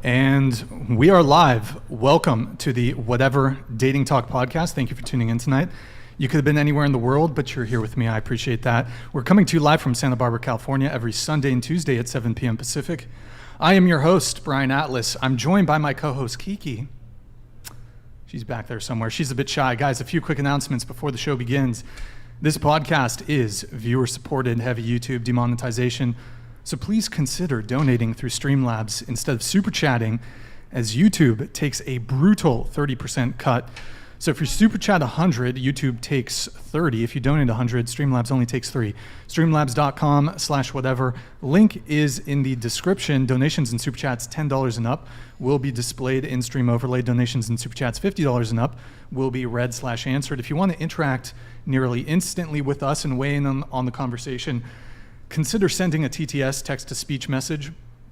And we are live. Welcome to the Whatever Dating Talk podcast. Thank you for tuning in tonight. You could have been anywhere in the world, but you're here with me. I appreciate that. We're coming to you live from Santa Barbara, California, every Sunday and Tuesday at 7 p.m. Pacific. I am your host, Brian Atlas. I'm joined by my co-host, Kiki. She's back there somewhere. She's a bit shy. Guys, a few quick announcements before the show begins. This podcast is viewer-supported, heavy YouTube demonetization. So please consider donating through Streamlabs instead of super chatting, as YouTube takes a brutal 30% cut. So if you super chat 100, YouTube takes 30. If you donate 100, Streamlabs only takes 3. Streamlabs.com/whatever. Link is in the description. Donations and super chats $10 and up will be displayed in Stream Overlay. Donations and super chats $50 and up will be read/answered. If you want to interact nearly instantly with us and weigh in on the conversation, consider sending a TTS, text-to-speech message.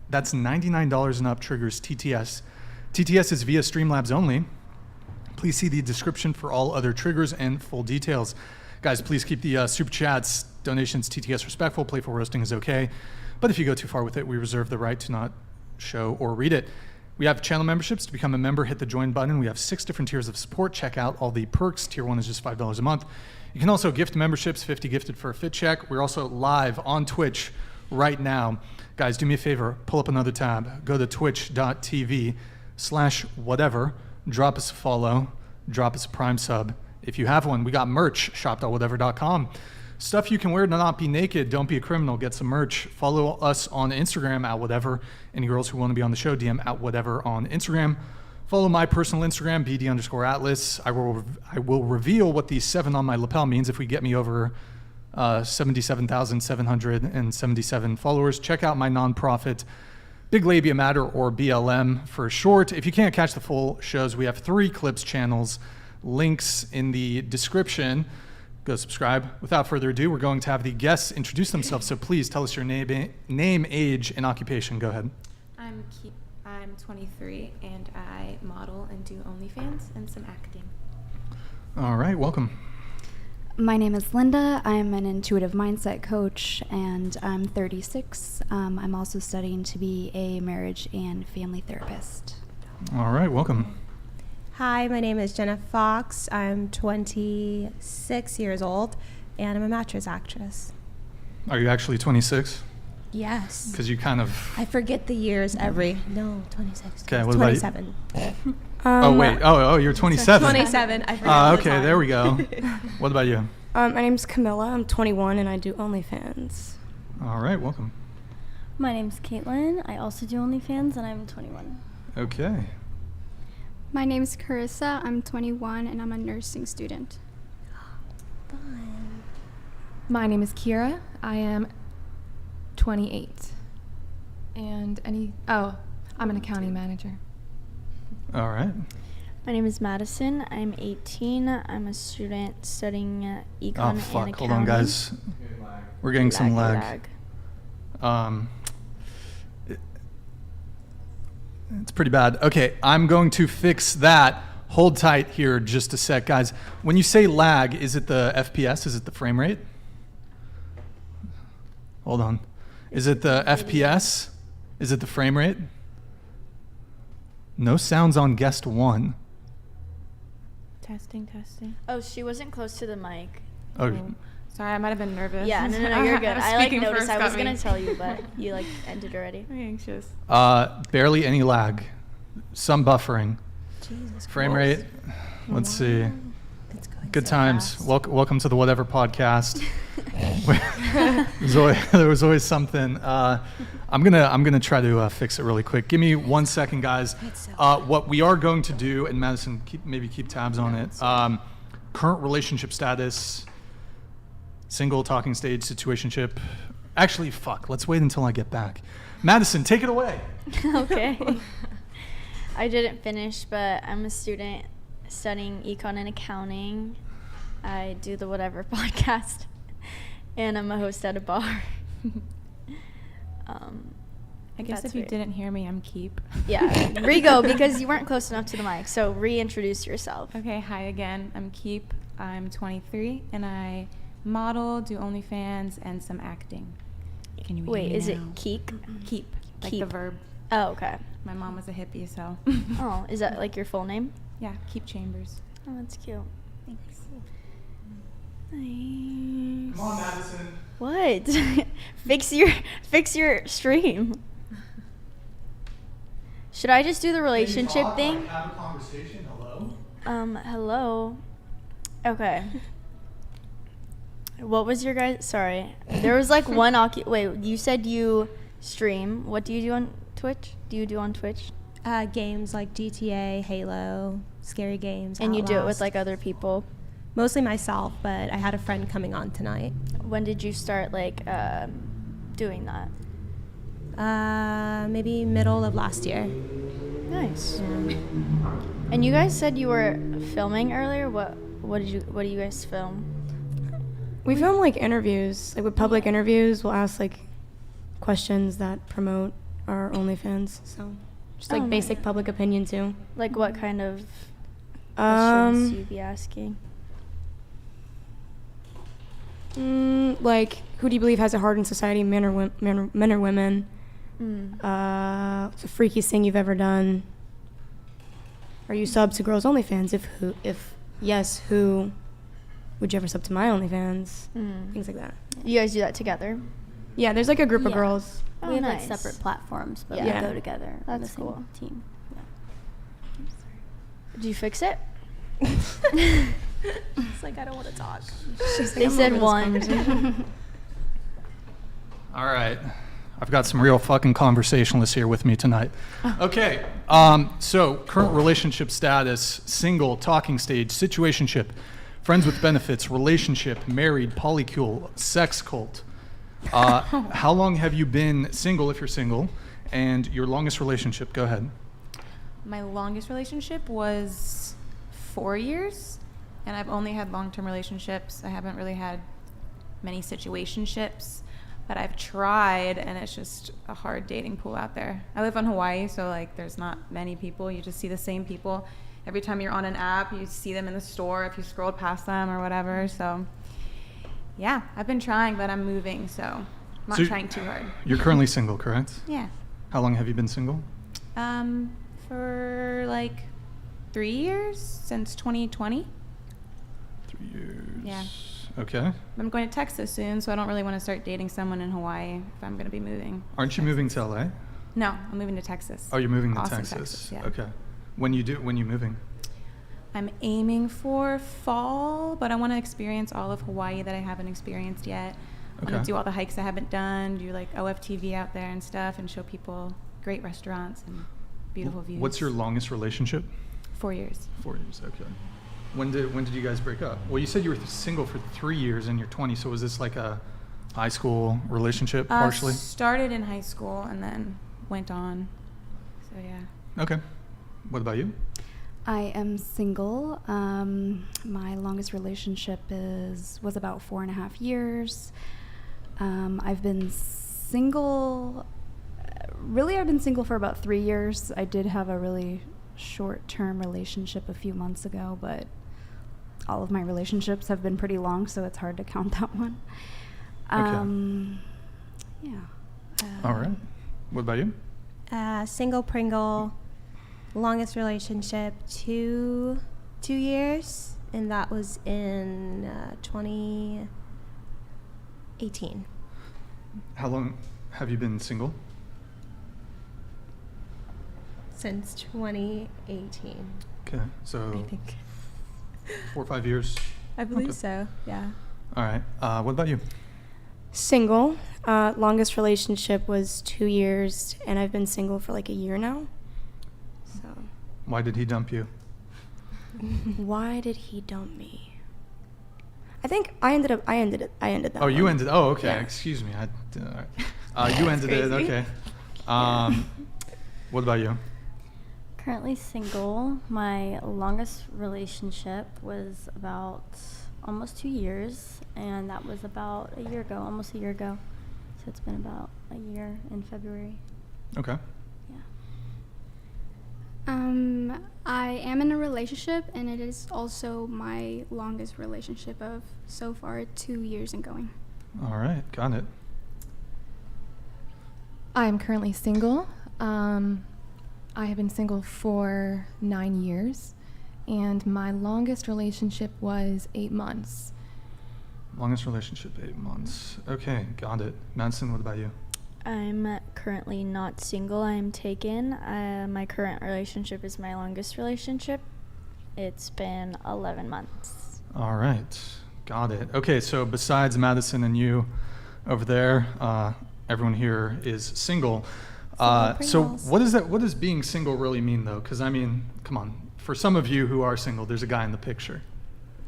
That's $99 and up, triggers TTS. TTS is via Streamlabs only. Please see the description for all other triggers and full details. Guys, please keep the Super Chats, donations, TTS respectful. Playful roasting is okay. But if you go too far with it, we reserve the right to not show or read it. We have channel memberships. To become a member, hit the join button. We have 6 different tiers of support. Check out all the perks. Tier 1 is just $5 a month. You can also gift memberships, 50 gifted for a fit check. We're also live on Twitch right now. Guys, do me a favor, pull up another tab. Go to twitch.tv/whatever. Drop us a follow. Drop us a Prime sub. If you have one, we got merch, shop.whatever.com. Stuff you can wear to not be naked. Don't be a criminal. Get some merch. Follow us on Instagram at whatever. Any girls who want to be on the show, DM at whatever on Instagram. Follow my personal Instagram, BD_Atlas. I will reveal what the 7 on my lapel means if we get me over 77,777 followers. Check out my nonprofit, Big Labia Matter, or BLM for short. If you can't catch the full shows, we have 3 clips channels. Links in the description. Go subscribe. Without further ado, we're going to have the guests introduce themselves. So please tell us your name, age, and occupation. Go ahead. I'm 23 and I model and do OnlyFans and some acting. All right, welcome. My name is Linda. I'm an intuitive mindset coach and I'm 36. I'm also studying to be a marriage and family therapist. All right, welcome. Hi, my name is Jenna Fox. I'm 26 years old and I'm a mattress actress. Are you actually 26? Yes. Because you kind of... I forget the years No, 26. Okay, what 27. About you? Oh, wait. Oh, you're 27. 27. I forget. Okay, there we go. What about you? My name's Camilla. I'm 21 and I do OnlyFans. All right, welcome. My name's Caitlin. I also do OnlyFans and I'm 21. Okay. My name's Carissa. I'm 21 and I'm a nursing student. Fun. My name is Kira. I am 28. And I'm an accounting manager. All right. My name is Madison. I'm 18. I'm a student studying econ and accounting. Hold on, guys. We're getting some lag. It's pretty bad. Okay, I'm going to fix that. Hold tight here just a sec, guys. When you say lag, is it the FPS? Is it the frame rate? Hold on. Is it the FPS? Is it the frame rate? No sounds on guest 1. Testing. Oh, she wasn't close to the mic. Oh. Sorry, I might have been nervous. Yeah, no, you're good. I noticed. I was going to tell you, but you ended already. I'm anxious. Barely any lag. Some buffering. Jesus Frame Christ. rate. Let's see. It's going Good so times. fast. Welcome to the Whatever podcast. There was always something. I'm gonna try to fix it really quick. Give me 1 second, guys. What we are going to do, and Madison, keep tabs on it. Current relationship status, single, talking stage, situationship. Actually, let's wait until I get back. Madison, take it away. Okay. I didn't finish, but I'm a student studying econ and accounting. I do the Whatever podcast, and I'm a host at a bar. I guess if you didn't hear me, I'm Keep. Yeah, Rigo, because you weren't close enough to the mic, so reintroduce yourself. Okay, hi again. I'm Keep. I'm 23, and I model, do OnlyFans, and some acting. Can you Wait, hear me is now? it keek? Keep, like Keep. the verb. Oh, okay. My mom was a hippie, so. Oh, is that like your full name? Yeah, keep Chambers. Oh, that's cute. Thanks. Nice. Come on, Madison. What? fix your stream. Should I just do the relationship thing? Like, have a conversation. Hello. Hello. Okay. What was your guys? Sorry, there was like one. Wait, you said you stream. What do you do on Twitch? Games like GTA, Halo, scary games. And you do it with Outlast. like other people. Mostly myself, but I had a friend coming on tonight. When did you start like doing that? Maybe middle of last year. Nice. And you guys said you were filming earlier. What do you guys film? We film like interviews, like with public interviews. We'll ask like questions that promote our OnlyFans. So just like basic public opinion too. Like what kind of questions you be asking? Like who do you believe has it hard in society, men or women? What's the freakiest thing you've ever done? Are you sub to girls' OnlyFans? If yes, who? Would you ever sub to my OnlyFans? Things like that. You guys do that together? Yeah, there's like a group of Yeah. girls. Oh, We have nice. like separate platforms, but Yeah. we go together. on That's the same cool. Team. Yeah. Do you fix it? It's like I don't want to talk. They said one. All right. I've got some real fucking conversationalists here with me tonight. Okay. So current relationship status: single, talking stage, situationship, friends with benefits, relationship, married, polycule, sex cult. How long have you been single, if you're single, and your longest relationship? Go ahead. My longest relationship was 4 years, and I've only had long-term relationships. I haven't really had many situationships, but I've tried, and it's just a hard dating pool out there. I live in Hawaii, so like there's not many people. You just see the same people. Every time you're on an app, you see them in the store if you scrolled past them or whatever. So yeah, I've been trying, but I'm moving, so I'm not So trying too hard. You're currently single, correct? Yeah. How long have you been single? For like 3 years, since 2020. 3 years. Yeah. Okay. I'm going to Texas soon, so I don't really want to start dating someone in Hawaii if I'm going to be moving. Aren't you moving to LA? No, I'm moving to Texas. Oh, you're moving to Austin, Texas. yeah. Okay. When you moving? I'm aiming for fall, but I want to experience all of Hawaii that I haven't experienced yet. I want Okay. to do all the hikes I haven't done, do like OFTV out there and stuff, and show people great restaurants and beautiful views. What's your longest relationship? 4 years. 4 years. Okay. When did you guys break up? Well, you said you were single for 3 years and you're 20. So was this like a high school relationship partially? Started in high school and then went on. So yeah. Okay. What about you? I am single. My longest relationship was about 4.5 years. I've been single. Really, I've been single for about 3 years. I did have a really short-term relationship a few months ago, but all of my relationships have been pretty long, so it's hard to count that one. Yeah. All right. What about you? Single Pringle, longest relationship, two years, and that was in 2018. How long have you been single? Since 2018. Okay. So I think. 4 or 5 years. I believe Okay. so, yeah. All right. What about you? Single. Longest relationship was 2 years, and I've been single for like a year now. So Why did he dump you? why did he dump me? I think I ended that Oh, you one. ended. Oh, okay. Yeah. Excuse me. You ended it. crazy. Okay. What about you? Currently single. My longest relationship was about almost 2 years, and that was about a year ago, almost a year ago. So it's been about a year in February. Okay. Yeah. I am in a relationship, and it is also my longest relationship of so far 2 years and going. All right. Got it. I am currently single. I have been single for 9 years, and my longest relationship was 8 months. Longest relationship, 8 months. Okay, got it. Madison, what about you? I'm currently not single. I'm taken. My current relationship is my longest relationship. It's been 11 months. All right, got it. Okay, so besides Madison and you over there, everyone here is single. So what does being single really mean, though? Because, I mean, come on. For some of you who are single, there's a guy in the picture.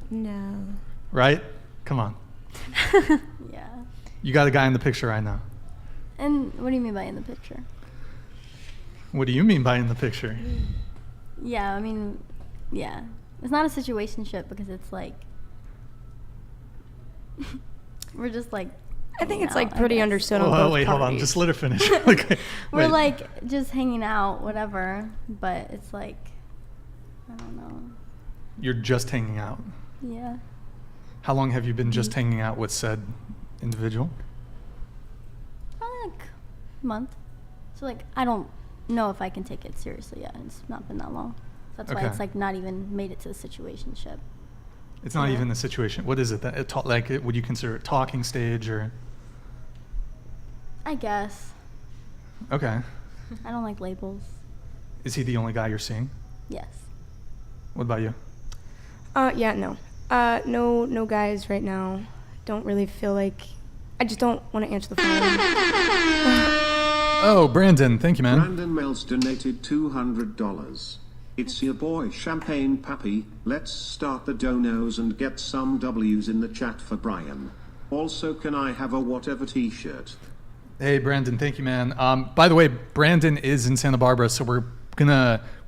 No. Right? Come on. Yeah. You got a guy in the picture right now. And what do you mean by in the picture? What do you mean by in the picture? Yeah, I mean, yeah. It's not a situationship because it's like we're just like I think it's hanging like out, pretty guess. understood on Oh, both wait, hold on. parties. Just let her finish. Okay. We're Wait. like just hanging out, whatever, but it's like I don't know. You're just hanging out. Yeah. How long have you been just hanging out with said individual? Probably like a month. So like I don't know if I can take it seriously yet. It's not been that long. So that's why Okay. it's like not even made it to the situationship. It's not Yeah. even the situation. What is it? Would you consider it talking stage or? I guess. Okay. I don't like labels. Is he the only guy you're seeing? Yes. What about you? Yeah, no. No guys right now. Don't really feel like I just don't want to answer the phone. Oh, Brandon, thank you, man. Brandon Mills donated $200. It's your boy Champagne Pappy. Let's start the donos and get some W's in the chat for Brian. Also, can I have a whatever t-shirt? Hey, Brandon, thank you, man. By the way, Brandon is in Santa Barbara, so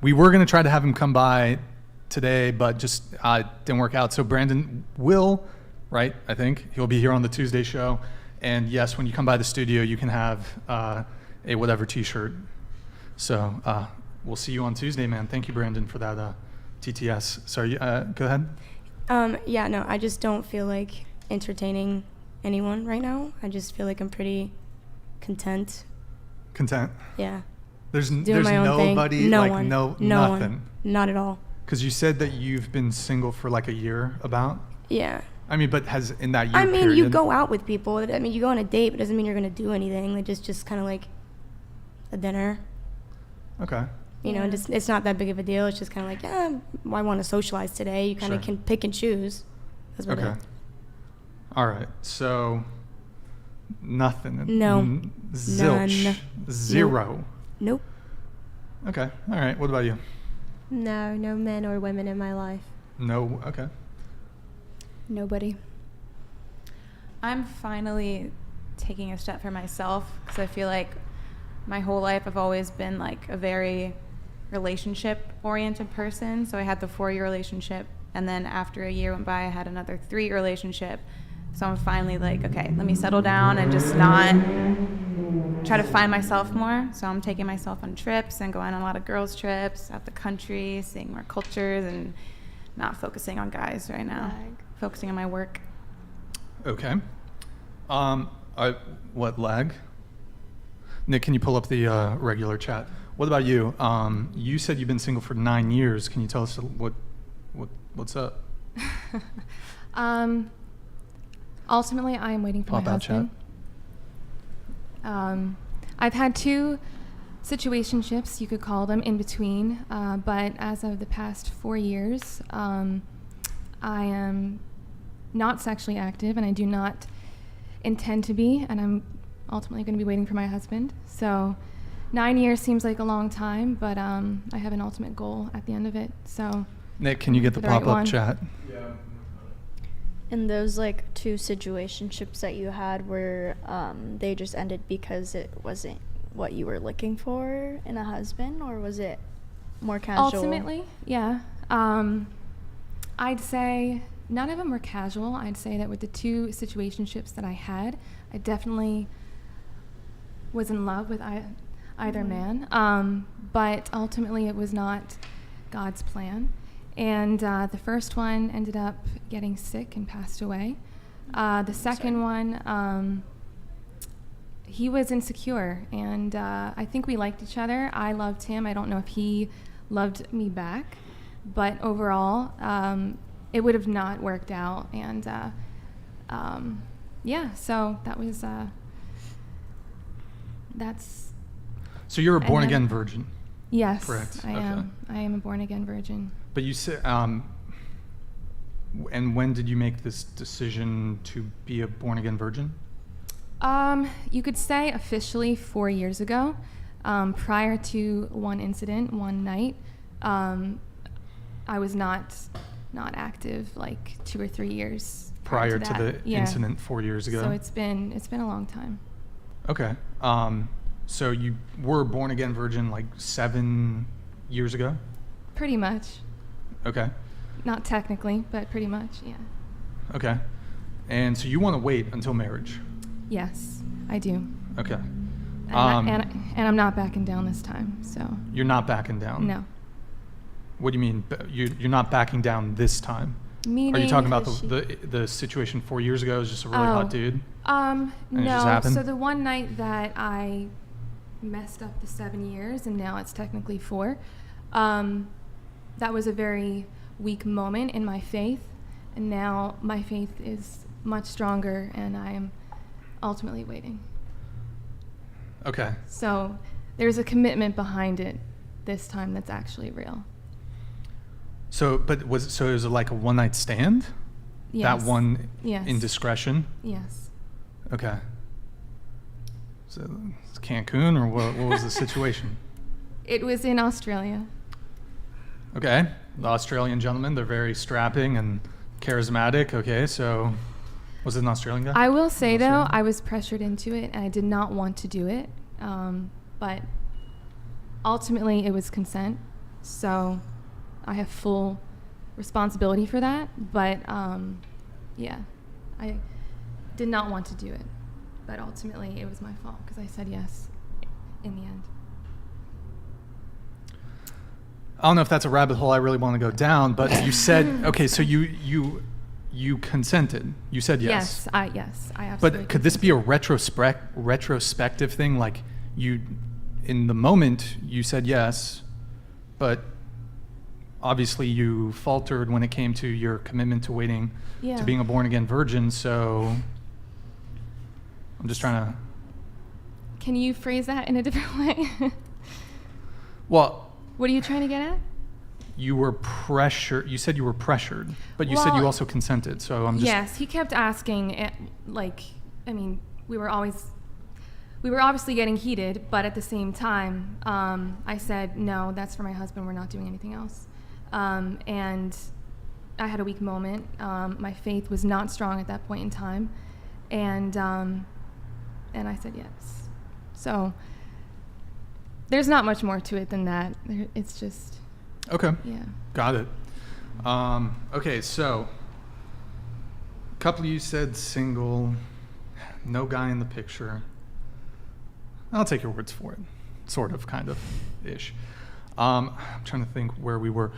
we were gonna try to have him come by today, but just didn't work out. So Brandon will, right? I think he'll be here on the Tuesday show. And yes, when you come by the studio, you can have a whatever t-shirt. So we'll see you on Tuesday, man. Thank you, Brandon, for that TTS. Sorry, go ahead. Yeah, no, I just don't feel like entertaining anyone right now. I just feel like I'm pretty content. Content. Yeah. There's my own thing. nobody, No like one. no No nothing. one. Not at all. Because you said that you've been single for like a year, about. Yeah. I mean, but has in that year I mean, period, you go out with people. I mean, you go on a date, but it doesn't mean you're going to do anything. Like, just kind of like a dinner. Okay. You know, just it's not that big of a deal. It's just kind of like, yeah, I want to socialize today. You kind of Sure. can pick and choose. That's about Okay. it. All right. So nothing. No. Zilch. None. Zero. Nope. Okay. All right. What about you? No men or women in my life. No. Okay. Nobody. I'm finally taking a step for myself because I feel like my whole life I've always been like a very relationship-oriented person. So I had the 4-year relationship, and then after a year went by, I had another 3-year relationship. So I'm finally like, okay, let me settle down and just not try to find myself more. So I'm taking myself on trips and going on a lot of girls' trips out the country, seeing more cultures, and not focusing on guys right now. Focusing on my work. Okay. What lag? Nick, can you pull up the regular chat? What about you? You said you've been single for 9 years. Can you tell us what's up? Ultimately, I am waiting for Pop my out husband. I've had 2 situationships, you could call them, in between. But as of the past 4 years, I am not sexually active, and I do not intend to be, and I'm ultimately going to be waiting for my husband. So 9 years seems like a long time, but I have an ultimate goal at the end of it. So Nick, can you get the the right pop-up one. chat? And those like 2 situationships that you had were they just ended because it wasn't what you were looking for in a husband, or was it more casual? Ultimately, yeah. I'd say none of them were casual. I'd say that with the 2 situationships that I had, I definitely was in love with either man. But ultimately, it was not God's plan. And the first one ended up getting sick and passed away. The second one, he was insecure, and I think we liked each other. I loved him. I don't know if he loved me back, but overall, it would have not worked out. And yeah, so that was that's. So you're a born again virgin. Yes, correct. I am. I am a born again virgin. But you said, and when did you make this decision to be a born again virgin? You could say officially 4 years ago. Prior to one incident, one night, I was not active like 2 or 3 years prior to the incident 4 years ago. So it's been a long time. Okay. So you were born again virgin like 7 years ago? Pretty much. Okay. Not technically, but pretty much, yeah. Okay. And so you want to wait until marriage? Yes, I do. Okay. And I'm not backing down this time, so. You're not backing down? No. What do you mean? You're not backing down this time? Meaning, are you talking about the situation 4 years ago? It was just a really hot dude? No. It just happened? So the one night that I messed up the 7 years, and now it's technically 4, that was a very weak moment in my faith, and now my faith is much stronger, and I am ultimately waiting. Okay. So there's a commitment behind it this time that's actually real. So, it was like a one night stand? Yes. That one Yes. indiscretion? Yes. Okay. So it's Cancun, or what was the situation? It was in Australia. Okay. The Australian gentlemen, they're very strapping and charismatic. Okay, so was it an Australian guy? I will say, though, I was pressured into it, and I did not want to do it. But ultimately, it was consent. So I have full responsibility for that. But, yeah, I did not want to do it. But ultimately, it was my fault because I said yes in the end. I don't know if that's a rabbit hole I really want to go down, but you said, okay, so you consented. You said yes. Yes, I absolutely. But could this be a retrospective thing? Like you, in the moment, you said yes, but obviously you faltered when it came to your commitment to waiting to being a born-again virgin, so I'm just trying to... Can you phrase that in a different way? Well... What are you trying to get at? You were pressured. You said you were pressured, but you said you also consented. So I'm just... Yes, he kept asking, we were obviously getting heated, but at the same time, I said, no, that's for my husband. We're not doing anything else. And I had a weak moment. My faith was not strong at that point in time. And I said yes. So there's not much more to it than that. It's just... Okay. Yeah. Got it. Okay, so a couple of you said single, no guy in the picture. I'll take your words for it. Sort of, kind of, ish. I'm trying to think where we were.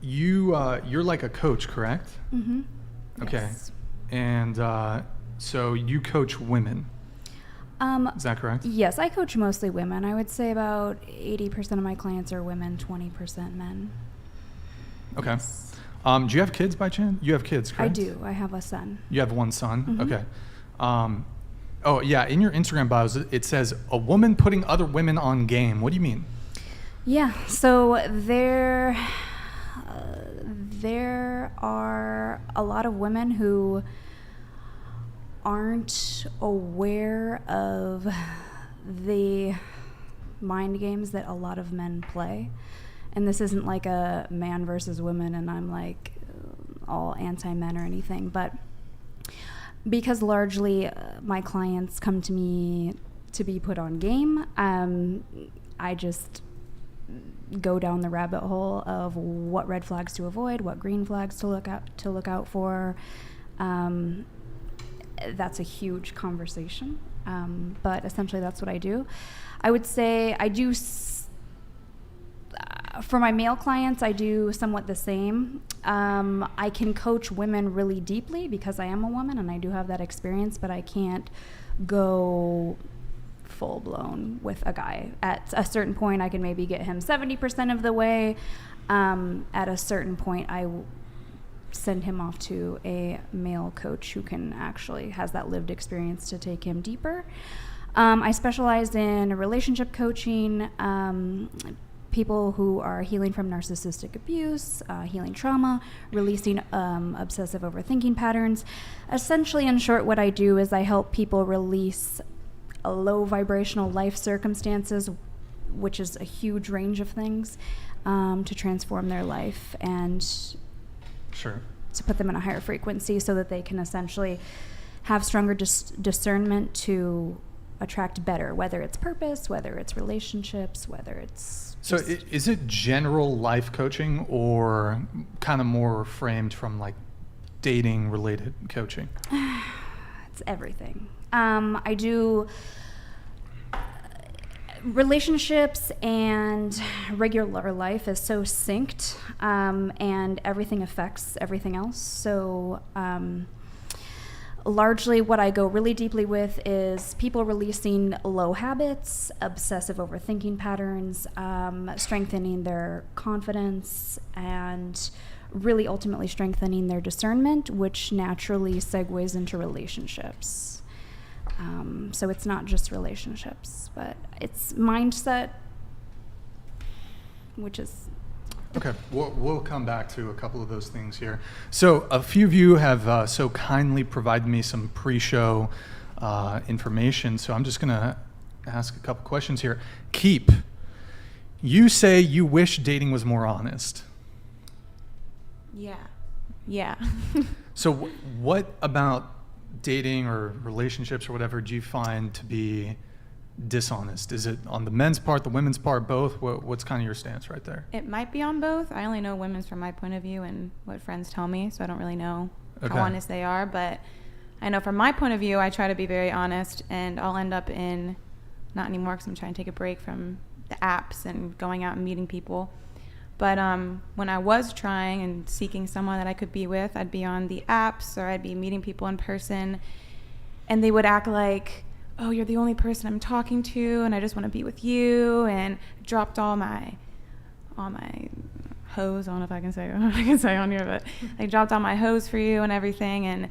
You're like a coach, correct? Mm-hmm. Okay. Yes. And so you coach women. Is that correct? Yes, I coach mostly women. I would say about 80% of my clients are women, 20% men. Okay. Yes. Do you have kids by chance? You have kids, correct? I do. I have a son. You have one son? Mm-hmm. Okay. Oh, yeah, in your Instagram bios, it says, a woman putting other women on game. What do you mean? Yeah, so there are a lot of women who aren't aware of the mind games that a lot of men play. And this isn't like a man versus women and I'm like all anti-men or anything, but because largely my clients come to me to be put on game, I just go down the rabbit hole of what red flags to avoid, what green flags to look out for. That's a huge conversation, but essentially that's what I do. I would say I do, for my male clients, I do somewhat the same. I can coach women really deeply because I am a woman and I do have that experience, but I can't go full blown with a guy. At a certain point, I can maybe get him 70% of the way. At a certain point, send him off to a male coach who can actually has that lived experience to take him deeper. I specialize in relationship coaching, people who are healing from narcissistic abuse, healing trauma, releasing obsessive overthinking patterns. Essentially, in short, what I do is I help people release low vibrational life circumstances, which is a huge range of things, to transform their life and Sure. to put them in a higher frequency so that they can essentially have stronger discernment to attract better, whether it's purpose, whether it's relationships, whether it's... So is it general life coaching or kind of more framed from like dating related coaching? It's everything. I do relationships, and regular life is so synced, and everything affects everything else. So largely what I go really deeply with is people releasing low habits, obsessive overthinking patterns, strengthening their confidence, and really ultimately strengthening their discernment, which naturally segues into relationships. So it's not just relationships, but it's mindset, which is... Okay, we'll come back to a couple of those things here. So a few of you have so kindly provided me some pre-show information, so I'm just going to ask a couple questions here. Keep, you say you wish dating was more honest. Yeah. So what about dating or relationships or whatever do you find to be dishonest? Is it on the men's part, the women's part, both? What's kind of your stance right there? It might be on both. I only know women's from my point of view and what friends tell me, so I don't really know how honest they are. But I know from my point of view, I try to be very honest, and I'll end up in, not anymore because I'm trying to take a break from the apps and going out and meeting people. But when I was trying and seeking someone that I could be with, I'd be on the apps or I'd be meeting people in person, and they would act like, oh, you're the only person I'm talking to, and I just want to be with you, and dropped all my hose. I don't know if I can say on here, but I dropped all my hose for you and everything, and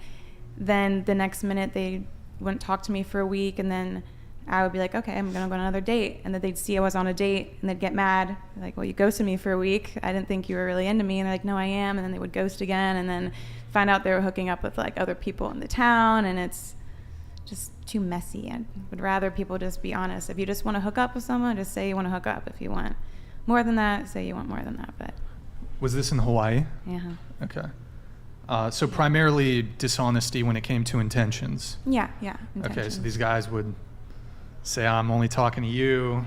then the next minute they wouldn't talk to me for a week, and then I would be like, okay, I'm going to go on another date, and then they'd see I was on a date, and they'd get mad, like, well, you ghosted me for a week. I didn't think you were really into me, and they're like, no, I am, and then they would ghost again, and then find out they were hooking up with, like, other people in the town, and it's just too messy. I would rather people just be honest. If you just want to hook up with someone, just say you want to hook up. If you want more than that, say you want more than that. But was this in Hawaii? Yeah. Okay. So primarily dishonesty when it came to intentions. Yeah. Okay, so these guys would say, I'm only talking to you,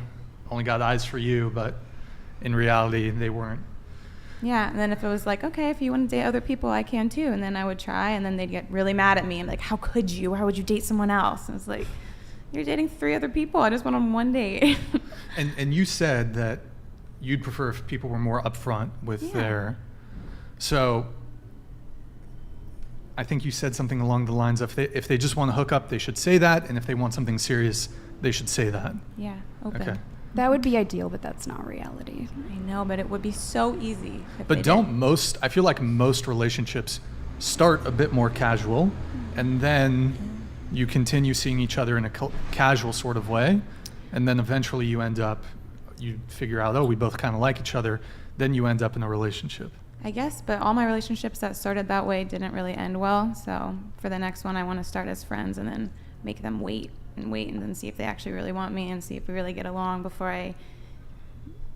only got eyes for you, but in reality, they weren't. Yeah, and then if it was like, okay, if you want to date other people, I can too, and then I would try, and then they'd get really mad at me, and like, how could you? Why would you date someone else? And it's like, you're dating 3 other people. I just went on one date. And you said that you'd prefer if people were more upfront with their... So I think you said something along the lines of if they just want to hook up, they should say that, and if they want something serious, they should say that. Yeah, open. Okay. That would be ideal, but that's not reality. I know, but it would be so easy. But I feel like most relationships start a bit more casual, and then you continue seeing each other in a casual sort of way, and then eventually you figure out, oh, we both kind of like each other, then you end up in a relationship. I guess, but all my relationships that started that way didn't really end well, so for the next one, I want to start as friends and then make them wait and then see if they actually really want me and see if we really get along before I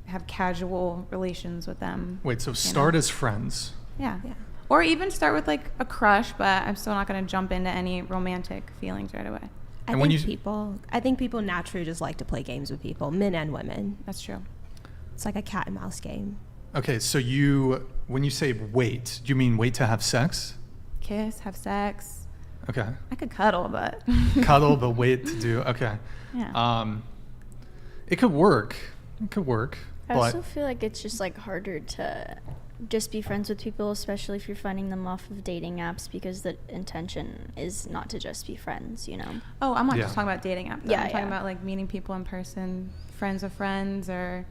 have casual relations with them. Wait, so start as friends? Yeah. Or even start with like a crush, but I'm still not going to jump into any romantic feelings right away. I think people naturally just like to play games with people, men and women. That's true. It's like a cat and mouse game. Okay, so when you say wait, do you mean wait to have sex? Kiss, have sex. Okay. I could cuddle, but... Cuddle, but wait to do, okay. Yeah. It could work. I also feel like it's just like harder to just be friends with people, especially if you're finding them off of dating apps, because the intention is not to just be friends, you know? Oh, I'm not just talking about dating apps. Yeah, I'm talking about like meeting people in person, friends of friends, or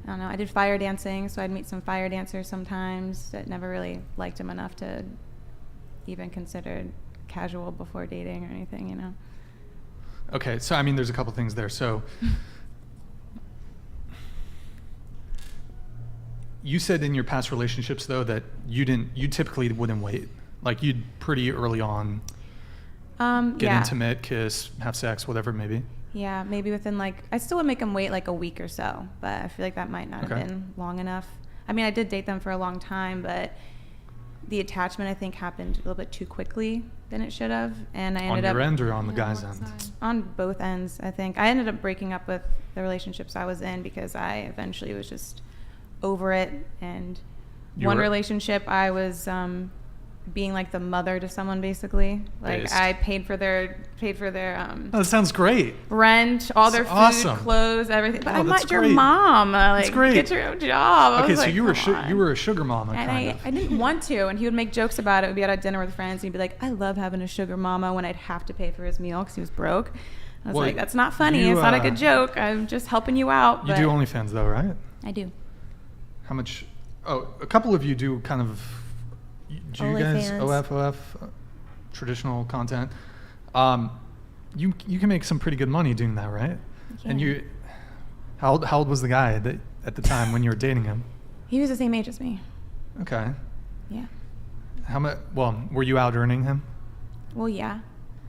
I don't know. I did fire dancing, so I'd meet some fire dancers sometimes that never really liked them enough to even consider casual before dating or anything, you know? Okay, so I mean, there's a couple things there. So you said in your past relationships, though, that you typically wouldn't wait. Like, you'd pretty early on get intimate, kiss, have sex, whatever it may be. Yeah, maybe within I still would make them wait like a week or so, but I feel like that might not have been long enough. I mean, I did date them for a long time, but the attachment, I think, happened a little bit too quickly than it should have. And I ended up... On your end or on the guy's end? On both ends, I think. I ended up breaking up with the relationships I was in because I eventually was just over it. And one relationship, I was being like the mother to someone, basically. Like, I paid for their that sounds great. Rent, all their food, clothes, everything. But I'm not your mom. Like, get your own job. Okay, so you were a sugar mama, and kind of. I didn't want to, and he would make jokes about it. We'd be out at dinner with friends, and he'd be like, "I love having a sugar mama," when I'd have to pay for his meal because he was broke. I was like, "That's not funny. It's not a good joke. I'm just helping you out." You do OnlyFans, though, right? I do. How much? Oh, a couple of you do kind of. Do you guys OF traditional content? You can make some pretty good money doing that, right? And how old was the guy that at the time when you were dating him? He was the same age as me. Okay. Yeah. How much? Well, were you out earning him? Well, yeah.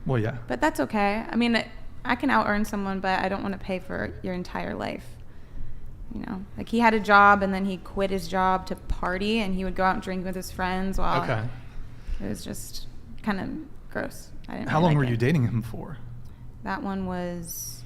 Well, yeah. But that's okay. I mean, I can out earn someone, but I don't want to pay for your entire life. You know, like, he had a job and then he quit his job to party, and he would go out and drink with his friends while it was just kind of gross. I didn't How long were you dating him for? That one was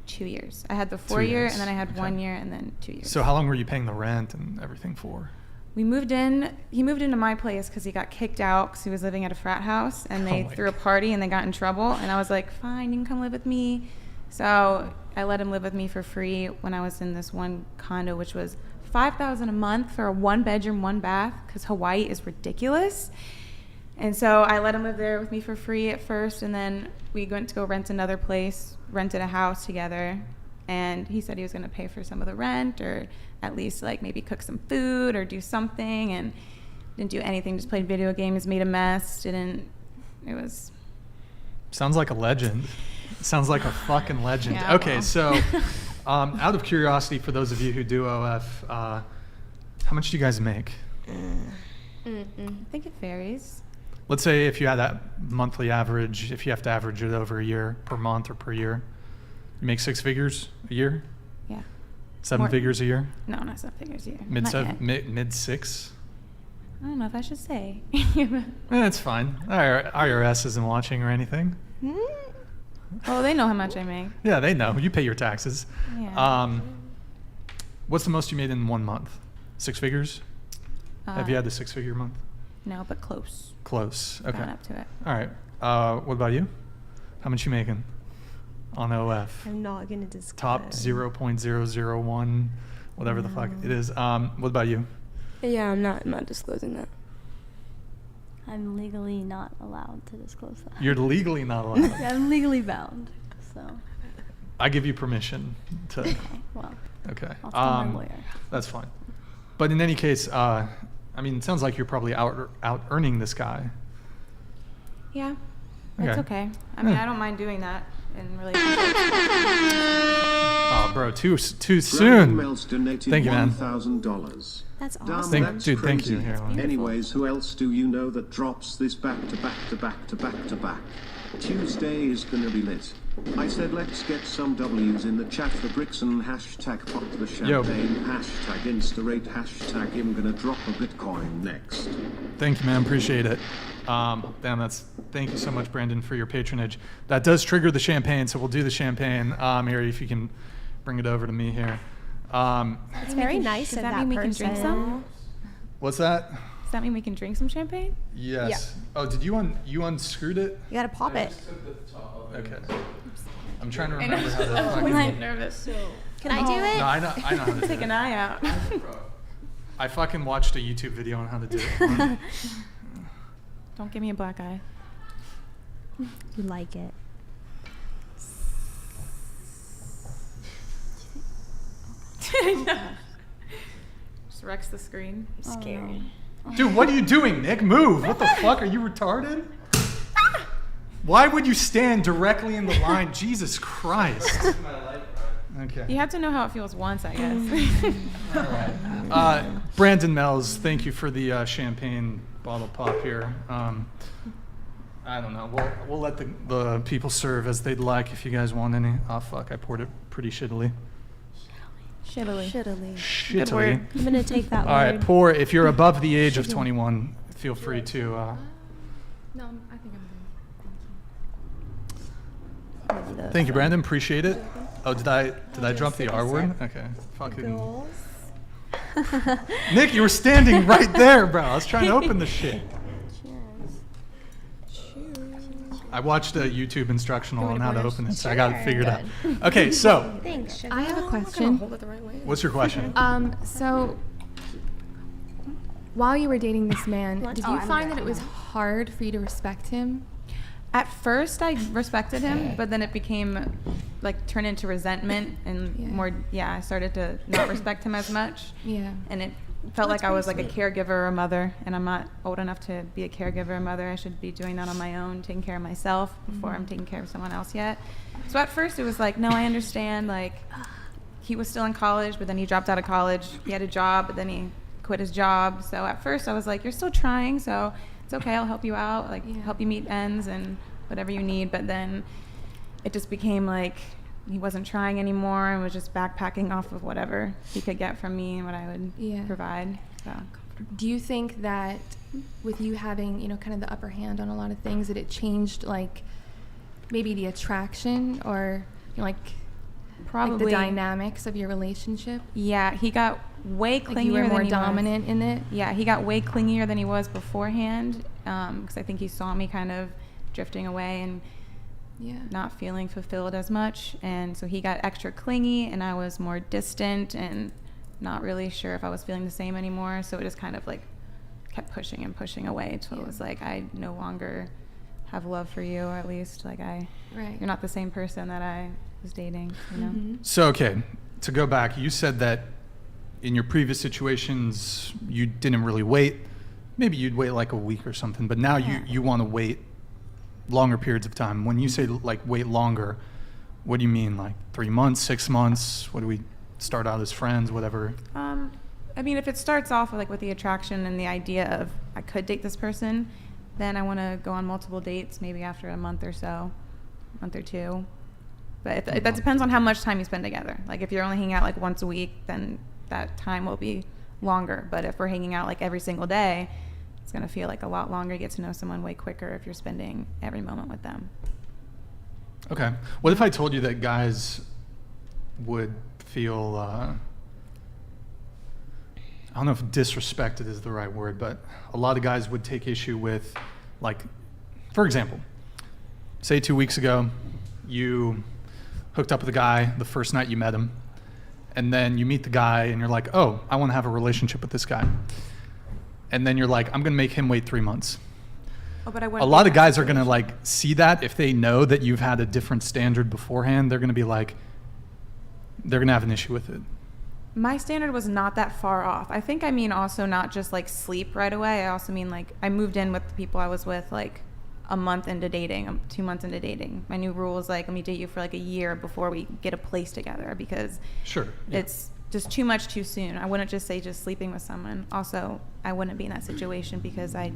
2 years. I had the 4 year, and then I had 1 year, and then 2 years. So how long were you paying the rent and everything for? We moved in. He moved into my place because he got kicked out because he was living at a frat house, and they threw a party and they got in trouble. And I was like, fine, you can come live with me. So I let him live with me for free when I was in this one condo, which was $5,000 a month for a 1-bedroom, 1-bath, because Hawaii is ridiculous. And so I let him live there with me for free at first, and then we went to go rent another place, rented a house together, and he said he was going to pay for some of the rent, or at least like maybe cook some food or do something, and didn't do anything, just played video games, made a mess, Sounds like a legend. Sounds like a fucking legend. Yeah, okay, so out of curiosity, for those of you who do OF, how much do you guys make? I think it varies. Let's say if you had that monthly average, if you have to average it over a year, per month or per year, you make 6 figures a year? Yeah. 7 figures a year? No, not 7 figures a year. Mid 6? I don't know if I should say. It's fine. IRS isn't watching or anything. Oh, they know how much I make. Yeah, they know. You pay your taxes. Yeah. What's the most you made in 1 month? 6 figures? Have you had the 6-figure month? No, but close. Close. Okay. Got up to it. All right. What about you? How much you making on OF? I'm not gonna disclose. Top 0.001, whatever the fuck it is. What about you? Yeah, I'm not disclosing that. I'm legally not allowed to disclose that. You're legally not allowed. Yeah, I'm legally bound, so. I give you permission to. Okay, well. Okay. I'll tell my lawyer. That's fine. But in any case, I mean, it sounds like you're probably out earning this guy. Yeah, that's okay. I mean, I don't mind doing that in relationships. Oh, bro, too soon. Thank you, man. $1,000. That's Damn, awesome. that's Dude, thank you. crazy. Here, Anyways, who else do you know that drops this back to back to back to back to back? Tuesday is gonna be lit. I said let's get some W's in the chat for Brixan, hashtag pop the champagne, hashtag Instarate, hashtag I'm gonna drop a Bitcoin next. Thank you, man. Appreciate it. Thank you so much, Brandon, for your patronage. That does trigger the champagne, so we'll do the champagne. Here, if you can bring it over to me here. It's very nice of that person. Does that mean we can drink some? What's that? Does that mean we can drink some champagne? Yes. Yeah. Oh, did you unscrewed it? You gotta pop it. Okay. I'm trying to remember how to. I get nervous. Can I do it? No, I know how to do Take it. an eye out. I fucking watched a YouTube video on how to do it. Don't give me a black eye. You like it. Just wrecks the screen. I'm scared. Dude, what are you doing, Nick? Move. What the fuck? Are you retarded? Why would you stand directly in the line? Jesus Christ. Okay. You have to know how it feels once, I guess. All right. Brandon Mells, thank you for the champagne bottle pop here. I don't know. We'll let the people serve as they'd like if you guys want any. Oh, fuck. I poured it pretty shittily. Shittily. Good word. I'm gonna take that All right, word. pour. If you're above the age of 21, feel free to. No, I think I'm good. Thank you, Brandon. Appreciate it. Oh, did I drop the R word? Okay. Fucking. Nick, you were standing right there, bro. I was trying to open the shit. I watched a YouTube instructional on how to open it, so I got it figured out. Okay, so Thanks. I have a question. what's your question? So while you were dating this man, did you I'm find good. that it was hard for you to respect him? At first, I respected him, but then it became turned into resentment and more. Yeah, I started to not respect him as much. Yeah. And it felt like I was like a caregiver or a mother, and I'm not old enough to be a caregiver or mother. I should be doing that on my own, taking care of myself before I'm taking care of someone else yet. So at first it was like, no, I understand. Like, he was still in college, but then he dropped out of college. He had a job, but then he quit his job. So at first I was like, you're still trying, so it's okay. I'll help you out, help you meet ends and whatever you need. But then it just became like he wasn't trying anymore and was just backpacking off of whatever he could get from me and what I would provide. So. Do you think that with you having, kind of the upper hand on a lot of things, that it changed, maybe the attraction or, Probably the dynamics of your relationship? Yeah, he got way clingier. You were more than he dominant was. in it? Yeah, he got way clingier than he was beforehand, because I think he saw me kind of drifting away and not feeling fulfilled as much, and so he got extra clingy and I was more distant and not really sure if I was feeling the same anymore. So it just kind of kept pushing and pushing away until it was like, I no longer have love for you, or at least you're not the same person that I was dating, So, okay, to go back, you said that in your previous situations you didn't really wait. Maybe you'd wait like a week or something, but now you want to wait longer periods of time. When you say wait longer, what do you mean? 3 months, 6 months? What do we start out as friends, whatever? I mean, if it starts off with the attraction and the idea of I could date this person, then I want to go on multiple dates, maybe after a month or so, month or two. But that depends on how much time you spend together. If you're only hanging out once a week, then that time will be longer. But if we're hanging out every single day, it's going to feel a lot longer. You get to know someone way quicker if you're spending every moment with them. Okay. What if I told you that guys would feel, I don't know if disrespected is the right word, but a lot of guys would take issue with, for example, say 2 weeks ago, you hooked up with a guy the first night you met him, and then you meet the guy and you're like, oh, I want to have a relationship with this guy. And then you're like, I'm going to make him wait 3 months. Oh, but I a lot of guys are going to see that if they know that you've had a different standard beforehand. They're going to be they're going to have an issue with it. My standard was not that far off. I think I mean also not just sleep right away. I also mean I moved in with the people I was with a month into dating, 2 months into dating. My new rule is let me date you for a year before we get a place together, because it's just too much too soon. I wouldn't just say just sleeping with someone. Also, I wouldn't be in that situation because I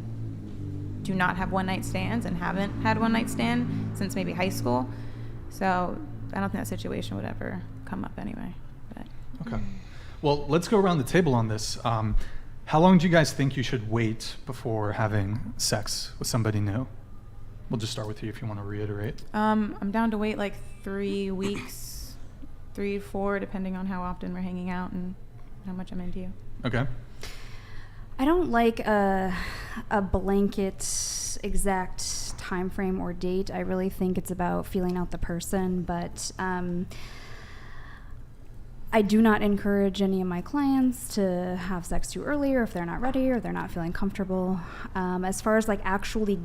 do not have one night stands and haven't had one night stand since maybe high school. So I don't think that situation would ever come up anyway. But. Okay. Well, let's go around the table on this. How long do you guys think you should wait before having sex with somebody new? We'll just start with you if you want to reiterate. I'm down to wait 3 weeks. 3 to 4, depending on how often we're hanging out and how much I'm into you. Okay. I don't like a blanket exact time frame or date. I really think it's about feeling out the person, but I do not encourage any of my clients to have sex too early, or if they're not ready or they're not feeling comfortable. As far as like actually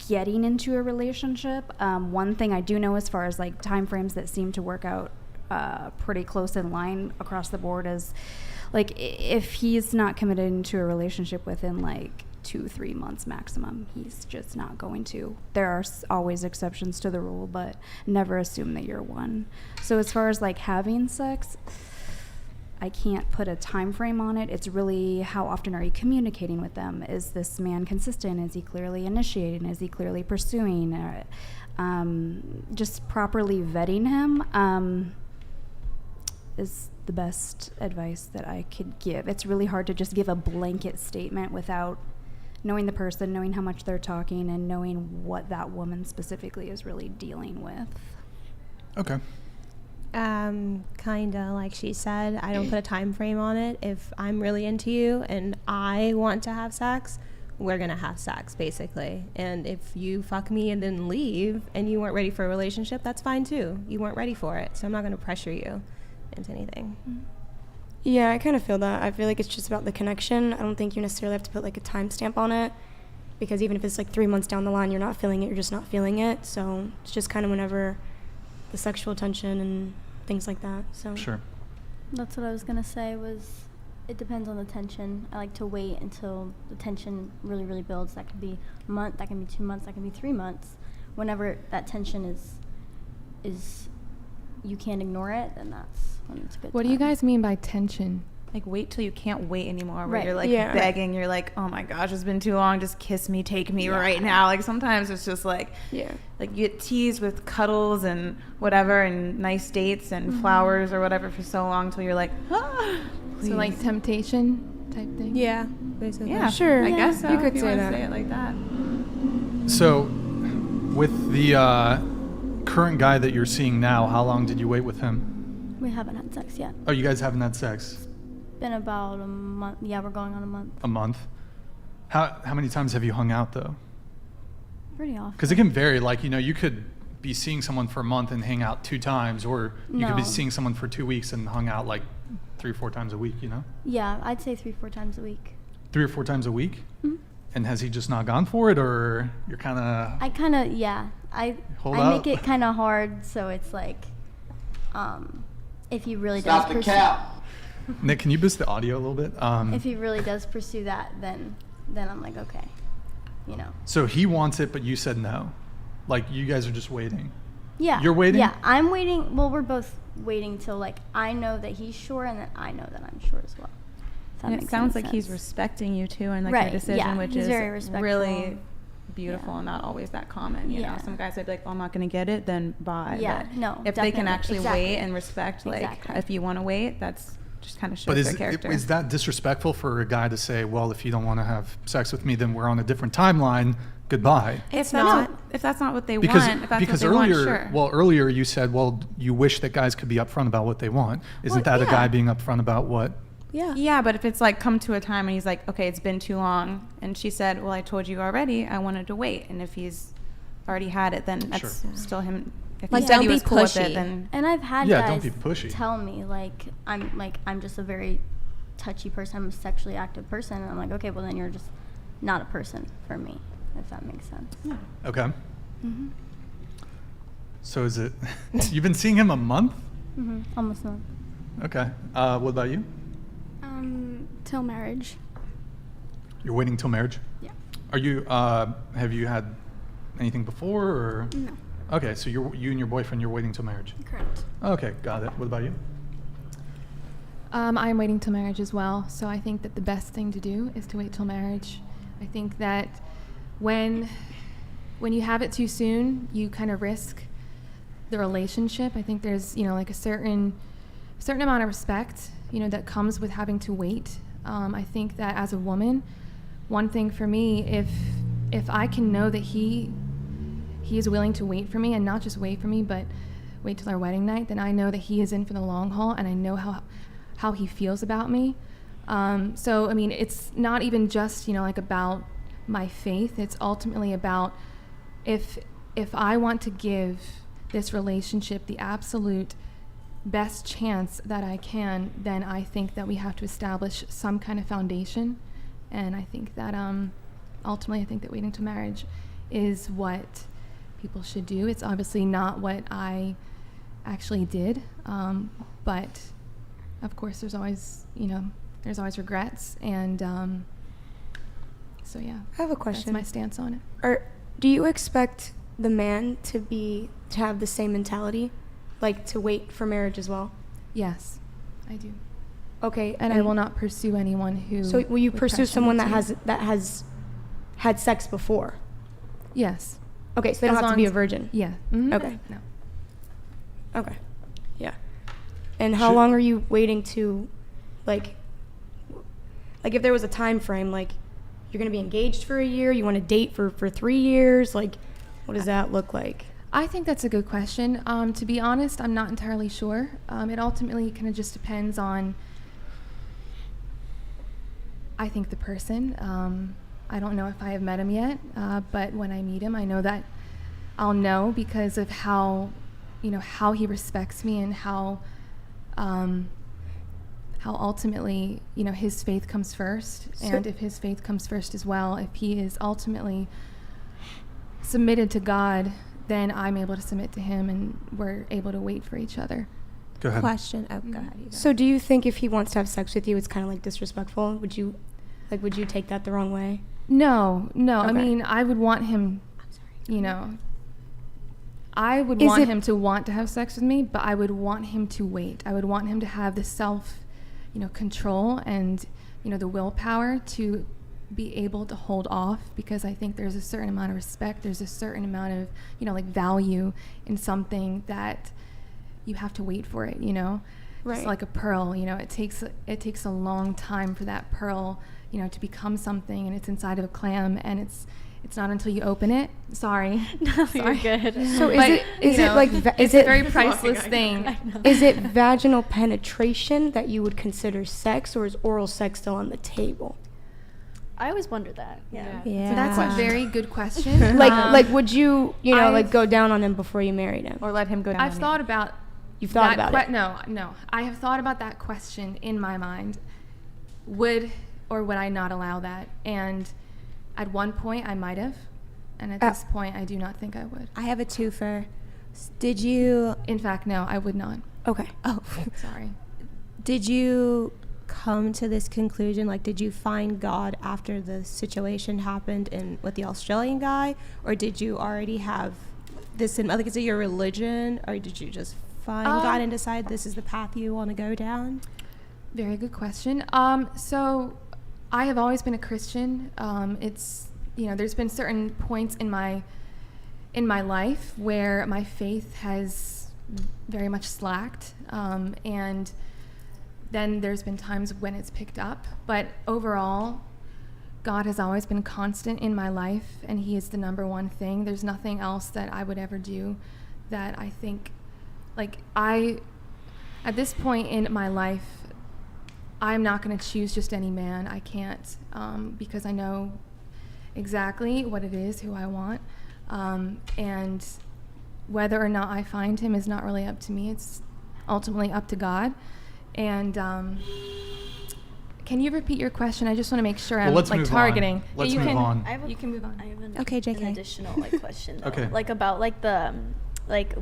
getting into a relationship, one thing I do know as far as like time frames that seem to work out pretty close in line across the board is like if he's not committed into a relationship within like 2-3 months maximum, he's just not going to. There are always exceptions to the rule, but never assume that you're one. So as far as like having sex, I can't put a time frame on it. It's really how often are you communicating with them? Is this man consistent? Is he clearly initiating? Is he clearly pursuing? Just properly vetting him is the best advice that I could give. It's really hard to just give a blanket statement without knowing the person, knowing how much they're talking, and knowing what that woman specifically is really dealing with. Okay. Kinda like she said, I don't put a time frame on it. If I'm really into you and I want to have sex, we're gonna have sex, basically. And if you fuck me and then leave and you weren't ready for a relationship, that's fine too. You weren't ready for it, so I'm not gonna pressure you into anything. Yeah, I kind of feel that. I feel like it's just about the connection. I don't think you necessarily have to put like a timestamp on it, because even if it's like 3 months down the line, you're not feeling it, you're just not feeling it. So it's just kind of whenever the sexual tension and things like that. So Sure. That's what I was gonna say. Was it depends on the tension. I like to wait until the tension really, really builds. That could be a month, that can be 2 months, that can be 3 months. Whenever that tension is you can't ignore it, then that's when it's a good What time. do you guys mean by tension? Like, wait till you can't wait anymore, where Right. you're like Yeah. begging, you're like, oh my gosh, it's been too long, just kiss me, take me right now. Like sometimes it's just like you get teased with cuddles and whatever and nice dates and flowers or whatever for so long till you're like, ah, please. So like temptation type thing? Yeah, basically. Yeah, Sure. I guess so. You could if say wanna that. say it like that. So, with the current guy that you're seeing now, how long did you wait with him? We haven't had sex yet. Oh, you guys haven't had sex? Been about a month. Yeah, we're going on a month. A month? How many times have you hung out, though? Pretty often. Because it can vary. Like, you could be seeing someone for a month and hang out 2 times, or you could be No. seeing someone for 2 weeks and hung out like 3 or 4 times a week, Yeah, I'd say 3-4 times a week. 3 or 4 times a week? Mhm. And has he just not gone for it, or you're kind of... I kind of, yeah. I Hold make up. it kind of hard, so it's like, if he really Stop does the pursue, cap. Nick, can you boost the audio a little bit? if he really does pursue that, then I'm like, okay, So he wants it, but you said no. Like, you guys are just waiting. Yeah. You're waiting? Yeah, I'm waiting. Well, we're both waiting till like I know that he's sure, and then I know that I'm sure as well. If that And it makes sounds any like he's sense. respecting you too, and like Right, your decision, yeah, which he's is very respectful. really beautiful Yeah. and not always that common. You know, Yeah. some guys would be like, "Well, I'm not going to get it, then bye." Yeah, But no, if they can definitely. actually Exactly. wait and respect, like Exactly. if you want to wait, that's just kind of shows But their character. is that disrespectful for a guy to say, well, if you don't want to have sex with me, then we're on a different timeline, goodbye? if that's not what they Because want, if that's because what they earlier, want, sure. earlier you said, well, you wish that guys could be upfront about what they want. Isn't Well, that a yeah. guy being upfront about what? Yeah, but if it's like come to a time and he's like, okay, it's been too long, and she said, well, I told you already, I wanted to wait, and if he's already had it, then that's still him. If Like, he said don't he be was cool with pushy. it, then And I've had Yeah, guys don't be pushy. tell me I'm just a very touchy person. I'm a sexually active person, and I'm like, okay, well then you're just not a person for me, if that makes sense. Okay. Mm-hmm. So is it, you've been seeing him a month? Mm-hmm. Almost not. Okay. What about you? Till marriage. You're waiting till marriage? Yeah. Are you, have you had anything before, or? No. Okay, so you and your boyfriend, you're waiting till marriage. Correct. Okay, got it. What about you? I'm waiting till marriage as well. So I think that the best thing to do is to wait till marriage. I think that when you have it too soon, you kind of risk the relationship. I think there's, like a certain amount of respect, that comes with having to wait. I think that as a woman, one thing for me, if I can know that he is willing to wait for me, and not just wait for me, but wait till our wedding night, then I know that he is in for the long haul, and I know how he feels about me. So, I mean, it's not even just, like about my faith. It's ultimately about if I want to give this relationship the absolute best chance that I can, then I think that we have to establish some kind of foundation. And I think that ultimately, I think that waiting till marriage is what people should do. It's obviously not what I actually did, but of course there's always regrets, and so yeah. I have a question. That's my stance on it. Do you expect the man to have the same mentality, like to wait for marriage as well? Yes, I do. Okay, and I will not pursue anyone who. So will you pursue someone that has had sex before? Yes. Okay, so they don't have to be a virgin. Yeah. Mm-hmm. Okay. No. Okay. Yeah. And how long are you waiting to, like if there was a time frame, like you're going to be engaged for a year, you want to date for 3 years, like what does that look like? I think that's a good question. To be honest, I'm not entirely sure. It ultimately kind of just depends on, I think, the person. I don't know if I have met him yet, but when I meet him, I know that I'll know because of how he respects me and how ultimately, his faith comes first. And if his faith comes first as well, if he is ultimately submitted to God, then I'm able to submit to him, and we're able to wait for each other. Go ahead. Question. Oh, go ahead. So do you think if he wants to have sex with you, it's kind of like disrespectful? Would you take that the wrong way? No. Okay. I mean, I would want him, I would want him to want to have sex with me, but I would want him to wait. I would want him to have the self, control and, the willpower to be able to hold off, because I think there's a certain amount of respect, there's a certain amount of, value in something that you have to wait for it, Right. It's like a pearl, it takes a long time for that pearl, to become something, and it's inside of a clam, and it's not until you open it. Sorry. No, you're good. So is it a very priceless thing. Is it vaginal penetration that you would consider sex, or is oral sex still on the table? I always wondered that. Yeah. That's a very good question. like would you, go down on him before you married him? Or let him go down I've thought about You've thought about it? No. I have thought about that question in my mind. Would or would I not allow that? And at one point I might have, and at this point I do not think I would. I have a twofer. Did you? In fact, no, I would not. Okay. Oh, sorry. Did you come to this conclusion? Like, did you find God after the situation happened with the Australian guy, or did you already have this in? Like, is it your religion, or did you just find God and decide this is the path you want to go down? Very good question. So I have always been a Christian. It's there's been certain points in my life where my faith has very much slacked, and then there's been times when it's picked up. But overall, God has always been constant in my life, and he is the number one thing. There's nothing else that I would ever do that I think, at this point in my life, I'm not going to choose just any man. I can't, because I know exactly what it is, who I want. And whether or not I find him is not really up to me. It's ultimately up to God. And can you repeat your question? I just want to make sure I'm targeting. Let's move on. You can move on. I have an JK. additional question though. Okay. About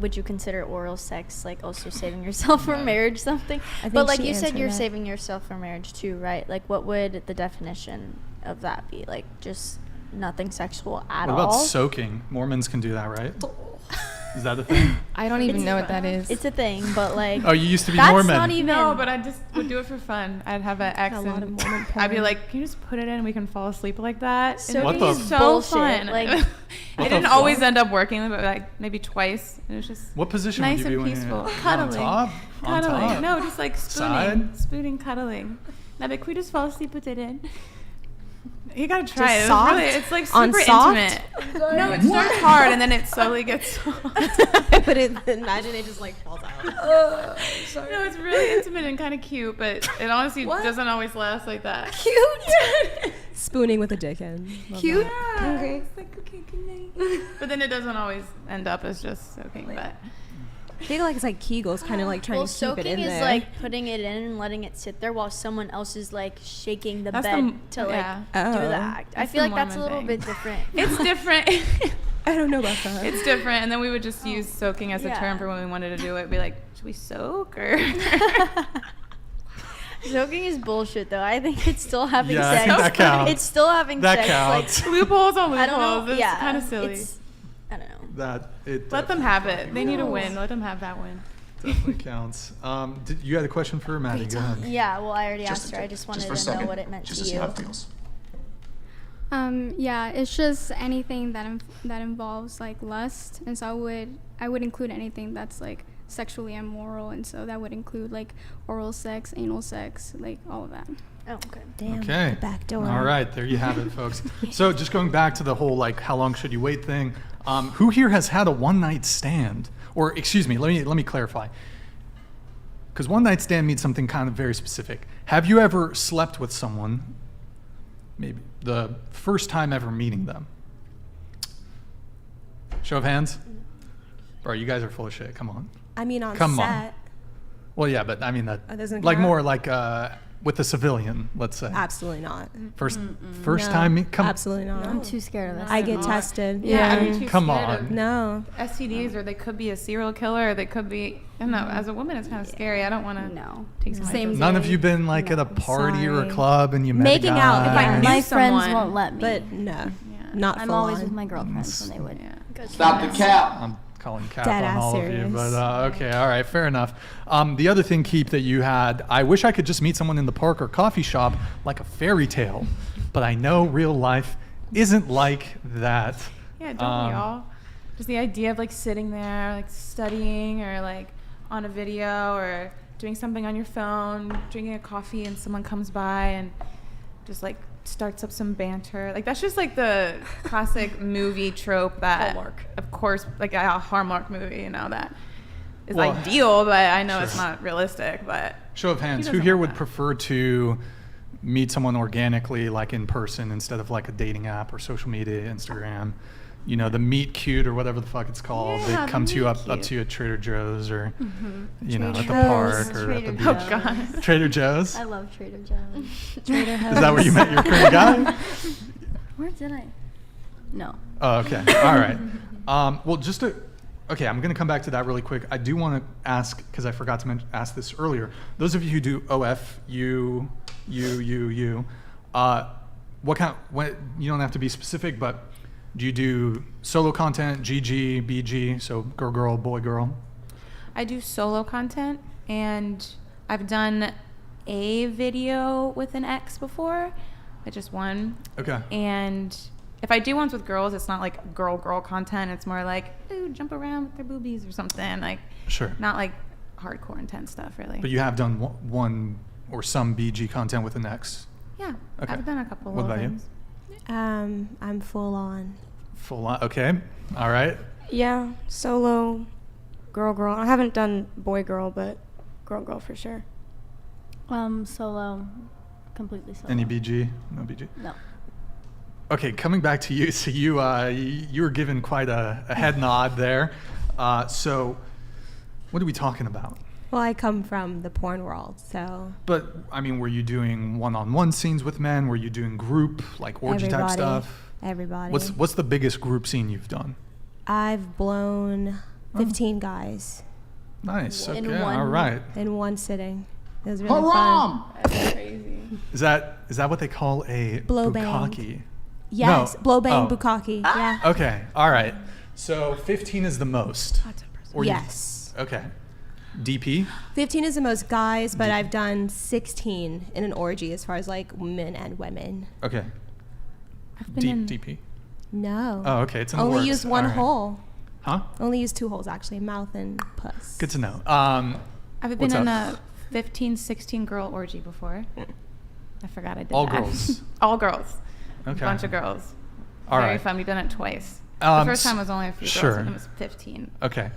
would you consider oral sex also saving yourself for marriage something? But you said you're saving yourself for marriage too, right? What would the definition of that be? Just nothing sexual at all? What about soaking? Mormons can do that, right? Is that a thing? I don't even know what that is. It's a thing, but oh, you used to be that's Mormon. Not even. No, but I just would do it for fun. I'd have an ex, and I'd be like, "Can you just put it in? And we can fall asleep like that." Soaking is so bullshit. Fun. It didn't always end up working, but maybe twice. It was just what position nice would you be and peaceful. when Cuddling. On top? Cuddling. On top? No, just Side? spooning, cuddling. And I'd be like, "Can we just fall asleep with it in?" You gotta try Just it. soft? It's like On super soft? intimate. No, it starts hard and then it slowly gets soft. But imagine it just falls out. Sorry. No, it's really intimate and kind of cute, but it honestly doesn't always last like that. Cute. Spooning with a dick in. Cute. Yeah. Okay. It's like, okay, good night. But then it doesn't always end up as just soaking. But I feel like it's like Kegels, kind of like trying to keep it in soaking there. is like putting it in and letting it sit there while someone else is like shaking the That's bed to like yeah. do the act. I That's feel the like that's a Mormon little thing. bit different. It's different. I don't know about that. It's different. And then we would just use soaking as a Yeah. term for when we wanted to do it. Be like, should we soak or? Soaking is bullshit though. I think it's still having Yeah, I sex. think that counts. It's still having That sex. counts. Loopholes on Like, I don't know. loopholes. It's Yeah, kind of silly. I don't know. That it Let them have it. They need a win. Let them have that win. definitely counts. You had a question for Maddie? Go ahead. Yeah, well, I already Just asked her. I just wanted for a to know second, what it meant just to see you. how it feels. Yeah, it's just anything that involves like lust, and so I would include anything that's like sexually immoral, and so that would include like oral sex, anal sex, like all of that. Oh, okay. Damn, Okay. the back door. All right, there you have it, folks. So just going back to the whole like how long should you wait thing. Who here has had a one-night stand? Or excuse me, let me clarify. Because one-night stand means something kind of very specific. Have you ever slept with someone, maybe the first time ever meeting them? Show of hands. Bro, you guys are full of shit. Come on. I mean, on Come on. set. Well, yeah, but I mean that. Oh, doesn't like count? more like with a civilian, let's say. Absolutely not. First No, time. Come. Absolutely not. I'm too scared of that. I get not. tested. Yeah, I'd be too Come scared on. of No. STDs, or they could be a serial killer, or they could be. I don't know. As a woman, it's kind of scary. I don't want to No. take some. Same None of you been like at a party or a Sorry. club and you met Making a guy? out, if I knew My someone, friends won't let me. But no. Yeah. Not I'm full always on. with my girlfriends when they would. Yeah. Stop the cap. I'm calling cap Dead on ass all of you, serious. but okay, all right, fair enough. The other thing, Keep, that you had, I wish I could just meet someone in the park or coffee shop like a fairy tale, but I know real life isn't like that. Yeah, don't we all? Just the idea of like sitting there, like studying, or like on a video, or doing something on your phone, drinking a coffee, and someone comes by and just like starts up some banter. Like that's just like the classic movie trope that, Hallmark. of course, like a Hallmark movie, you know, that is Well, ideal, but I know sure. it's not realistic. But Show of hands, who doesn't here want would that? prefer to meet someone organically, like in person, instead of like a dating app or social media, Instagram? You know, the meet cute or whatever the fuck it's called. Yeah, They the come to you meet up cute. to you at Trader Joe's or you know, at the Trader park Joe's. or at the Trader beach. oh god, Trader Joe's. I love Trader Joe's. Trader Is that where you met your current guy? Where did I? No. Oh, okay. All right. Well, okay, I'm going to come back to that really quick. I do want to ask, because I forgot to ask this earlier. Those of you who do OF, you, what, you don't have to be specific, but do you do solo content, GG, BG, so girl, boy, girl? I do solo content, and I've done a video with an ex before, but just one. Okay. And if I do ones with girls, it's not like girl content. It's more like, ooh, jump around with their boobies or something. Like, Sure. not like hardcore intense stuff, really. But you have done one or some BG content with an ex? Yeah, Okay. I've done a couple What of about you? things. I'm full on. Full on. Okay. All right. Yeah, solo, girl. I haven't done boy, girl, but girl for sure. Solo, completely solo. Any BG? No BG? No. Okay, coming back to you. So you were given quite a head nod there. So what are we talking about? Well, I come from the porn world, so But I mean, were you doing one-on-one scenes with men? Were you doing group, like orgy type everybody, stuff? everybody. What's the biggest group scene you've done? I've blown Oh. 15 guys Nice. In Okay. one- All right. in one sitting. It was really fun. That's crazy. Is that what they call a Blow bang. bukkake? Yes, No. blow bang Oh. bukkake. Yeah. Okay. All right. So 15 is the most. Or you- Yes. Okay. DP? 15 is the most guys, but I've done 16 in an orgy as far as like men and women. Okay. I've been in DP. No. Oh, okay. It's in the Only works. used one All right. hole. Huh? Only used 2 holes actually, mouth and puss. Good to know. I've What's been in up? a 15, 16 girl orgy before. I forgot I did All that. girls. All girls. Okay. Bunch of girls. All Very right. fun. We've done it twice. The Um, first time was only a few sure. girls, and it was 15. Okay.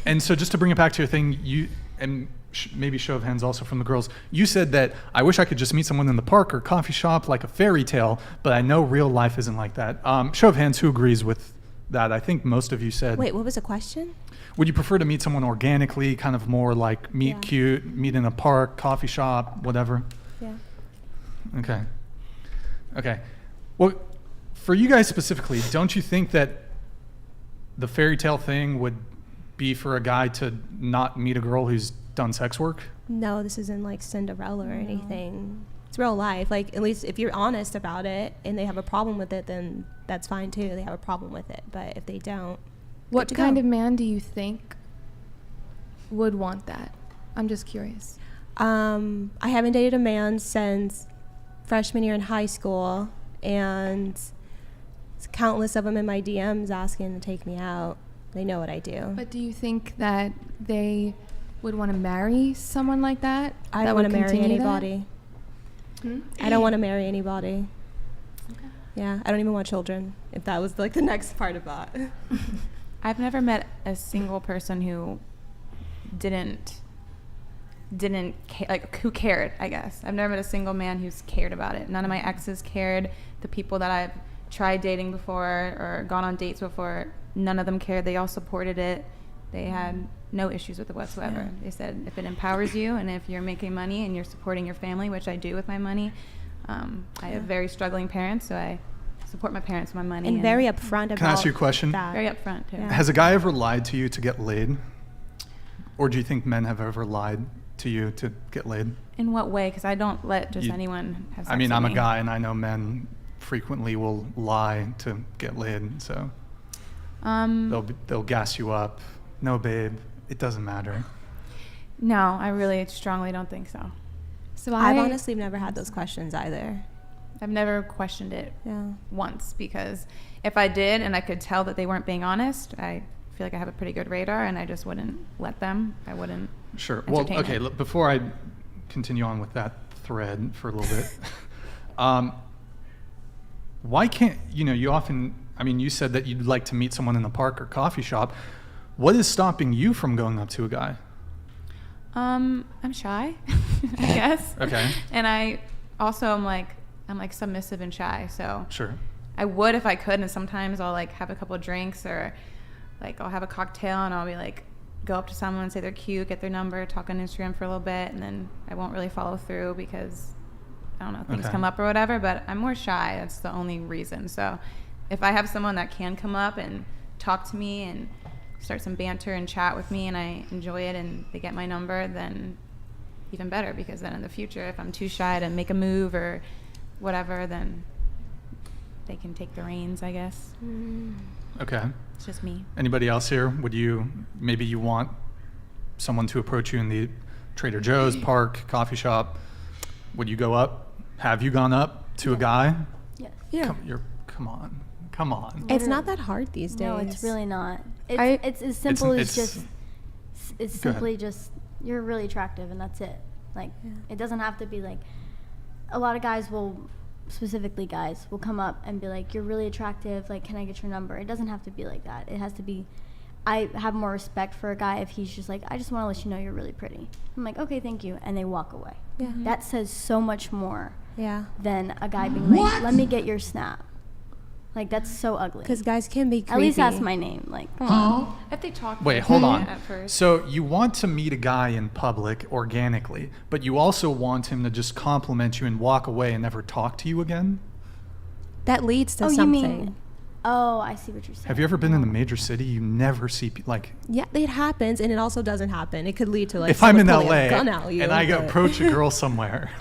And so just to bring it back to your thing, you and maybe show of hands also from the girls, you said that I wish I could just meet someone in the park or coffee shop like a fairy tale, but I know real life isn't like that. Show of hands, who agrees with that I think most of you said. Wait, what was the question? Would you prefer to meet someone organically, kind of more like meet Yeah. cute, meet in a park, coffee shop, whatever? Yeah. Okay. Well, for you guys specifically, don't you think that the fairy tale thing would be for a guy to not meet a girl who's done sex work? No, this isn't like Cinderella or anything. It's real life. Like, at least if you're honest about it and they have a problem with it, then that's fine too. They have a problem with it. But if they don't, What good to kind go. of man do you think would want that? I'm just curious. I haven't dated a man since freshman year in high school, and countless of them in my DMs asking to take me out. They know what I do. But do you think that they would want to marry someone like that? I that don't would want to marry continue that? anybody. I don't want to marry anybody. Yeah, I don't even want children, if that was like the next part of that. I've never met a single person who didn't who cared, I guess. I've never met a single man who's cared about it. None of my exes cared. The people that I've tried dating before or gone on dates before, none of them cared. They all supported it. They had no issues with it whatsoever. Yeah. They said if it empowers you and if you're making money and you're supporting your family, which I do with my money. I have very struggling parents, so I support my parents with my money. And very upfront about Can I ask you a question? that. very upfront, too. Yeah. Has a guy ever lied to you to get laid? Or do you think men have ever lied to you to get laid? In what way? Because I don't let just You- anyone have sex I mean, with I'm a me. guy and I know men frequently will lie to get laid, so they'll gas you up. No, babe, it doesn't matter. No, I really strongly don't think so. So I've honestly never had those questions either. I've never questioned it Yeah. once, because if I did and I could tell that they weren't being honest, I feel like I have a pretty good radar and I just wouldn't let them. I wouldn't. Sure. Well, entertain okay, it. look, before I continue on with that thread for a little bit, why can't, you often, you said that you'd like to meet someone in a park or coffee shop. What is stopping you from going up to a guy? I'm shy, I guess. Okay. And I also am like submissive and shy, so Sure. I would if I could, and sometimes I'll like have a couple of drinks or like I'll have a cocktail and I'll be like go up to someone, say they're cute, get their number, talk on Instagram for a little bit, and then I won't really follow through because I don't know, things Okay. come up or whatever, but I'm more shy. That's the only reason. So if I have someone that can come up and talk to me and start some banter and chat with me and I enjoy it and they get my number, then even better, because then in the future, if I'm too shy to make a move or whatever, then they can take the reins, I guess. Okay. It's just me. Anybody else here? Maybe you want someone to approach you in the Trader Joe's, park, coffee shop. Would you go up? Have you gone up to a guy? Yes. Yeah. Come on. It's not that hard these days. No, it's really not. I- It's as simple as it's- just. It's Go ahead. simply just you're really attractive and that's it. Like it doesn't have to be like. A lot of guys will, specifically guys, will come up and be like, "You're really attractive. Like, can I get your number?" It doesn't have to be like that. It has to be. I have more respect for a guy if he's just like, "I just want to let you know you're really pretty." I'm like, "Okay, thank you," and they walk away. Yeah. That says so much more Yeah. than a guy being like, "Let me get your snap." Like that's so ugly. Because guys can be creepy. At least ask my name. Like, come on. If they talk Wait, to hold me on. at first. So you want to meet a guy in public organically, but you also want him to just compliment you and walk away and never talk to you again? That leads to Oh, something. you mean? Oh, I see what you're saying. Have you ever been in a major city? You never see, Yeah, it happens, and it also doesn't happen. It could lead to like if I'm in someone pulling LA a gun at you, and I but- approach a girl somewhere,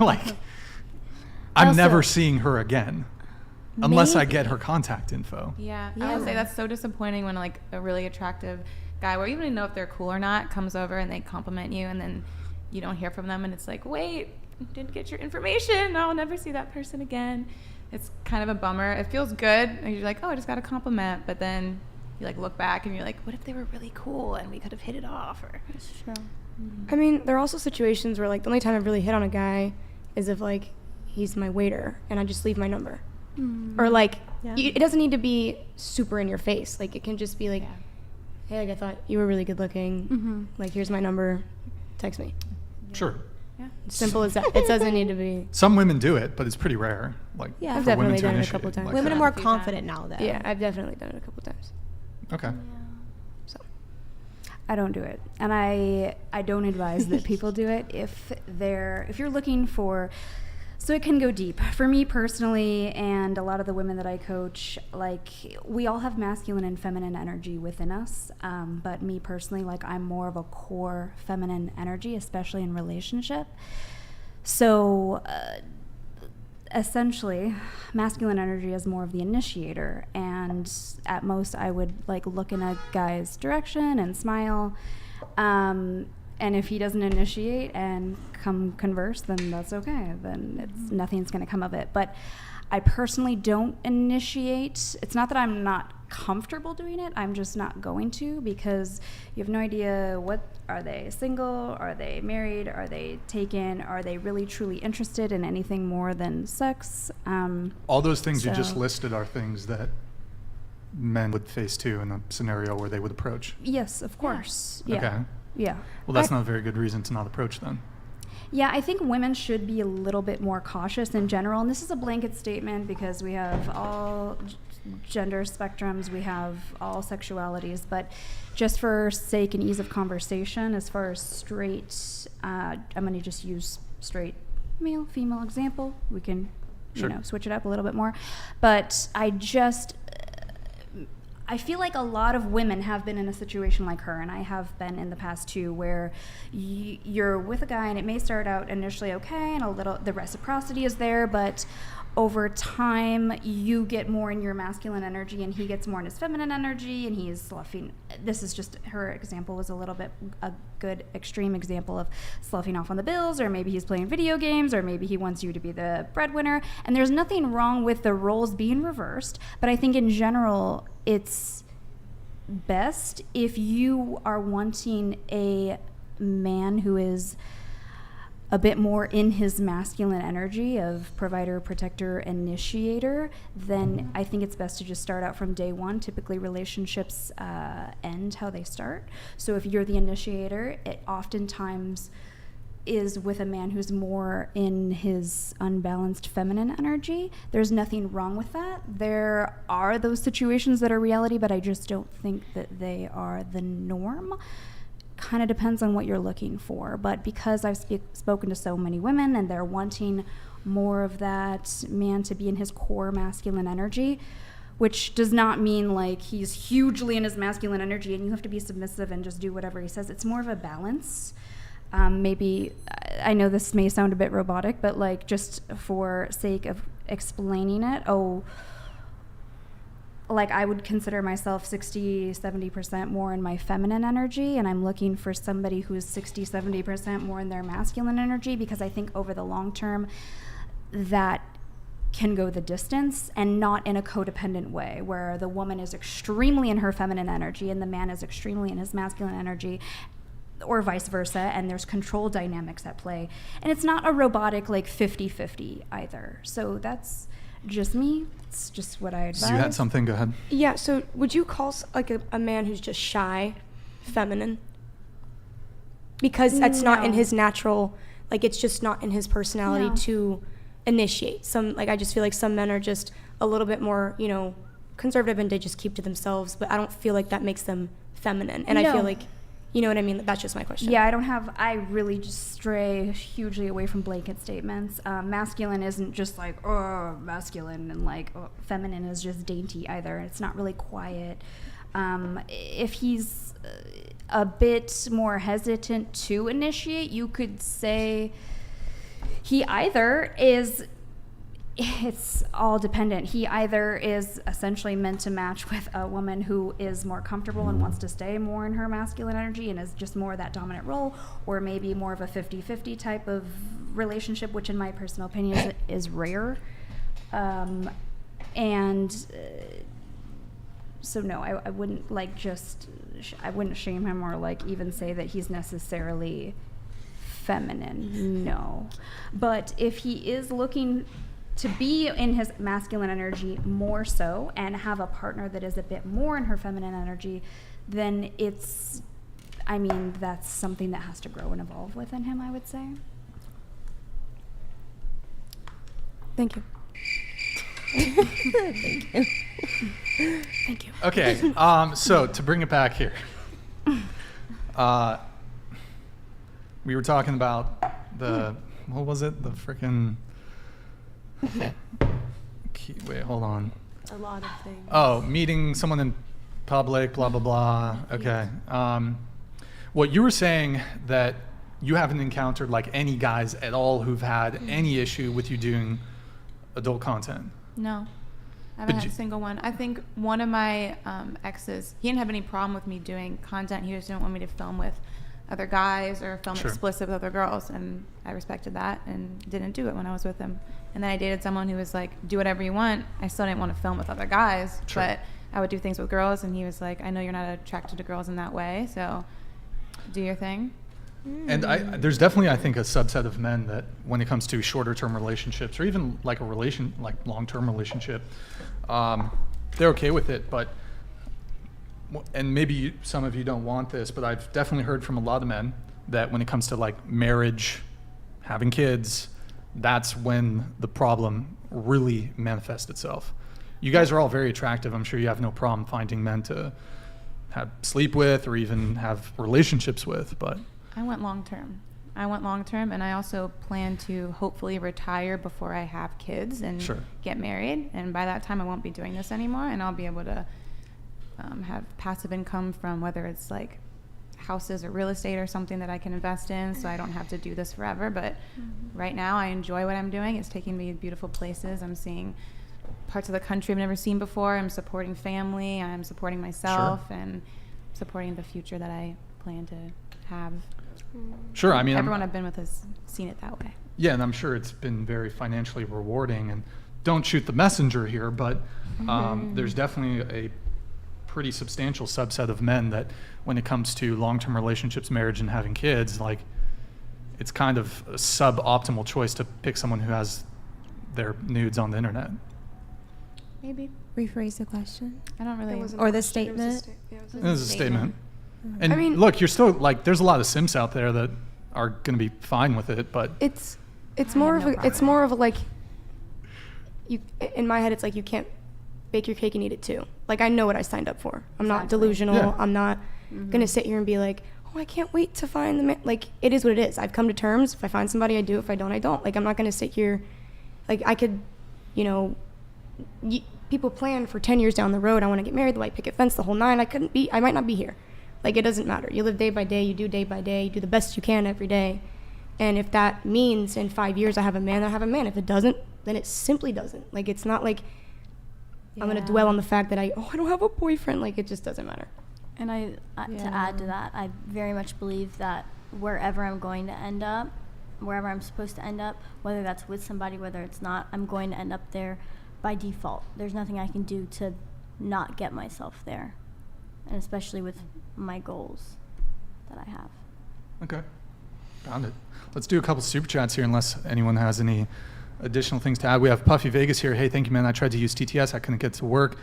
I'm Also- never seeing her again. Unless I Maybe. get her contact info. Yeah, I would say that's so disappointing when like a really attractive guy, or even know if they're cool or not, comes over and they compliment you, and then you don't hear from them, and it's like, wait, didn't get your information. I'll never see that person again. It's kind of a bummer. It feels good. And you're like, oh, I just got a compliment, but then you like look back and you're like, what if they were really cool and we could have hit it off? Or That's true. I mean, there are also situations where like the only time I've really hit on a guy is if like he's my waiter and I just leave my number. Or like Yeah. it doesn't need to be super in your face. Like it can just be like, Yeah. hey, like I thought you were really good looking. Like here's my number, text me. Sure. Simple as that. It doesn't need to be. Some women do it, but it's pretty rare. Like Yeah. for I've women definitely to done it a initiate couple times. like Women are that. more A few confident times. now, though. Yeah, I've definitely done it a couple times. Okay. So I don't do it, and I don't advise that people do it if you're looking for. So it can go deep. For me personally, and a lot of the women that I coach, like, we all have masculine and feminine energy within us. But me personally, like, I'm more of a core feminine energy, especially in relationship. So essentially, masculine energy is more of the initiator. And at most, I would, like, look in a guy's direction and smile. And if he doesn't initiate and come converse, then that's okay. Then nothing's going to come of it. But I personally don't initiate. It's not that I'm not comfortable doing it. I'm just not going to, because you have no idea are they single? Are they married? Are they taken? Are they really truly interested in anything more than sex? All those things you just listed are things that men would face too in a scenario where they would approach. Yes, of course. Yeah. Okay. Yeah. Well, that's not a very good reason to not approach then. Yeah, I think women should be a little bit more cautious in general. And this is a blanket statement because we have all gender spectrums, we have all sexualities. But just for sake and ease of conversation, as far as straight, I'm going to just use straight male, female example. We can, switch it up a little bit more. But I feel like a lot of women have been in a situation like her, and I have been in the past too, where you're with a guy and it may start out initially okay, and the reciprocity is there, but over time you get more in your masculine energy and he gets more in his feminine energy, and he's sloughing. This is just, her example was a good extreme example of sloughing off on the bills, or maybe he's playing video games, or maybe he wants you to be the breadwinner. And there's nothing wrong with the roles being reversed, but I think in general it's best if you are wanting a man who is a bit more in his masculine energy of provider, protector, initiator, then I think it's best to just start out from day one. Typically relationships end how they start. So if you're the initiator, it oftentimes is with a man who's more in his unbalanced feminine energy. There's nothing wrong with that. There are those situations that are reality, but I just don't think that they are the norm. Kind of depends on what you're looking for. But because I've spoken to so many women and they're wanting more of that man to be in his core masculine energy, which does not mean like he's hugely in his masculine energy and you have to be submissive and just do whatever he says. It's more of a balance. Maybe, I know this may sound a bit robotic, but like just for sake of explaining it, like I would consider myself 60-70% more in my feminine energy, and I'm looking for somebody who's 60-70% more in their masculine energy, because I think over the long term that can go the distance, and not in a codependent way where the woman is extremely in her feminine energy and the man is extremely in his masculine energy, or vice versa, and there's control dynamics at play. And it's not a robotic like 50-50 either. So that's just me. It's just what I advise. So you had something, go ahead. Yeah, so would you call like a man who's just shy feminine? Because that's not in his natural, like it's just not in his personality to initiate. I just feel like some men are just a little bit more, conservative and they just keep to themselves, but I don't feel like that makes them feminine. And I feel like, you know what I mean? That's just my question. Yeah, I really just stray hugely away from blanket statements. Masculine isn't just like, masculine, and like feminine is just dainty either. It's not really quiet. If he's a bit more hesitant to initiate, you could say he either is, it's all dependent. He either is essentially meant to match with a woman who is more comfortable and wants to stay more in her masculine energy and is just more that dominant role, or maybe more of a 50-50 type of relationship, which in my personal opinion is rare. So no, I wouldn't I wouldn't shame him or like even say that he's necessarily feminine, no. But if he is looking to be in his masculine energy more so and have a partner that is a bit more in her feminine energy, then that's something that has to grow and evolve within him, I would say. Thank you. Thank you. Thank you. Okay, so to bring it back here, we were talking about what was it? The freaking. Wait, hold on. A lot of things. Oh, meeting someone in public, blah, blah, blah. Okay. What you were saying that you haven't encountered like any guys at all who've had any issue with you doing adult content. No. I haven't had a single one. I think one of my exes, he didn't have any problem with me doing content. He just didn't want me to film with other guys or film explicit with other girls. And I respected that and didn't do it when I was with him. And then I dated someone who was like, do whatever you want. I still didn't want to film with other guys, but I would do things with girls. And he was like, I know you're not attracted to girls in that way, so do your thing. And there's definitely, I think, a subset of men that when it comes to shorter term relationships or even like long-term relationship, they're okay with it. But, and maybe some of you don't want this, but I've definitely heard from a lot of men that when it comes to like marriage, having kids, that's when the problem really manifests itself. You guys are all very attractive. I'm sure you have no problem finding men to sleep with or even have relationships with, but I went long term, and I also plan to hopefully retire before I have kids and get married. And by that time, I won't be doing this anymore, and I'll be able to have passive income from whether it's like houses or real estate or something that I can invest in, so I don't have to do this forever. But right now, I enjoy what I'm doing. It's taking me to beautiful places. I'm seeing parts of the country I've never seen before. I'm supporting family. I'm supporting myself and supporting the future that I plan to have. Sure, I mean, everyone I've been with has seen it that way. Yeah, and I'm sure it's been very financially rewarding. And don't shoot the messenger here, but there's definitely a pretty substantial subset of men that when it comes to long-term relationships, marriage, and having kids, like it's kind of a suboptimal choice to pick someone who has their nudes on the internet. Maybe. Rephrase the question. I don't really. Or the statement. It was a statement. And I mean, look, you're still like, there's a lot of simps out there that are going to be fine with it, but it's more of a like, you, in my head, it's like you can't bake your cake and eat it too. Like, I know what I signed up for. I'm not delusional. Yeah. I'm not going to sit here and be like, oh, I can't wait to find the man. Like, it is what it is. I've come to terms. If I find somebody, I do. If I don't, I don't. Like, I'm not going to sit here. Like, I could, people plan for 10 years down the road. I want to get married, the white picket fence, the whole nine. I might not be here. Like, it doesn't matter. You live day by day. You do day by day. You do the best you can every day. And if that means in 5 years I have a man, I have a man. If it doesn't, then it simply doesn't. Like, it's not like I'm going to dwell on the fact that I don't have a boyfriend. Like, it just doesn't matter. And to add to that, I very much believe that wherever I'm going to end up, wherever I'm supposed to end up, whether that's with somebody, whether it's not, I'm going to end up there by default. There's nothing I can do to not get myself there, and especially with my goals that I have. Okay, found it. Let's do a couple super chats here, unless anyone has any additional things to add. We have Puffy Vegas here. Hey, thank you, man. I tried to use TTS. I couldn't get to work.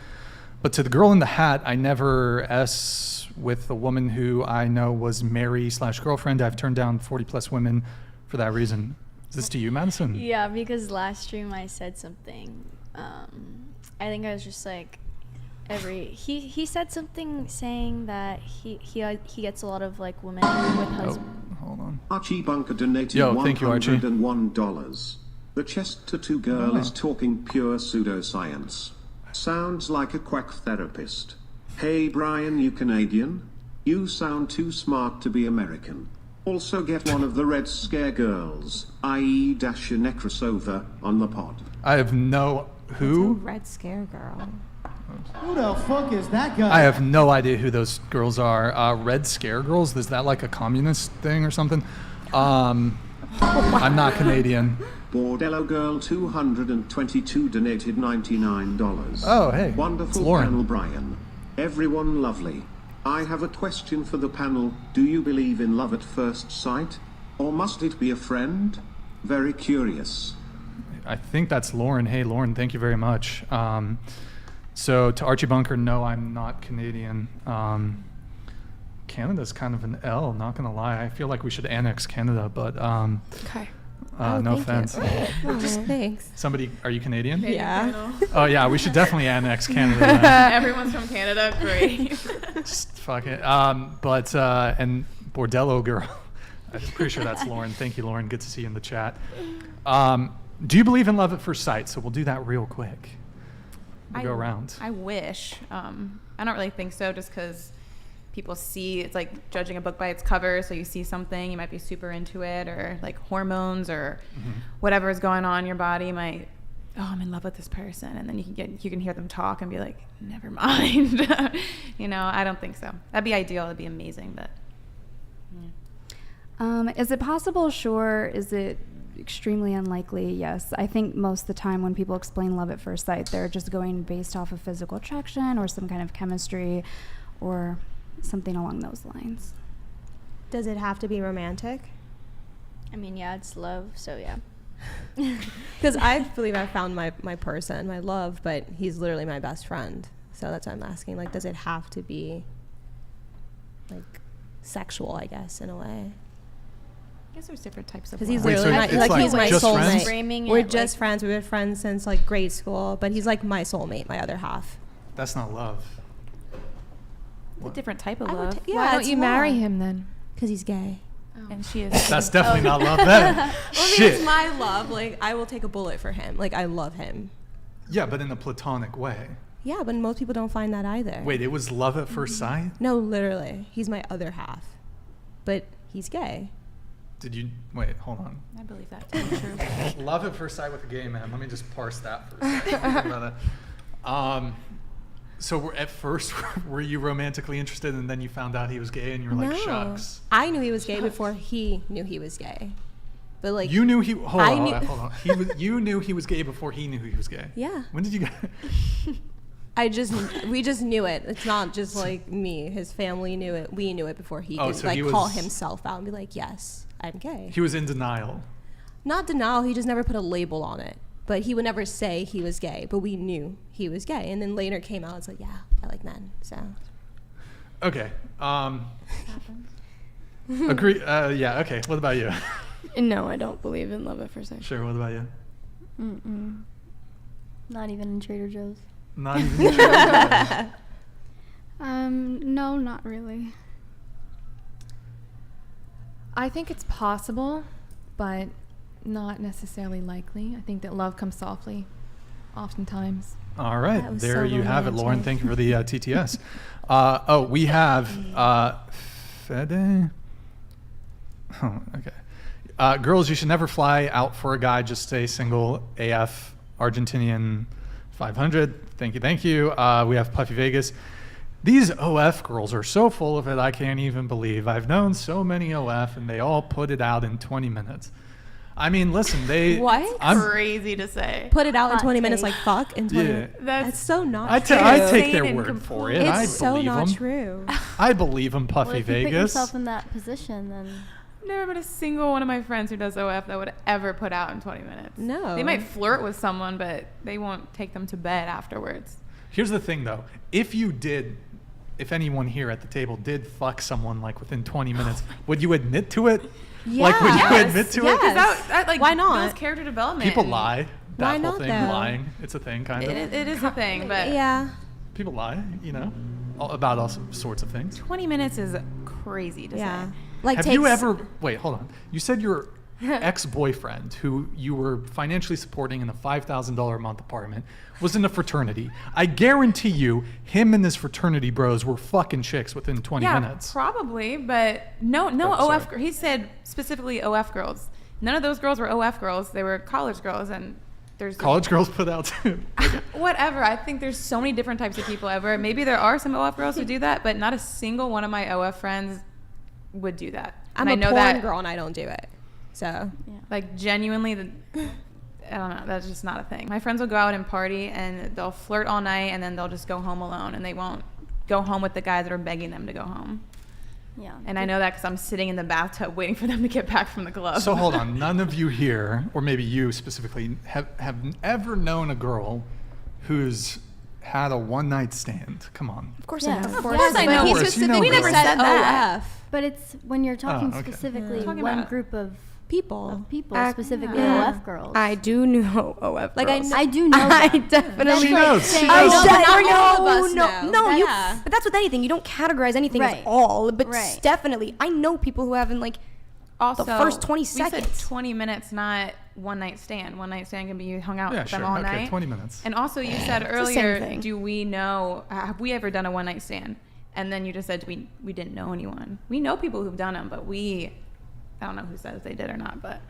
But to the girl in the hat, I never S with a woman who I know was Mary/girlfriend. I've turned down 40+ women for that reason. Is this to you, Madison? Yeah, because last stream I said something. I think I was just like, he said something saying that he gets a lot of like women with husbands. Hold on. Archie Bunker donated thank you, Archie. $101. The chest tattoo girl is talking pure pseudoscience. Sounds like a quack therapist. Hey Brian, you Canadian? You sound too smart to be American. Also get one of the Red Scare girls, i.e. Dasha Necrosova, on the pod. I have no... Who? Red Scare girl. Who the fuck is that guy? I have no idea who those girls are. Red Scare girls? Is that like a communist thing or something? I'm not Canadian. Bordello Girl 222 donated $99. Oh, hey. Wonderful panel, Brian. Everyone lovely. I have a question for the panel. Do you believe in love at first sight? Or must it be a friend? Very curious. I think that's Lauren. Hey, Lauren, thank you very much. So to Archie Bunker, no, I'm not Canadian. Canada's kind of an L, not going to lie. I feel like we should annex Canada, but... Okay. thank No you. offense. Thanks. Somebody, are you Canadian? Yeah. Oh yeah, we should definitely annex Canada. Then. Everyone's from Canada. Great. Just fuck it. And Bordello girl. I'm pretty sure that's Lauren. Thank you, Lauren. Good to see you in the chat. Do you believe in love at first sight? So we'll do that real quick. We'll go around. I wish. I don't really think so, just because people see, it's like judging a book by its cover. So you see something, you might be super into it, or like hormones or whatever is going on in your body might, oh, I'm in love with this person. And then you can hear them talk and be like, never mind. I don't think so. That'd be ideal. It'd be amazing. But yeah. Is it possible? Sure. Is it extremely unlikely? Yes. I think most of the time when people explain love at first sight, they're just going based off of physical attraction or some kind of chemistry or something along those lines. Does it have to be romantic? I mean, yeah, it's love, so yeah. Because I believe I found my person, my love, but he's literally my best friend. So that's why I'm asking, like, does it have to be, like, sexual, I guess, in a way? I guess there's different types of Because he's love. literally he's my just soulmate. friends? We're just friends. We've been friends since, like, grade school, but he's, like, my soulmate, my other half. That's not love. It's a different type of I would love. Why don't it's you marry love. him then? Because he's gay. And she is. That's definitely not love then. Well, Shit. it's my love. Like, I will take a bullet for him. Like, I love him. Yeah, but in a platonic way. Yeah, but most people don't find that either. Wait, it was love at first sight? No, literally. He's my other half. But he's gay. Did you wait? Hold on. I believe that to be true. Love at first sight with a gay man. Let me just parse that for a second. Think about that. So at first, were you romantically interested, and then you found out he was gay, and you were like, "Shucks." I knew he was gay before he knew he was gay. But like you knew he. Hold on. You knew he was gay before he knew he was gay. Yeah. When did you get? We just knew it. It's not just like me. His family knew it. We knew it before he could so he call was- himself out and be like, "Yes, I'm gay." He was in denial. Not denial. He just never put a label on it. But he would never say he was gay. But we knew he was gay. And then later came out. It's like, yeah, I like men. So. Okay. Agree. Yeah. Okay. What about you? No, I don't believe in love at first sight. Sure. What about you? Not even in Trader Joe's. Not even sure. No, not really. I think it's possible, but not necessarily likely. I think that love comes softly, oftentimes. All right, That was there so you have it, Lauren. romantic. Thank you for the TTS. We have Fede. Oh, okay. Girls, you should never fly out for a guy. Just stay single. AF Argentinian 500. Thank you. We have Puffy Vegas. These OF girls are so full of it, I can't even believe. I've known so many OF, and they all put it out in 20 minutes. I mean, listen, they... What? Crazy to say. Put it out in Hot 20 minutes, take. like fuck in 20 Yeah. minutes. That's so not I true. take their Insane word and for it. It's I so believe not them. true. I believe them, Puffy Well, if you Vegas. put yourself in that position, then Never been a single one of my friends who does OF that would ever put out in 20 minutes. No. They might flirt with someone, but they won't take them to bed afterwards. Here's the thing, though. If anyone here at the table did fuck someone like within 20 minutes, would you admit to it? Like, would you admit to it? Yes. 'Cause that, like, Why not? builds character development. People lie. That Why whole not, thing, though? lying. It's a thing, kind of. It is a thing, but Yeah. People lie, about all sorts of things. 20 minutes is crazy to Yeah. say. Like Have takes, you ever, wait, hold on. You said your ex-boyfriend, who you were financially supporting in a $5,000 a month apartment, was in a fraternity. I guarantee you, him and his fraternity bros were fucking chicks within 20 minutes. Probably, but no Oh, OF. sorry. He said specifically OF girls. None of those girls were OF girls. They were college girls, and there's College girls put out too. Okay. whatever. I think there's so many different types of people ever. Maybe there are some OF girls who do that, but not a single one of my OF friends would do that. I'm and a I know porn that, girl and I don't do it. So. like, genuinely, I don't know. That's just not a thing. My friends will go out and party, and they'll flirt all night, and then they'll just go home alone, and they won't go home with the guys that are begging them to go home. yeah. And I know that because I'm sitting in the bathtub waiting for them to get back from the club. So hold on. None of you here, or maybe you specifically, have ever known a girl who's had a one-night stand? Come on. Of course Yeah. I have. Of Of course course I but know. Of course, you know we girls. never said that. OF. But it's when you're talking okay. specifically Talking one about- group of people. Of people, Act- specifically yeah. OF girls. I do know OF Like, I girls. know- I do know I that. definitely She knows. She I knows. Not all of us no, know. you. Yeah. But that's with anything. You don't categorize anything Right. as all. But Right. definitely, I know people who haven't like Also, the first 20 we said seconds. 20 minutes, not one night stand. One night stand can be you hung out Yeah, with sure. them all Okay, night. 20 minutes. And also, you said the same earlier, thing. do we know? Have we ever done a one night stand? And then you just said we didn't know anyone. We know people who've done them, but I don't know who says they did or not. But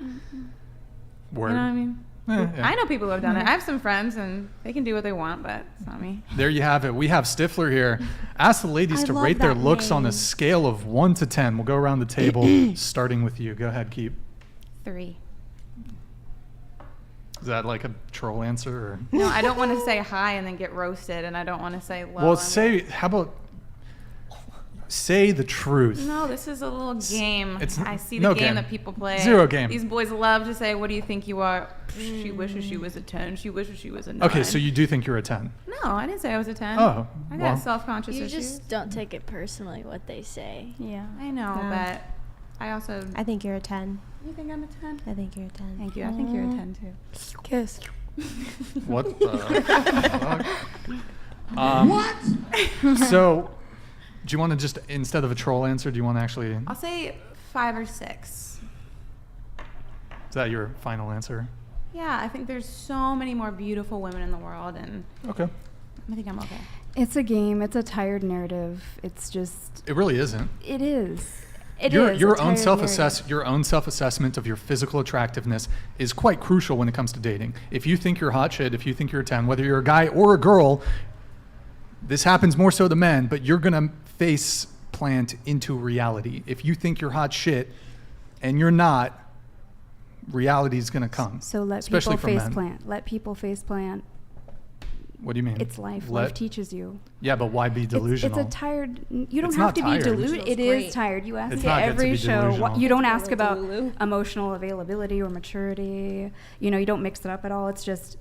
Word. you know what I mean? Yeah. I know people who have done it. I have some friends, and they can do what they want, but it's not me. There you have it. We have Stifler here. Ask the ladies I to love rate their that looks on a name. scale of 1 to 10. We'll go around the table, starting with you. Go ahead, Keep. 3. Is that like a troll answer? Or? No, I don't want to say hi and then get roasted, and I don't want to say low. Well, how about say the truth? No, this is a little game. It's I see no the game game. that people play. Zero game. These boys love to say, "What do you think you are?" She wishes she was a 10. She wishes she was a 9. Okay, so you do think you're a 10. No, I didn't say I was a 10. Oh, I got well. self-conscious You issues. just don't take it personally what they say. Yeah. I know, Yeah. but I also. I think you're a 10. You think I'm a 10? I think you're a 10. Thank you. I think you're a 10 too. Kiss. What the fuck? What? So, do you want to just, instead of a troll answer, do you want to actually, I'll say 5 or 6. is that your final answer? Yeah, I think there's so many more beautiful women in the world, and Okay. I think I'm okay. It's a game. It's a tired narrative. It's just. It really isn't. It is. It your is your a own tired narrative. your own self-assessment of your physical attractiveness is quite crucial when it comes to dating. If you think you're hot shit, if you think you're a 10, whether you're a guy or a girl, this happens more so to men, but you're gonna face plant into reality. If you think you're hot shit and you're not, reality is gonna come. So let especially people for face men. plant. Let people face plant. What do you mean? It's life. Life teaches you. Yeah, but why be delusional? It's a tired. You don't It's have not to be tired. deluded. It Great. is tired. You ask It's it not good to every be show. delusional. You don't ask about Delulu. emotional availability or maturity. You know, you don't mix it up at all. It's just.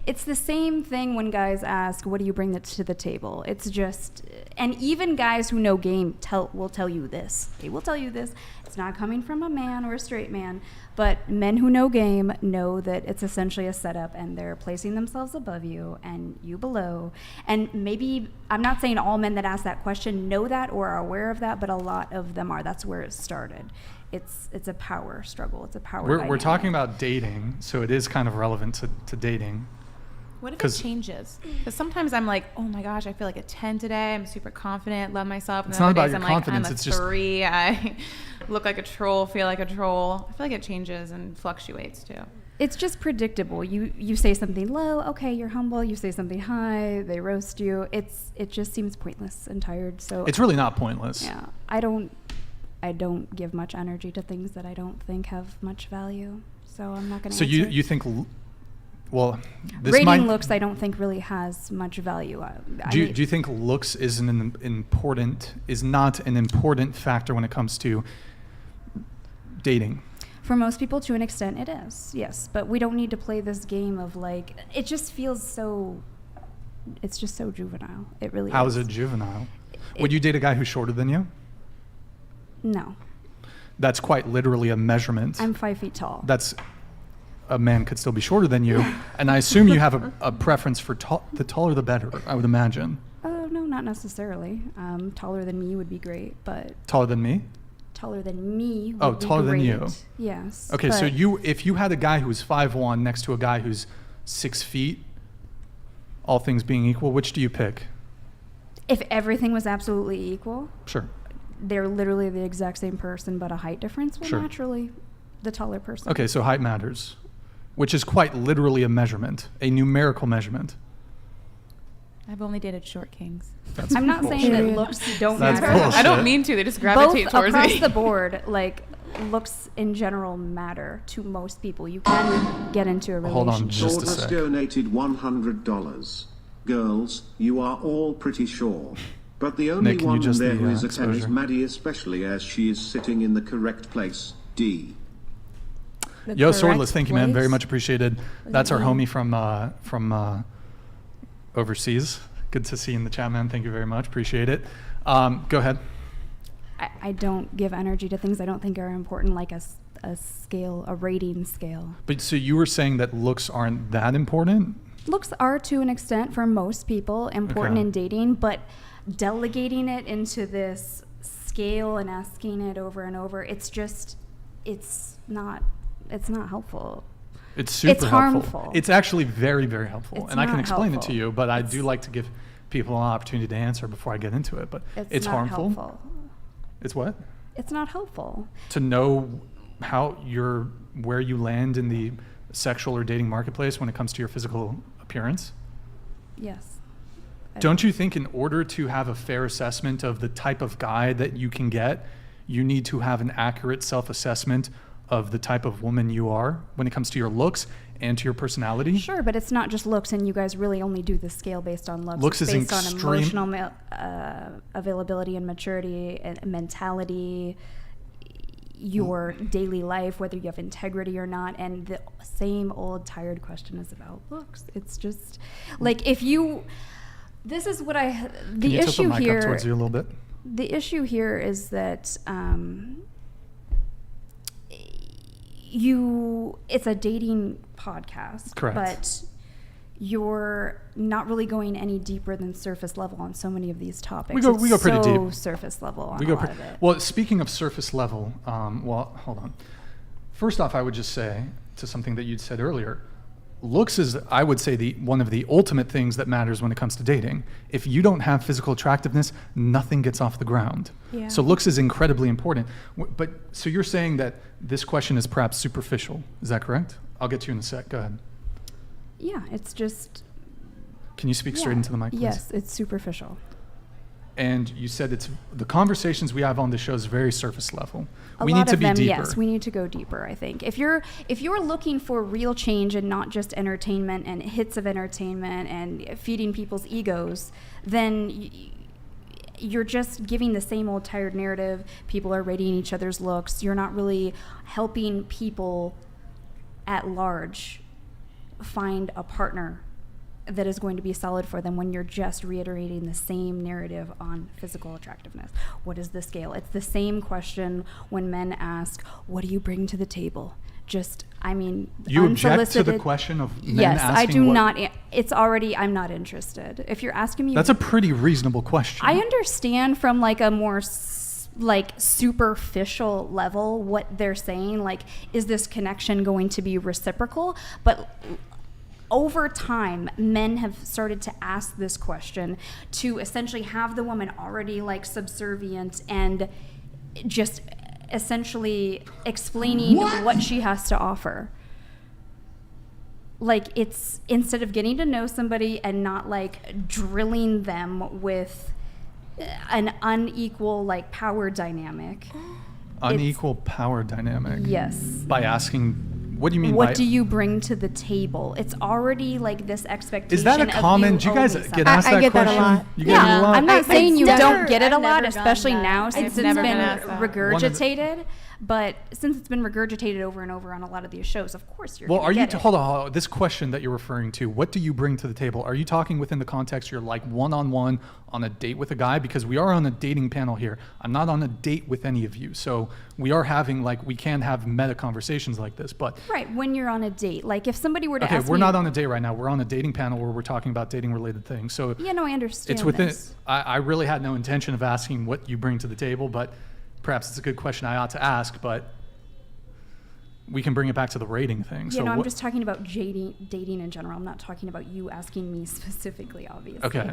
It's the same thing when guys ask, "What do you bring to the table?" It's just, and even guys who know game will tell you this. They will tell you this. It's not coming from a man or a straight man, but men who know game know that it's essentially a setup, and they're placing themselves above you and you below. And maybe I'm not saying all men that ask that question know that or are aware of that, but a lot of them are. That's where it started. It's a power struggle. It's a power. We're dynamic. talking about dating, so it is kind of relevant to dating. What if it 'Cause- changes? Because sometimes I'm like, oh my gosh, I feel like a 10 today. I'm super confident, love myself. And It's then not other about days your I'm like, confidence, I'm a it's just- 3. I look like a troll, feel like a troll. I feel like it changes and fluctuates too. It's just predictable. You say something low, okay, you're humble. You say something high, they roast you. It just seems pointless and tired. So It's really not pointless. yeah, I don't give much energy to things that I don't think have much value. So I'm not going to. So you think, well, this rating might, looks I don't think really has much value. do you think looks is not an important factor when it comes to dating? For most people, to an extent, it is. Yes, but we don't need to play this game of like. It just feels so. It's just so juvenile. It really. How is is it juvenile? Would you date a guy who's shorter than you? No, That's quite literally a measurement. I'm 5 feet tall. That's a man could still be shorter than you, and I assume you have a preference for the taller the better. I would imagine. Oh no, not necessarily. Taller than me would be great, but Taller than me? taller than me would Oh, be taller than you. great. Yes. Okay, so but if you had a guy who's 5'1" next to a guy who's 6 feet, all things being equal, which do you pick? if everything was absolutely equal, Sure. they're literally the exact same person, but a height difference, well, Sure. naturally, the taller person. Okay, so height matters, which is quite literally a measurement, a numerical measurement. I've only dated short kings. That's I'm not saying bullshit. that looks don't That's matter. bullshit. I don't mean to. They just Both gravitate towards across me. the board, like looks in general matter to most people. You can get into a relationship. Hold on just Lord a has sec. donated $100. Girls, you are all pretty sure. But the only Nick, can you one just there the, who is a 10 is exposure? Maddie, especially as she is sitting in the correct place. D. The Yo, correct Swordless, thank you, man. Very place? much appreciated. That's our mean? homie from overseas. Good to see you in the chat, man. Thank you very much. Appreciate it. Go ahead. I don't give energy to things I don't think are important, like scale, a rating scale. But so you were saying that looks aren't that important? Looks are, to an extent, for most people, important Okay. in dating, but delegating it into this scale and asking it over and over, it's not helpful. It's super It's helpful. harmful. It's actually very, very helpful. It's And I can not explain it helpful. to you, but I do like to give people an opportunity to answer before I get into it. But it's not harmful. helpful. It's what? It's not helpful. To know where you land in the sexual or dating marketplace when it comes to your physical appearance? Yes. Don't you think in order to have a fair assessment of the type of guy that you can get, you need to have an accurate self-assessment of the type of woman you are when it comes to your looks and to your personality? Sure, but it's not just looks, and you guys really only do the scale based on looks. Looks It's is based on extreme- emotional availability and maturity and mentality, your daily life, whether you have integrity or not, and the same old tired question is about looks. It's just like if you. This is what Can the you tilt issue the mic here. up towards you a little bit? The issue here is that it's a dating podcast. Correct. But you're not really going any deeper than surface level on so many of these topics. We go pretty so deep. surface level on We a go lot of it. Well, speaking of surface level, well, hold on. First off, I would just say to something that you'd said earlier, looks is, I would say, one of the ultimate things that matters when it comes to dating. If you don't have physical attractiveness, nothing gets off the ground. Yeah. So looks is incredibly important. But so you're saying that this question is perhaps superficial. Is that correct? I'll get to you in a sec. Go ahead. Yeah, it's just. Can you speak straight into the mic, please? Yes, it's superficial. And you said it's the conversations we have on the show is very surface level. A We lot need to of be them, deeper. yes, we need to go deeper. I think if you're looking for real change and not just entertainment and hits of entertainment and feeding people's egos, then you're just giving the same old tired narrative. People are rating each other's looks. You're not really helping people at large find a partner that is going to be solid for them when you're just reiterating the same narrative on physical attractiveness. What is the scale? It's the same question when men ask, what do you bring to the table? You object to the question of men yes, asking I do what? not. It's already, I'm not interested. If you're asking me. That's a pretty reasonable question. I understand from like a more superficial level what they're saying. Like, is this connection going to be reciprocal? But over time, men have started to ask this question to essentially have the woman already like subservient and just essentially explaining what she has to offer. Like, it's instead of getting to know somebody and not like drilling them with an unequal like power dynamic. Unequal power dynamic. Yes. By asking, what do you mean? What do you bring to the table? It's already like this expectation. Is that a common? Do you guys get asked that get that question? a lot. You get it a lot? I'm not saying you never- don't get it a I've lot, never especially gotten that. now I've since it's never been been asked that. regurgitated. But since it's been regurgitated over and over on a lot of these shows, of course you're. Well, gonna are you get it. hold on? This question that you're referring to, what do you bring to the table? Are you talking within the context you're like one-on-one on a date with a guy? Because we are on a dating panel here. I'm not on a date with any of you, so we are having we can have meta conversations like this. But Right, when you're on a date, like if somebody were to okay, ask we're me, not on a date right now. We're on a dating panel where we're talking about dating-related things. So Yeah, no, I understand. it's within. this. I really had no intention of asking what you bring to the table, but perhaps it's a good question I ought to ask. But we can bring it back to the rating thing. You know, I'm just talking about dating in general. I'm not talking about you asking me specifically, obviously. Okay.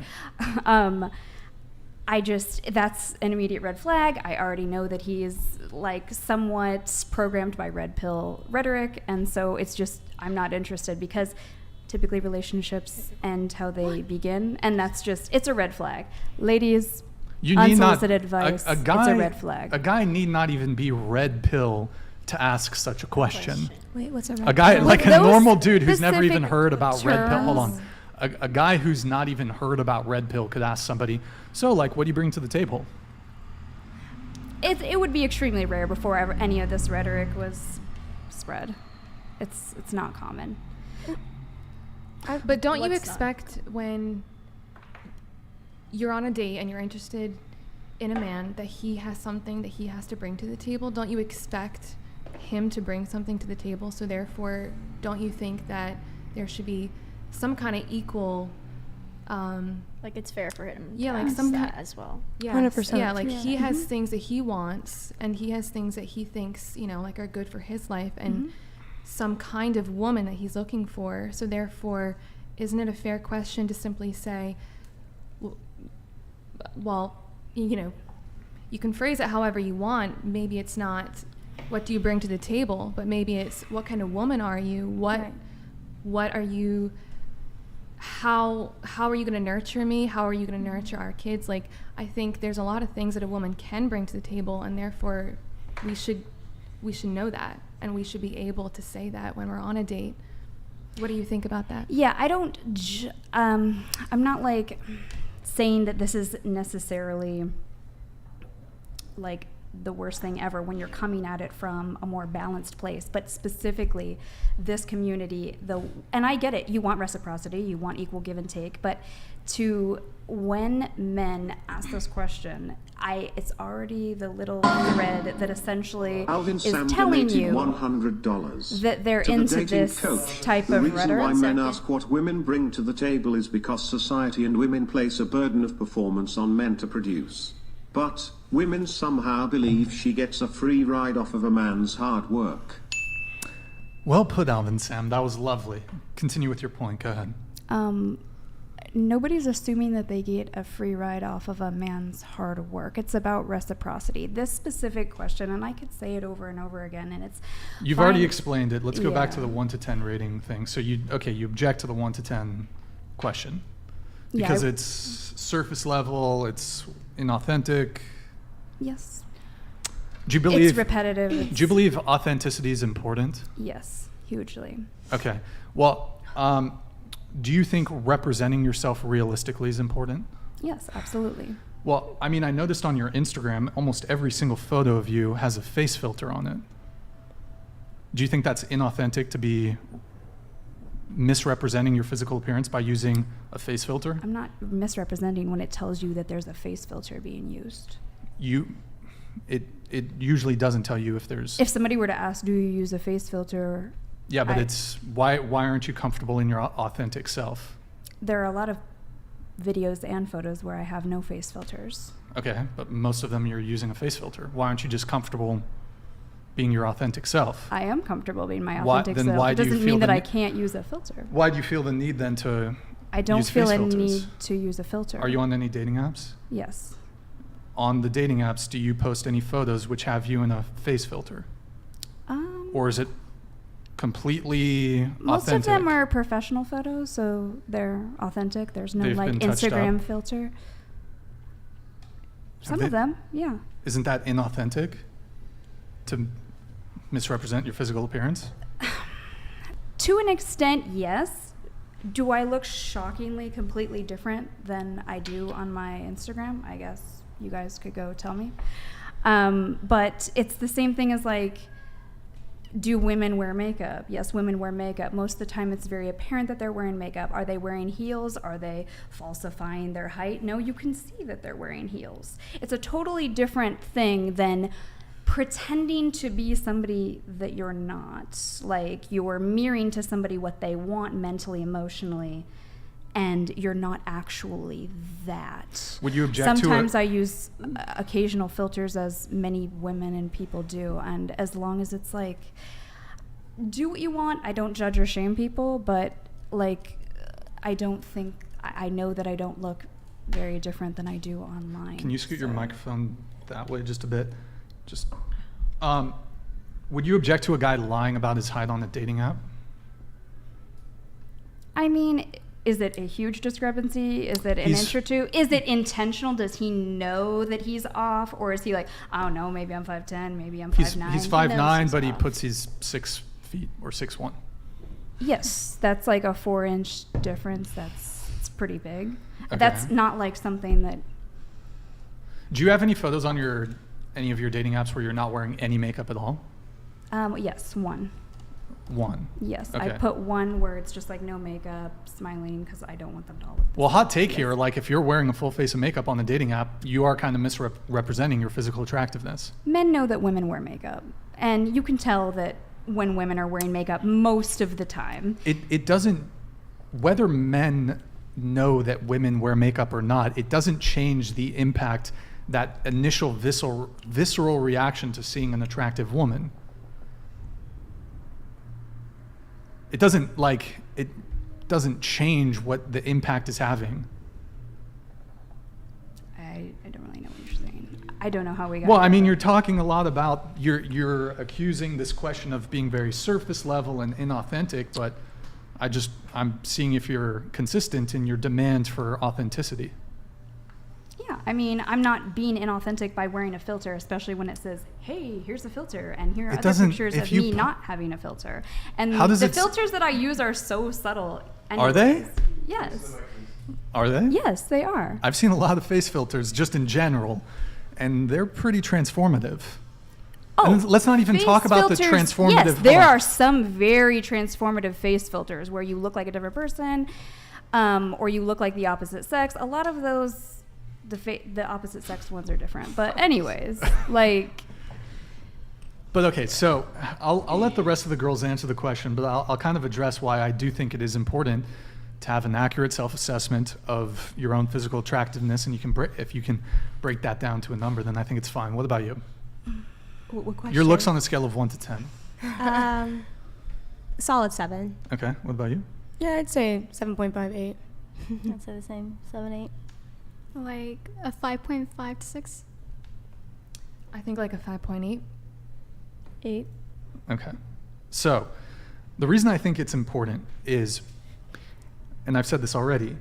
That's an immediate red flag. I already know that he is like somewhat programmed by red pill rhetoric. And so it's just, I'm not interested because typically relationships end how they begin. And that's just, it's a red flag. Ladies, You need not unsolicited advice, a guy, it's a red flag. A guy need not even be red pill to ask such a question. Wait, what's a red A guy pill? like a those normal dude who's never even specific heard about red pill. Hold terms- on. A guy who's not even heard about red pill could ask somebody, so like, what do you bring to the table? It would be extremely rare before any of this rhetoric was spread. It's not common. But don't you What's not? expect when you're on a date and you're interested in a man that he has something that he has to bring to the table? Don't you expect him to bring something to the table. So therefore, don't you think that there should be some kind of equal, like it's fair for him yeah, to like ask some that as well. Yes, 100%. yeah, like Yeah. he has things that he wants, and he has things that he thinks, you know, like are good for his life, and some kind of woman that he's looking for. So therefore, isn't it a fair question to simply say, well, you know, you can phrase it however you want. Maybe it's not what do you bring to the table, but maybe it's what kind of woman are you? What are you? How are you going to nurture me? How are you going to nurture our kids? Like, I think there's a lot of things that a woman can bring to the table, and therefore we should know that, and we should be able to say that when we're on a date. What do you think about that? Yeah, I don't, I'm not like saying that this is necessarily like the worst thing ever when you're coming at it from a more balanced place, but specifically this community, and I get it, you want reciprocity, you want equal give and take, but when men ask this question, it's already the little thread that essentially Alvin is Sam telling donated you $100 that they're to the into dating this coach. type the of reason rhetoric. why men ask what women bring to the table is because society and women place a burden of performance on men to produce. But women somehow believe she gets a free ride off of a man's hard work. Well put, Alvin Sam. That was lovely. Continue with your point. Go ahead. Nobody's assuming that they get a free ride off of a man's hard work. It's about reciprocity. This specific question, and I could say it over and over again, and it's You've fine. already explained it. Let's go back to Yeah. the 1 to 10 rating thing. So you object to the 1 to 10 question Yeah, because it's surface level, it's inauthentic. Yes. Do you believe It's repetitive. Do you believe authenticity is important? Yes, hugely. Okay. Well, do you think representing yourself realistically is important? Yes, absolutely. Well, I mean, I noticed on your Instagram, almost every single photo of you has a face filter on it. Do you think that's inauthentic to be misrepresenting your physical appearance by using a face filter? I'm not misrepresenting when it tells you that there's a face filter being used. It usually doesn't tell you if there's... If somebody were to ask, do you use a face filter? Yeah, but it's why aren't you comfortable in your authentic self? There are a lot of videos and photos where I have no face filters. Okay, but most of them you're using a face filter. Why aren't you just comfortable being your authentic self? I am comfortable being my Why- authentic then self. why It do you doesn't feel mean that the I ne- can't use a filter. Why do you feel the need then to I don't use feel face a filters? need to use a filter. Are you on any dating apps? Yes. On the dating apps, do you post any photos which have you in a face filter? Or is it completely Most authentic? of them are professional photos, so they're authentic. There's no They've like been touched Instagram up? filter. Have Some they- of them, yeah. Isn't that inauthentic to misrepresent your physical appearance? To an extent, yes. Do I look shockingly completely different than I do on my Instagram? I guess you guys could go tell me. But it's the same thing as like, do women wear makeup? Yes, women wear makeup. Most of the time it's very apparent that they're wearing makeup. Are they wearing heels? Are they falsifying their height? No, you can see that they're wearing heels. It's a totally different thing than pretending to be somebody that you're not. Like you're mirroring to somebody what they want mentally, emotionally, and you're not actually that. Would you object to it? Sometimes I use occasional filters, as many women and people do, and as long as it's like, do what you want. I don't judge or shame people, but like, I don't think, I know that I don't look very different than I do online. Can you scoot your microphone that way just a bit? Just, would you object to a guy lying about his height on a dating app? I mean, is it a huge discrepancy? Is it an inch or two? Is it intentional? Does he know that he's off? Or is he like, I don't know, maybe I'm 5'10", maybe I'm 5'9"? He's 5'9", but he puts his 6 feet or 6'1". Yes, that's like a 4-inch difference. It's pretty big. Okay. That's not like something that... Do you have any photos on any of your dating apps where you're not wearing any makeup at all? Yes, one. one. Yes, Okay. I put one where it's just like no makeup, smiling, because I don't want them to all look the Well, same. hot take here, like if you're wearing a full face of makeup on a dating app, you are kind of misrepresenting your physical attractiveness. Men know that women wear makeup, and you can tell that when women are wearing makeup most of the time. It doesn't, whether men know that women wear makeup or not, it doesn't change the impact, that initial visceral reaction to seeing an attractive woman. It doesn't change what the impact is having. I don't really know what you're saying. I don't know how we got Well, I here, mean, but- you're talking a lot about, you're accusing this question of being very surface level and inauthentic, but I'm seeing if you're consistent in your demand for authenticity. Yeah, I mean, I'm not being inauthentic by wearing a filter, especially when it says, hey, here's a filter, and here are other pictures of me not having a filter. And the filters that I use are so subtle. Are they? Yes. Are they? Yes, they are. I've seen a lot of face filters just in general, and they're pretty transformative. Oh, and let's not even talk about the transformative. Yes, there are some very transformative face filters where you look like a different person, or you look like the opposite sex. A lot of those, the opposite sex ones are different. But anyways, like. But okay, so I'll let the rest of the girls answer the question, but I'll kind of address why I do think it is important to have an accurate self-assessment of your own physical attractiveness, and if you can break that down to a number, then I think it's fine. What about you? What question? Your looks on a scale of 1 to 10. Solid 7. Okay, what about you? Yeah, I'd say 7.58. I'd say the same, 7, 8. Like a 5.5 to 6. I think like a 5.8. 8. Okay. So the reason I think it's important is, and I've said this already,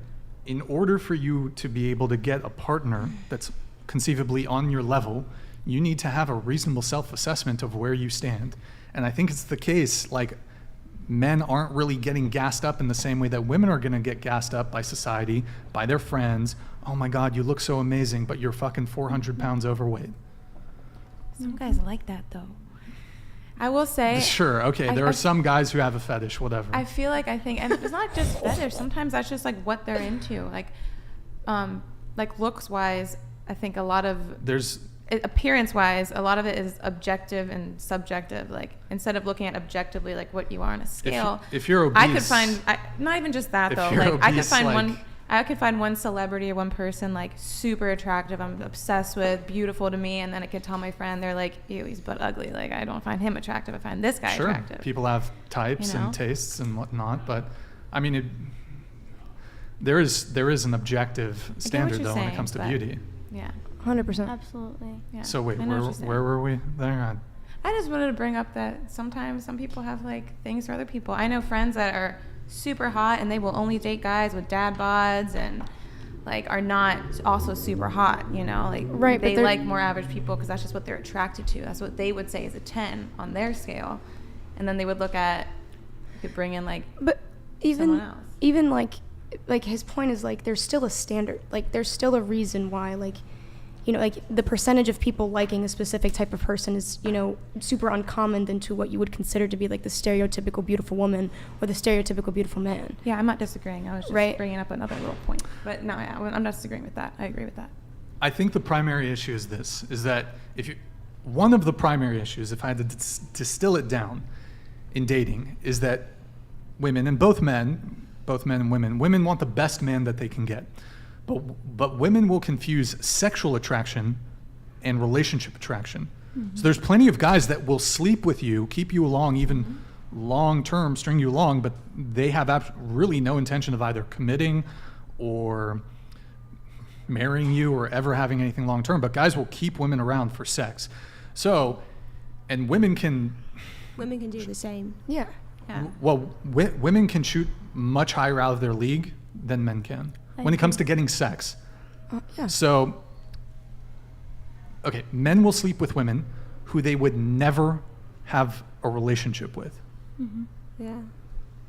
in order for you to be able to get a partner that's conceivably on your level, you need to have a reasonable self-assessment of where you stand. And I think it's the case, like, men aren't really getting gassed up in the same way that women are going to get gassed up by society, by their friends. Oh my God, you look so amazing, but you're fucking 400 pounds overweight. Some guys like that though. I will say. Sure, okay, there are some guys who have a fetish, whatever. I feel like and it's not just fetish. Sometimes that's just like what they're into. Like looks wise, I think a lot of appearance wise, a lot of it is objective and subjective. Like instead of looking at objectively like what you are on a scale. If you're obese, I could find not even just that though. Like obese, I could find one celebrity or one person like super attractive, I'm obsessed with, beautiful to me, and then I could tell my friend, they're like, ew, he's butt ugly. Like I don't find him attractive. I find this guy attractive. Sure, people have types and tastes and whatnot, but I mean, there is an objective standard though when it comes to beauty. Yeah. 100%. Absolutely. Yeah. So wait, where were we there? I just wanted to bring up that sometimes some people have like things for other people. I know friends that are super hot and they will only date guys with dad bods and like are not also super hot, you know, like right, they like more average people because that's just what they're attracted to. That's what they would say is a 10 on their scale, and then they would look at, you could bring in like someone else. Even like his point is like there's still a standard, like there's still a reason why, like, you know, like the percentage of people liking a specific type of person is, you know, super uncommon than to what you would consider to be like the stereotypical beautiful woman or the stereotypical beautiful man. Yeah, I'm not disagreeing. I was just bringing up another little point. But no, I'm not disagreeing with that. I agree with that. I think the primary issue is this, is that one of the primary issues, if I had to distill it down in dating, is that women, and both men and women want the best man that they can get. But women will confuse sexual attraction and relationship attraction. Mm-hmm. So there's plenty of guys that will sleep with you, keep you along, even long term, string you along, but they have really no intention of either committing or marrying you or ever having anything long term. But guys will keep women around for sex. So, and women can do the same. Yeah. Well, women can shoot much higher out of their league than men can when it comes to getting sex. Yeah. So, okay, men will sleep with women who they would never have a relationship with. Mm-hmm. Yeah.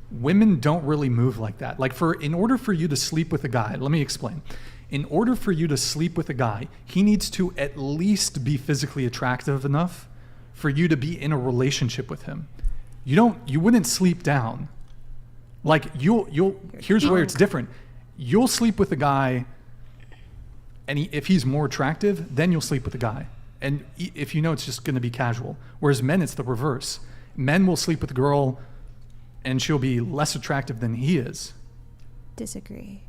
Women don't really move like that. Like in order for you to sleep with a guy, let me explain. In order for you to sleep with a guy, he needs to at least be physically attractive enough for you to be in a relationship with him. you wouldn't sleep down. Like here's where it's different. You'll sleep with a guy, and if he's more attractive, then you'll sleep with the guy. And if you know it's just going to be casual. Whereas men, it's the reverse. Men will sleep with a girl, and she'll be less attractive than he is. Disagree.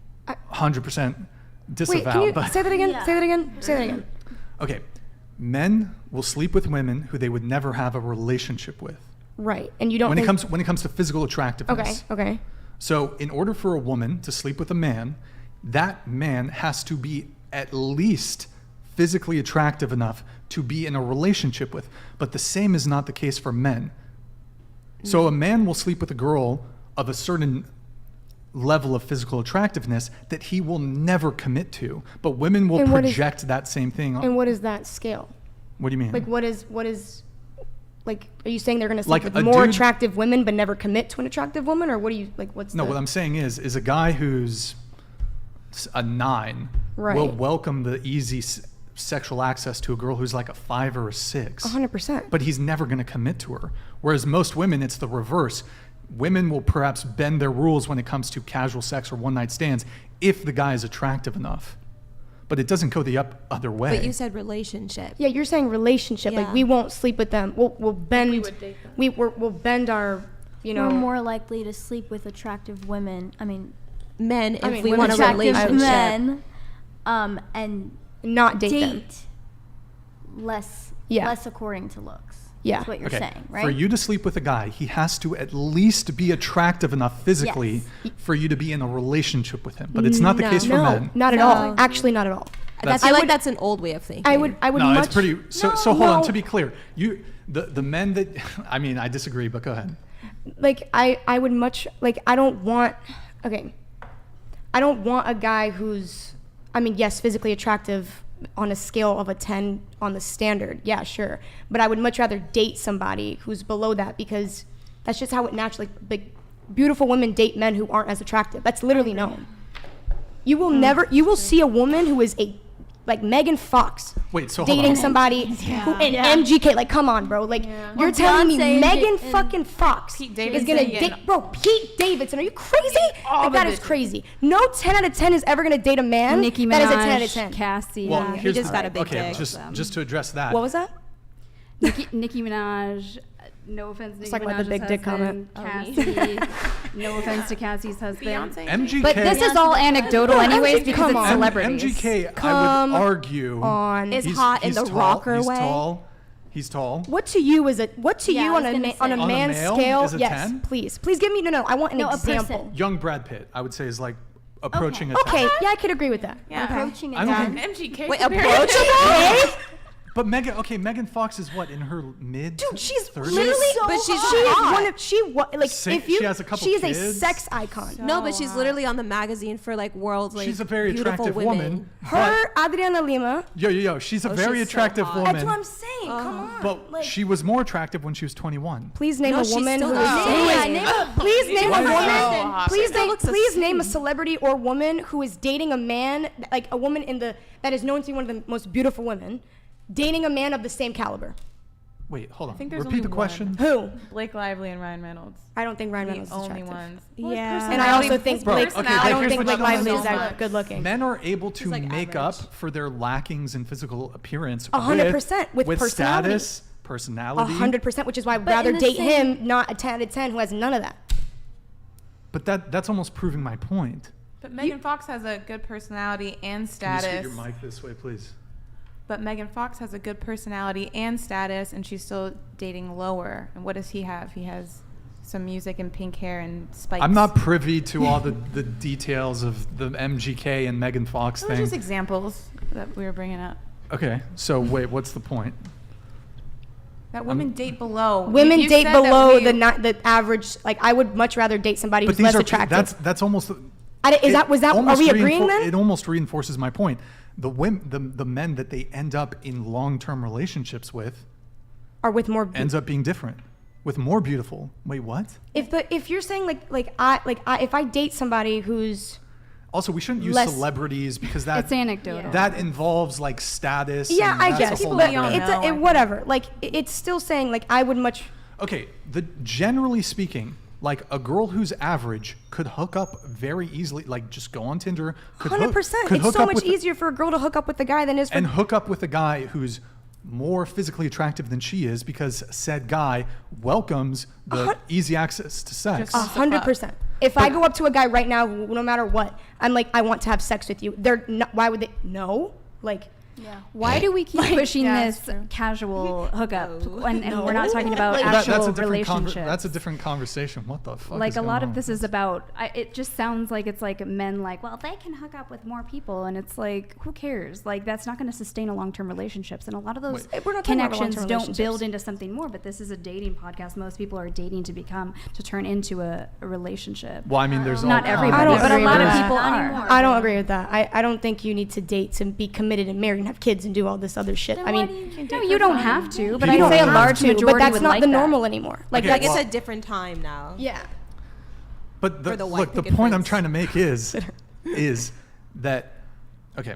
100% disavow. Wait, can you but say that again? Yeah. Say that again. Say that again. okay, men will sleep with women who they would never have a relationship with. Right, and you don't. When it comes to physical attractiveness. Okay. So in order for a woman to sleep with a man, that man has to be at least physically attractive enough to be in a relationship with. But the same is not the case for men. So a man will sleep with a girl of a certain level of physical attractiveness that he will never commit to. But women will project that same thing on. And what is that scale? What do you mean? Like what is like, are you saying they're going to sleep Like with a more dude- attractive women but never commit to an attractive woman? Or what do you, like, what's No, the... what I'm saying is a guy who's a 9 Right. will welcome the easy sexual access to a girl who's like a 5 or a 6. 100%. But he's never going to commit to her. Whereas most women, it's the reverse. Women will perhaps bend their rules when it comes to casual sex or one-night stands if the guy is attractive enough. But it doesn't go the other way. But you said relationship. Yeah, you're saying relationship. Like, Yeah. we won't sleep with them. We'll bend... would date them. We'll bend our, you know... We're more likely to sleep with attractive women. I mean, Men, if mean, we women want a attractive relationship. men, and Not date them. date less Yeah. less according to looks. Yeah. That's what you're Okay, saying, right? for you to sleep with a guy, he has to at least be attractive enough physically for you to be in a relationship with him. But it's not the case for No, men. not at all. Actually, not at all. That's- I feel I like would- that's an old way of thinking. I would No, much... it's pretty. So No, hold on. no. To be clear, the men that I mean, I disagree, but go ahead. Like, I would much... Like, I don't want... Okay. I don't want a guy who's... I mean, yes, physically attractive on a scale of a 10 on the standard. Yeah, sure. But I would much rather date somebody who's below that, because that's just how it naturally... Like, beautiful women date men who aren't as attractive. That's literally known. You will never... You will see a woman who is a... Like Megan Fox Wait, so hold dating on. somebody who in MGK. Like, come on, bro. Like, you're Or telling me Beyonce Megan and fucking Fox Pete is Davidson gonna getting date, bro? Pete Davidson, are you crazy? all Like, the that is bitches. crazy. No 10 out of 10 is ever gonna date a man Nicki Minaj, that is a 10 out of 10. Cassie. Well, Yeah, he here's just the, got a big okay, dick. just to address that. What was that? Nicki Minaj. No offense, Nicki talking about the Minaj's big dick husband. comment. Cassie. No offense to Cassie's husband. Beyonce. MGK. But this is all anecdotal, No, anyways, MGK, because come it's on. celebrities. MGK, I Come would argue, on. Is he's- hot in he's the tall, rocker he's way. Tall. He's tall. What to you is a what to Yeah, you I on was a gonna on a say. On a man's male scale? is a Yes, 10? please give me no. I want an No, a example. person. Young Brad Pitt, I would say, is like approaching a 10. Okay, yeah, I could agree with that. Yeah. Approaching I a don't dad. think- MGK. Wait, compared- approachable? But Megan Fox is what, in her mid Dude, she's 30s? literally, But she's she is hot. one of like Sing- if you she has a couple she is a kids. sex icon. No, but she's literally on the magazine for like world's like She's a very beautiful attractive woman. Her Adriana Lima. Yo, she's a very she's so attractive hot. woman. That's what I'm saying. Come on. But Like, she was more attractive when she was 21. please name No, a she's woman still who the is. same. Please name a Why is she woman. so hot? Please She still name. looks the Please name a same. celebrity or woman who is dating a man, like a woman that is known to be one of the most beautiful women, dating a man of the same caliber. Wait, hold on. think there's Repeat only the question. Who? Blake Lively and Ryan Reynolds. I don't think Ryan The Reynolds is only attractive. ones. Yeah. And I also think Bro, Blake. okay, I don't here's think what Blake you can Lively do. is that good looking. Men are able to like make average. up for their lackings in physical appearance 100% with personality. status, personality. 100%, which is why I'd But rather in the date same- him, not a 10 out of 10 who has none of that. But that's almost proving my point. But Megan Fox has a good personality and Can you status. scoot your mic this way, please? But Megan Fox has a good personality and status, and she's still dating lower. And what does he have? He has some music and pink hair and spikes. I'm not privy to all the details of the MGK and Megan Fox Those are thing. just examples that we were bringing up. Okay, so wait, what's the point? That women date below. Women You date said that below we- the average. Like, I would much rather date somebody But who's these less are attractive. that's almost. Was that? Are almost we agreeing then? It almost reinforces my point. The men that they end up in long-term relationships with Or with more. ends up being different, with more beautiful. Wait, what? If you're saying if I date somebody who's Also, we shouldn't use Less- celebrities because that It's anecdotal. that involves like status. yeah, and I that's guess a whole People nother- don't know, I think. whatever. Like, it's still saying like I would much. okay, generally speaking, like a girl who's average could hook up very easily, like just go on Tinder. 100%. It's so much easier for a girl to hook up with a guy than it is for... And hook up with a guy who's more physically attractive than she is because said guy welcomes the easy access to sex. 100%. If I go up to a guy right now, no matter what, I'm like, I want to have sex with you. They're not, why would they? No. Like... Yeah. Why do we keep pushing this casual hookup and we're not talking about actual relationships? That's a different conversation. What the fuck? Like a lot of this is about. It just sounds like it's like men like, well, they can hook up with more people, and it's like, who cares? Like that's not going to sustain a long-term relationships, and a lot of those connections don't build into something more. But this is a dating podcast. Most people are dating to turn into a relationship. Well, I mean, there's not everybody, but a lot of people are. I don't agree with that. I don't think you need to date to be committed and married and have kids and do all this other shit. Then I mean, no, you don't have to, but I I'd say a large to, majority but that's would not like the that. normal anymore. Like Okay, it's a different time now. Yeah. But For the white look, the picket point I'm fence. trying to make is that, okay,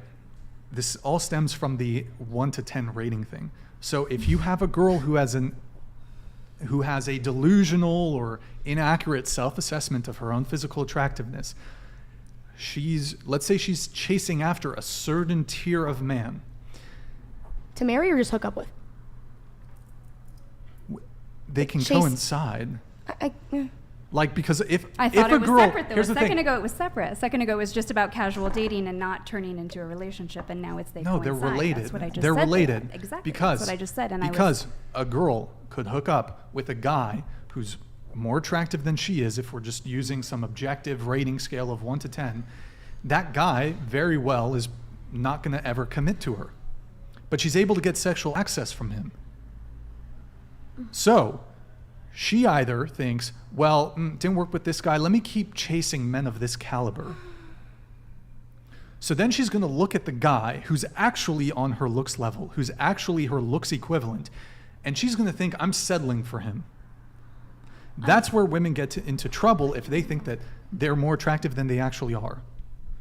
this all stems from the 1 to 10 rating thing. So if you have a girl who has a delusional or inaccurate self-assessment of her own physical attractiveness, let's say she's chasing after a certain tier of man. To marry or just hook up with? They can coincide. Yeah. Like, because if I thought if it was a girl, separate though. here's A the second thing. ago it was separate. A second ago it was just about casual dating and not turning into a relationship, and now it's they No, coincide. they're related. That's what I just they're said. related. Exactly. Because that's what I just said. And because a girl could hook up with a guy who's more attractive than she is, if we're just using some objective rating scale of 1 to 10, that guy very well is not going to ever commit to her. But she's able to get sexual access from him. So she either thinks, well, didn't work with this guy, let me keep chasing men of this caliber. So then she's going to look at the guy who's actually on her looks level, who's actually her looks equivalent, and she's going to think, I'm settling for him. That's where women get into trouble if they think that they're more attractive than they actually are.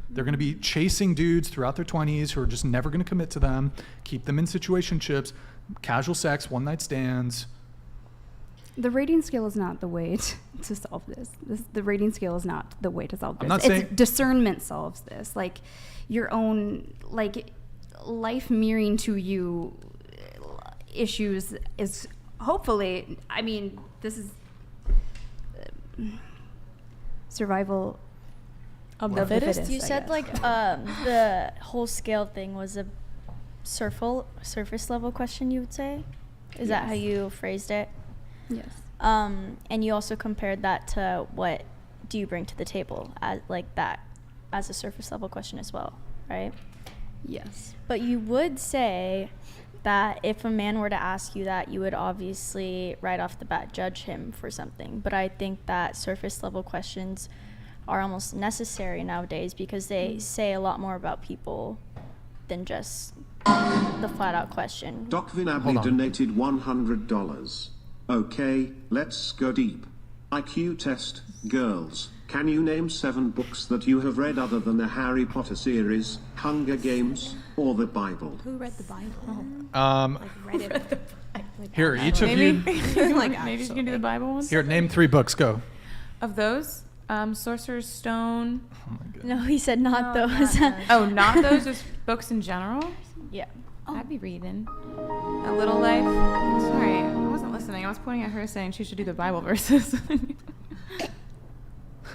They're going to be chasing dudes throughout their 20s who are just never going to commit to them, keep them in situationships, casual sex, one-night stands. The rating scale is not the way to solve this. The rating scale is not the way to solve this. I'm not saying discernment solves this. Like your own life mirroring to you issues is hopefully. I mean, this is survival of the fittest. You said the whole scale thing was a surface level question. You would say, is that how you phrased it? Yes. And you also compared that to what do you bring to the table as a surface level question as well, right? Yes. But you would say that if a man were to ask you that, you would obviously right off the bat judge him for something. But I think that surface level questions are almost necessary nowadays because they say a lot more about people than just the flat out question. Doc Vinabli donated $100. Okay, let's go deep. IQ test, girls. Can you name 7 books that you have read other than the Harry Potter series, Hunger Games, or the Bible? Who read the Bible? Read it. Here, each of you. Maybe you can do the Bible ones. Here, name 3 books. Go. Of those, Sorcerer's Stone. Oh my God. No, he said not those. Oh, not those, just books in general? Yeah. I'd be reading. A Little Life. Sorry, I wasn't listening. I was pointing at her saying she should do the Bible verses.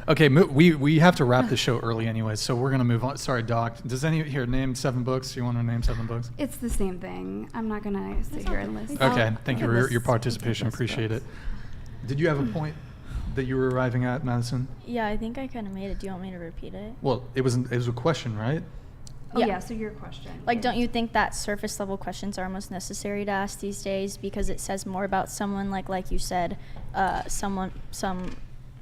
Okay, we have to wrap the show early anyway, so we're gonna move on. Sorry, Doc. Does here name 7 books? You want to name 7 books? It's the same thing. I'm not gonna sit here and list. Okay, thank you for your participation. Appreciate it. Did you have a point that you were arriving at, Madison? Yeah, I think I kind of made it. Do you want me to repeat it? Well, it was a question, right? Oh yeah. So your question. Like, don't you think that surface level questions are almost necessary to ask these days because it says more about someone, like you said, some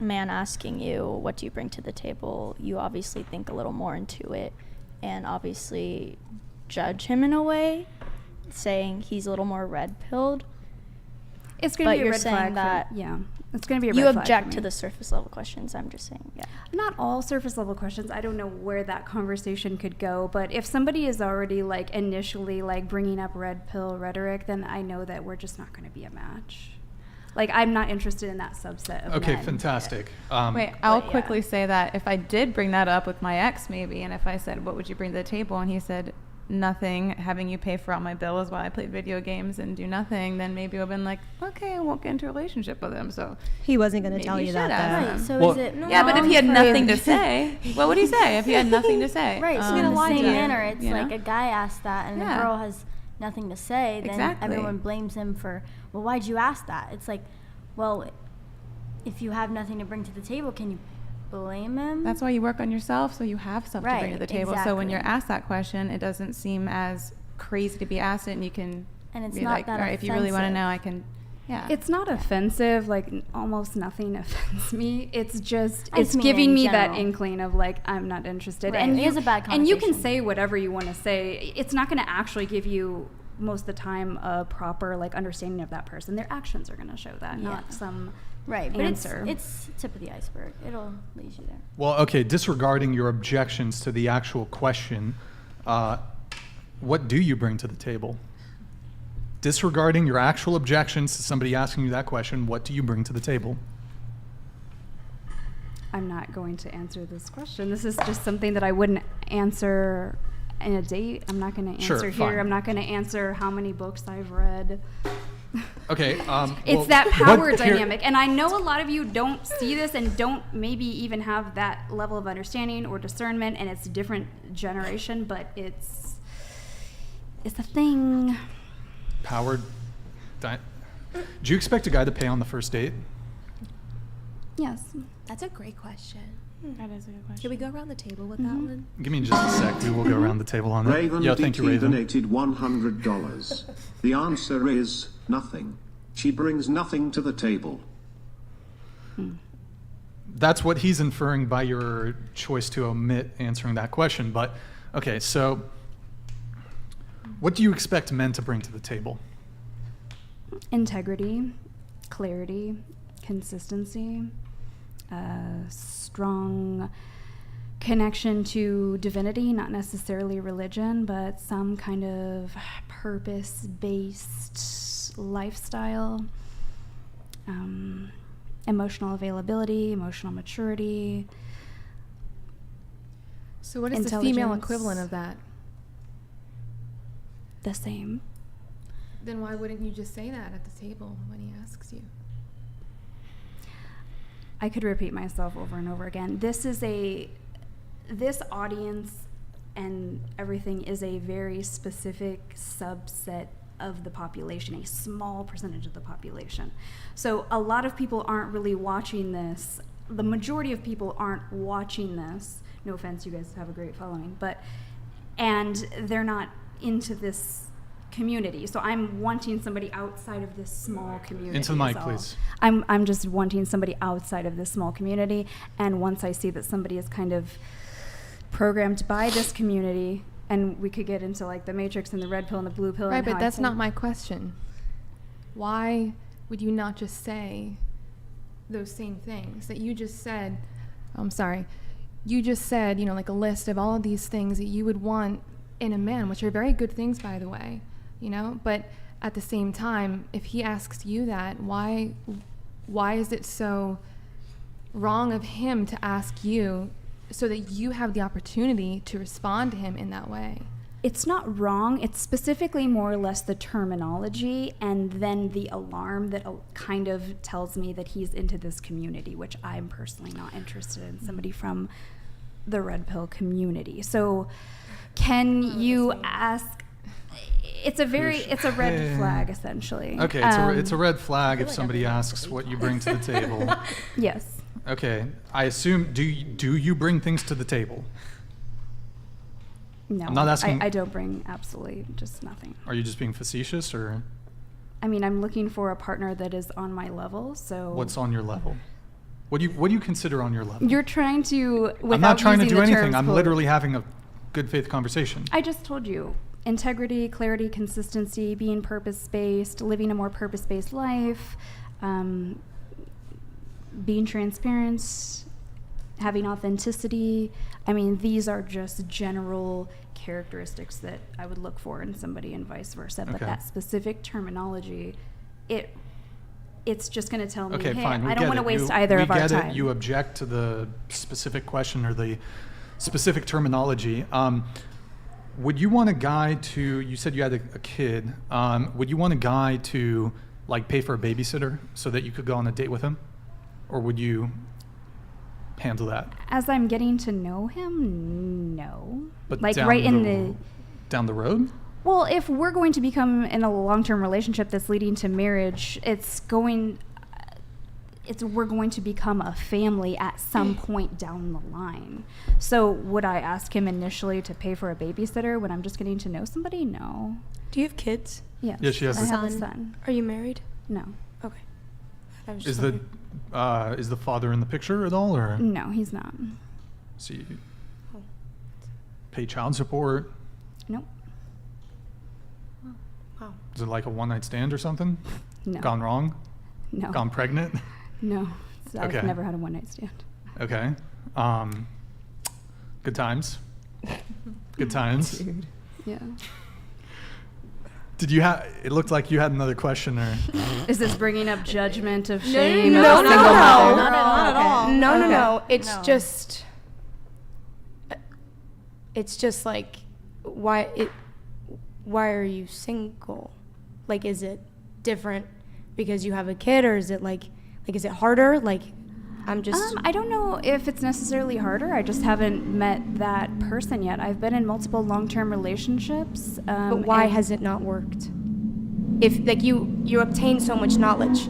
man asking you, what do you bring to the table? You obviously think a little more into it and obviously judge him in a way, saying he's a little more red-pilled. It's going to be a you're red saying flag. that It's going to be a red you flag. object to the surface level questions. I'm just saying, yeah. Not all surface level questions. I don't know where that conversation could go, but if somebody is already initially bringing up red pill rhetoric, then I know that we're just not going to be a match. Like, I'm not interested in that subset of Okay, men. fantastic. Wait, I'll yeah. quickly say that if I did bring that up with my ex, maybe, and if I said, what would you bring to the table? And he said, nothing, having you pay for all my bills while I play video games and do nothing, then maybe I would have been like, okay, I won't get into a relationship with him. So He wasn't going to maybe tell you should that, ask though. him. Right. So Well- is it? Yeah, but if he had wrong nothing for- to say, what would he say if he had nothing to say? Right. So in the Lie same to you, manner, it's you know? like a guy asks that, and Yeah. a girl has nothing to say. Then Exactly. everyone blames him for, well, why'd you ask that? It's like, well, if you have nothing to bring to the table, can you blame him? That's why you work on yourself, so you have stuff to bring to Right, the table. So when exactly. you're asked that question, it doesn't seem as crazy to be asked it, and you can And it's be not like, that all right, if you really want to offensive. know, I can, yeah. It's not offensive, like almost nothing offends me. It's just, I it's just mean giving in me that general. inkling of like, I'm not interested. Right, And it is a bad and you can connotation. say whatever you want to say. It's not going to actually give you most of the time a proper like understanding of that person. Their actions are going to show that, Yeah. not some right, but answer. it's tip of the iceberg. It'll lead you there. Well, okay, disregarding your objections to the actual question, what do you bring to the table? Disregarding your actual objections to somebody asking you that question, what do you bring to the table? I'm not going to answer this question. This is just something that I wouldn't answer in a date. I'm not going to Sure, answer fine. here. I'm not going to answer how many books I've read. Okay. It's that power but here- dynamic. And I know a lot of you don't see this and don't maybe even have that level of understanding or discernment, and it's a different generation, but it's a thing. Powered. Do you expect a guy to pay on the first date? Yes. That's a great question. That is a good question. Can we go around the table with that one? Give me just a sec. We will go around the table on that. Raven Yeah, thank you, Raven. donated $100. The answer is nothing. She brings nothing to the table. That's what he's inferring by your choice to omit answering that question. But, okay, so what do you expect men to bring to the table? Integrity, clarity, consistency, strong connection to divinity, not necessarily religion, but some kind of purpose-based lifestyle, emotional availability, emotional maturity. So what is the female Intelligence. equivalent of that? The same. Then why wouldn't you just say that at the table when he asks you? I could repeat myself over and over again. This audience and everything is a very specific subset of the population, a small percentage of the population. So a lot of people aren't really watching this. The majority of people aren't watching this. No offense, you guys have a great following, and they're not into this community. So I'm wanting somebody outside of this small community. Into the mic, is all. please. I'm just wanting somebody outside of this small community, and once I see that somebody is kind of programmed by this community, and we could get into like the matrix and the red pill and the blue pill. Right, and but how I that's think- not my question. Why would you not just say those same things that you just said? I'm sorry. You just said, like a list of all of these things that you would want in a man, which are very good things, by the way, but at the same time, if he asks you that, why is it so wrong of him to ask you so that you have the opportunity to respond to him in that way? It's not wrong. It's specifically more or less the terminology and then the alarm that kind of tells me that he's into this community, which I'm personally not interested in, somebody from the red pill community. So can you ask? It's a red flag, essentially. Okay, it's a red flag if somebody asks what you bring to the table. Yes. Okay, I assume, do you bring things to the table? No, I'm not asking- I don't bring absolutely just nothing. Are you just being facetious, or I mean, I'm looking for a partner that is on my level, so... what's on your level? What do you consider on your level? You're trying to, without I'm not trying to using do the anything. terms I'm quoted. literally having a good faith conversation. I just told you. Integrity, clarity, consistency, being purpose-based, living a more purpose-based life, being transparent, having authenticity. I mean, these are just general characteristics that I would look for in somebody and vice versa. But Okay. that specific terminology, it it's just going to tell me, Okay, hey, fine. I don't want to waste either of our time. You object to the specific question or the specific terminology. Would you want a guy to, you said you had a kid, would you want a guy to like pay for a babysitter so that you could go on a date with him? Or would you handle that? As I'm getting to know him, no. But like down right in the down the road? Well, if we're going to become in a long-term relationship that's leading to marriage, we're going to become a family at some point down the line. So would I ask him initially to pay for a babysitter when I'm just getting to know somebody? No. Do you have kids? Yes. Yeah, she has I a have a son. Are you married? No. Okay. I was Is just wondering. the father in the picture at all, or No, he's not. so you pay child support? Nope. Wow. Is it like a one-night stand or something? No. Gone wrong? No. Gone pregnant? No. Okay. I've never had a one-night stand. Okay. Good times. Good times. Yeah. Did you have? It looked like you had another question, or Is this bringing up judgment of No, shame? no, of no, a single no, mother? not at all. No, no, Okay. no. It's No. just. It's just like, why are you single? Like, is it different because you have a kid, or is it like is it harder? Like, I'm just. I don't know if it's necessarily harder. I just haven't met that person yet. I've been in multiple long-term relationships. But why has it not worked? If like you obtain so much knowledge,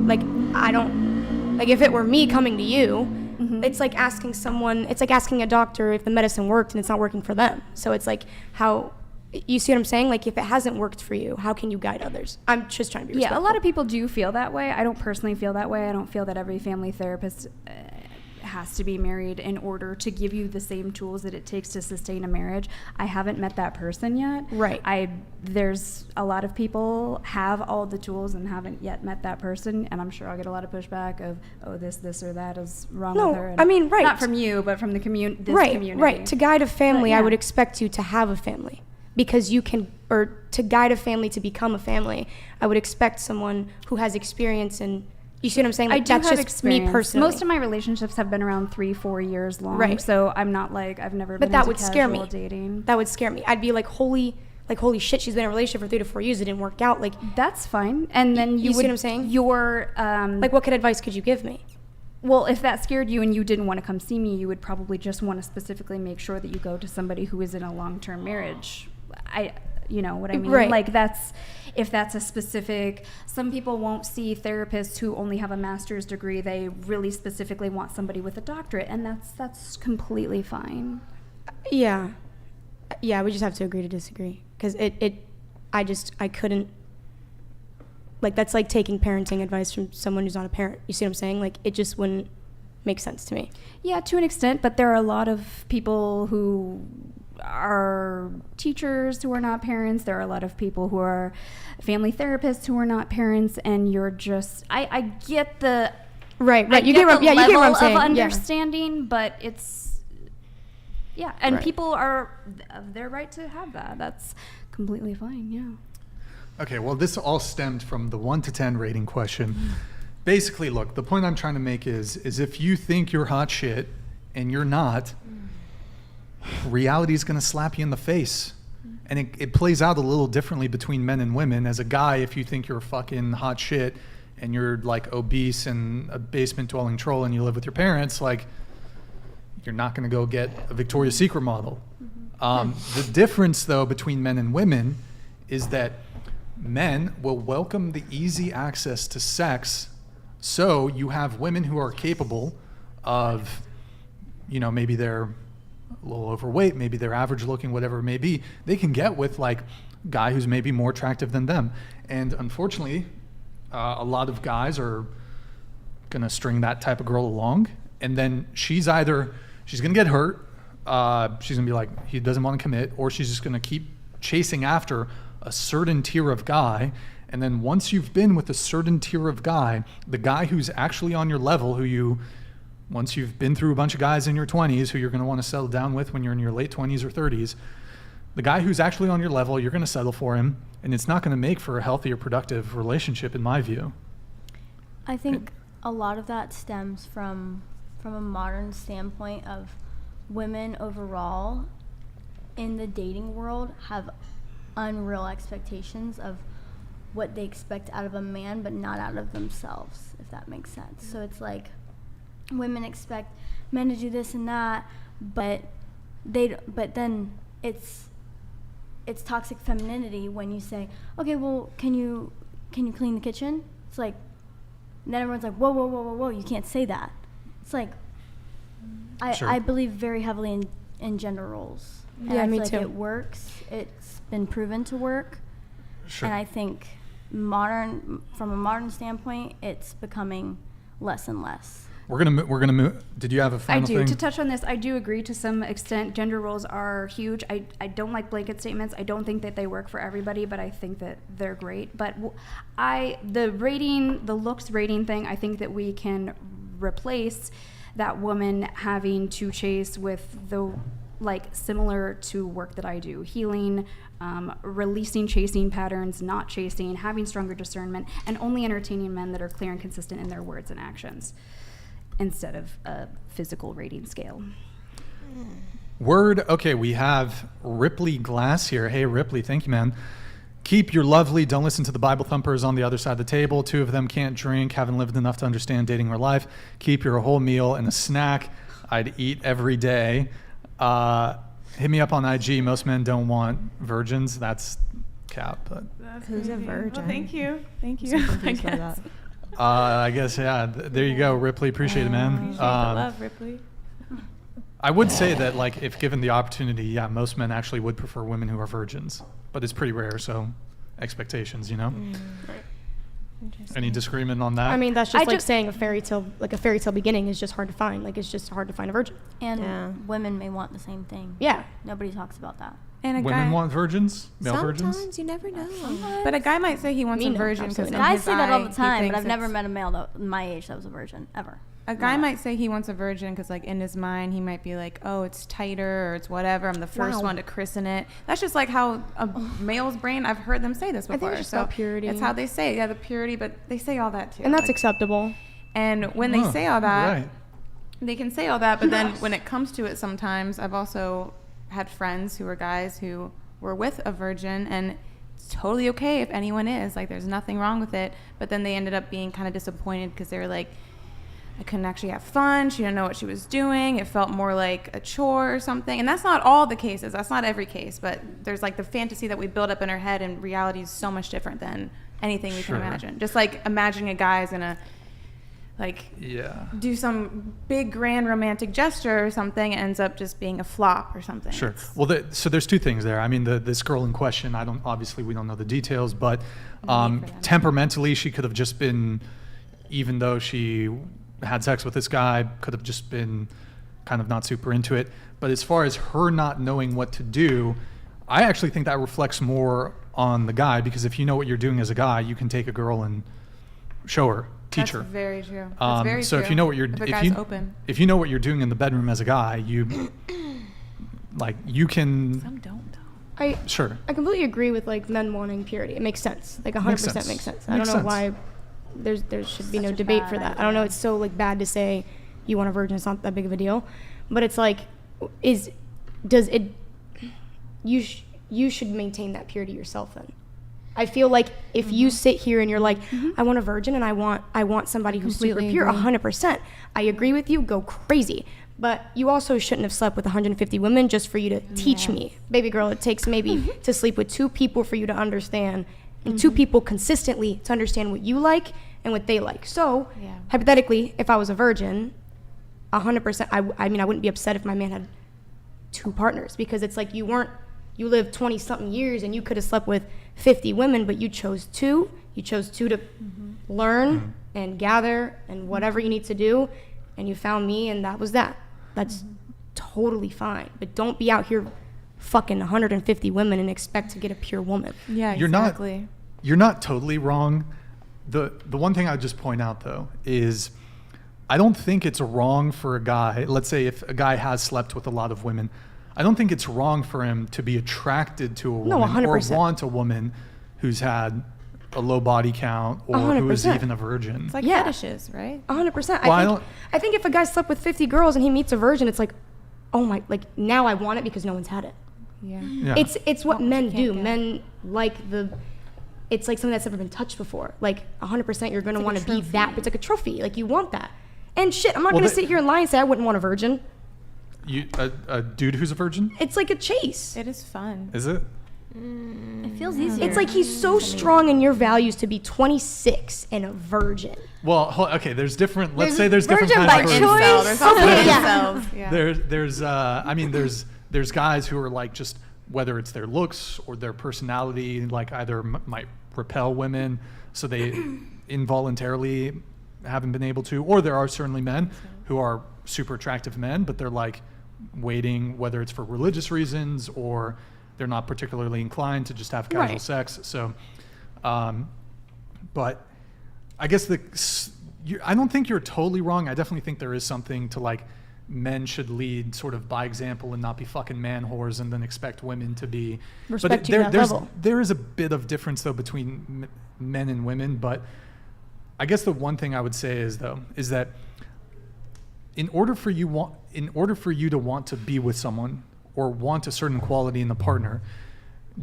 like I don't like if it were me coming to you, it's like asking someone. It's like asking a doctor if the medicine worked and it's not working for them. So it's like how. You see what I'm saying? Like, if it hasn't worked for you, how can you guide others? I'm just trying to be respectful. Yeah, a lot of people do feel that way. I don't personally feel that way. I don't feel that every family therapist has to be married in order to give you the same tools that it takes to sustain a marriage. I haven't met that person yet. Right. There's a lot of people have all the tools and haven't yet met that person, and I'm sure I'll get a lot of pushback of, oh, this or that is wrong with her. And I mean, right. Not from you, but from the community. Right. To guide a family, But, yeah. I would expect you to have a family. Because you can, or to guide a family to become a family, I would expect someone who has experience and, you see what I'm saying? Like, I do that's have just experience. me personally. Most of my relationships have been around 3-4 years long. Right. So I'm not like, I've never been But that into would scare me. casual dating. That would scare me. I'd be like, holy shit, she's been in a relationship for 3 to 4 years. It didn't work out. Like, that's fine. And then you see what I'm saying? Your, like, what advice could you give me? well, if that scared you and you didn't want to come see me, you would probably just want to specifically make sure that you go to somebody who is in a long-term marriage. You know what I mean? Right. Like if that's a specific, some people won't see therapists who only have a master's degree. They really specifically want somebody with a doctorate, and that's completely fine. Yeah, we just have to agree to disagree. Because I couldn't, like, that's like taking parenting advice from someone who's not a parent. You see what I'm saying? Like, it just wouldn't make sense to me. Yeah, to an extent, but there are a lot of people who are teachers who are not parents. There are a lot of people who are family therapists who are not parents, and you're just I get the right. I You get get the what I'm saying. of Yeah. understanding, but it's and Right. people are their right to have that. That's completely fine. Yeah. Okay, well, this all stemmed from the 1 to 10 rating question. Basically, look, the point I'm trying to make is if you think you're hot shit and you're not, reality is going to slap you in the face. And it plays out a little differently between men and women. As a guy, if you think you're fucking hot shit and you're like obese and a basement dwelling troll and you live with your parents, like, you're not going to go get a Victoria's Secret model. The difference, though, between men and women is that men will welcome the easy access to sex. So you have women who are capable of, you know, maybe they're a little overweight, maybe they're average looking, whatever it may be. They can get with like a guy who's maybe more attractive than them. And unfortunately, a lot of guys are going to string that type of girl along. And then she's going to get hurt. She's going to be like, he doesn't want to commit, or she's just going to keep chasing after a certain tier of guy. And then once you've been with a certain tier of guy, the guy who's actually on your level, once you've been through a bunch of guys in your 20s who you're going to want to settle down with when you're in your late 20s or 30s, the guy who's actually on your level, you're going to settle for him, and it's not going to make for a healthy or productive relationship, in my view. I think a lot of that stems from a modern standpoint of women overall in the dating world have unreal expectations of what they expect out of a man, but not out of themselves, if that makes sense. So it's like women expect men to do this and that, but then it's toxic femininity when you say, okay, well, can you clean the kitchen? It's like, then everyone's like, whoa, you can't say that. It's like, I believe very heavily in gender roles. And Yeah, I me feel like too. it works. It's been proven to work. Sure. And I think from a modern standpoint, it's becoming less and less. We're gonna move. Did you have a final thing? To touch on this, I do agree to some extent. Gender roles are huge. I don't like blanket statements. I don't think that they work for everybody, but I think that they're great. But the looks rating thing, I think that we can replace that woman having to chase with the, like, similar to work that I do, healing, releasing chasing patterns, not chasing, having stronger discernment, and only entertaining men that are clear and consistent in their words and actions, instead of a physical rating scale. Word. Okay, we have Ripley Glass here. Hey, Ripley, thank you, man. Keep your lovely, don't listen to the Bible thumpers on the other side of the table. 2 of them can't drink, haven't lived enough to understand dating or life. Keep your whole meal and a snack. I'd eat every day. Hit me up on IG. Most men don't want virgins. That's cap. But Who's a virgin? Well, thank you. I guess, yeah. There you go, Ripley. Appreciate it, man. Appreciate the love, Ripley. I would say that, like, if given the opportunity, yeah, most men actually would prefer women who are virgins, but it's pretty rare. So, expectations, you know. Any disagreement on that? I mean, that's just saying a fairy tale beginning is just hard to find. Like, it's just hard to find a virgin. And women may want the same thing. Yeah. Nobody talks about that. And women want virgins, male virgins. Sometimes you never know. But a guy might say he wants a virgin because guys say that all the time, but I've never met a male my age that was a virgin ever. A guy might say he wants a virgin because, like, in his mind, he might be like, oh, it's tighter or it's whatever. I'm the first one to christen it. That's just like how a male's brain, I've heard them say this before. I think it's about purity. It's how they say it. Yeah, the purity, but they say all that too. And that's acceptable. And when they say all that, right. they can say all that, but then when it comes to it sometimes, I've also had friends who are guys who were with a virgin, and it's totally okay if anyone is. Like, there's nothing wrong with it. But then they ended up being kind of disappointed because they were like, I couldn't actually have fun. She didn't know what she was doing. It felt more like a chore or something. And that's not all the cases. That's not every case. But there's, like, the fantasy that we build up in our head, and reality is so much different than anything we can imagine. Just like imagining a guy is going to, like, do some big grand romantic gesture or something, it ends up just being a flop or something. Sure. Well, so there's 2 things there. I mean, this girl in question, we don't know the details, but temperamentally, she could have just been, even though she had sex with this guy, could have just been kind of not super into it. But as far as her not knowing what to do, I actually think that reflects more on the guy, because if you know what you're doing as a guy, you can take a girl and show her, teach her. That's very true. That's very so true. if you know what you're if you know what you're doing in the bedroom as a guy, you can. Some don't though. I completely agree with, like, men wanting purity. It makes sense. Like 100% makes sense. I don't know why there should be no debate for that. I don't know. It's so, like, bad to say you want a virgin. It's not that big of a deal, but it's like, you should maintain that purity yourself then. I feel like if you sit here and you're like, I want a virgin and I want somebody who's super pure, 100%. I agree with you. Go crazy. But you also shouldn't have slept with 150 women just for you to teach me. Baby girl, it takes maybe to sleep with 2 people for you to understand, and 2 people consistently to understand what you like and what they like. So, hypothetically, if I was a virgin, 100%, I mean, I wouldn't be upset if my man had 2 partners, because it's like you lived 20-something years and you could have slept with 50 women, but you chose 2. You chose 2 to learn and gather and whatever you need to do, and you found me, and that was that. That's totally fine. But don't be out here fucking 150 women and expect to get a pure woman. Yeah, exactly. You're not totally wrong. The one thing I would just point out, though, is I don't think it's wrong for a guy, let's say if a guy has slept with a lot of women, I don't think it's wrong for him to be attracted to a woman or want a woman who's had a low body count or who is 100%. even a virgin. It's like Yeah. fetishes, right? 100%. Well, I think if a guy slept with 50 girls and he meets a virgin, it's like, oh my, like now I want it because no one's had it. Yeah. Yeah. It's what men can't do. get. Men like it's like something that's never been touched before. Like 100% you're going to like want a to be that. trophy. It's like a trophy. Like you want that. And shit, I'm not Well, going to sit here and lie and say I wouldn't want a virgin. A dude who's a virgin? It's like a chase. It is fun. Is it? It feels easier. It's like he's so strong in your values to be 26 and a virgin. Well, okay. There's different. Let's say there's different virgin kinds by of choice. virgins. There's also Okay, yeah. themselves. Yeah. There's guys who are like just whether it's their looks or their personality, like either might repel women, so they involuntarily haven't been able to, or there are certainly men who are super attractive men, but they're like waiting, whether it's for religious reasons or they're not particularly inclined to just have casual Right. sex. So, but I guess I don't think you're totally wrong. I definitely think there is something to like men should lead sort of by example and not be fucking man whores and then expect women to be. Respect you at that level. There is a bit of difference though between men and women, but I guess the one thing I would say is that in order for you to want to be with someone or want a certain quality in the partner,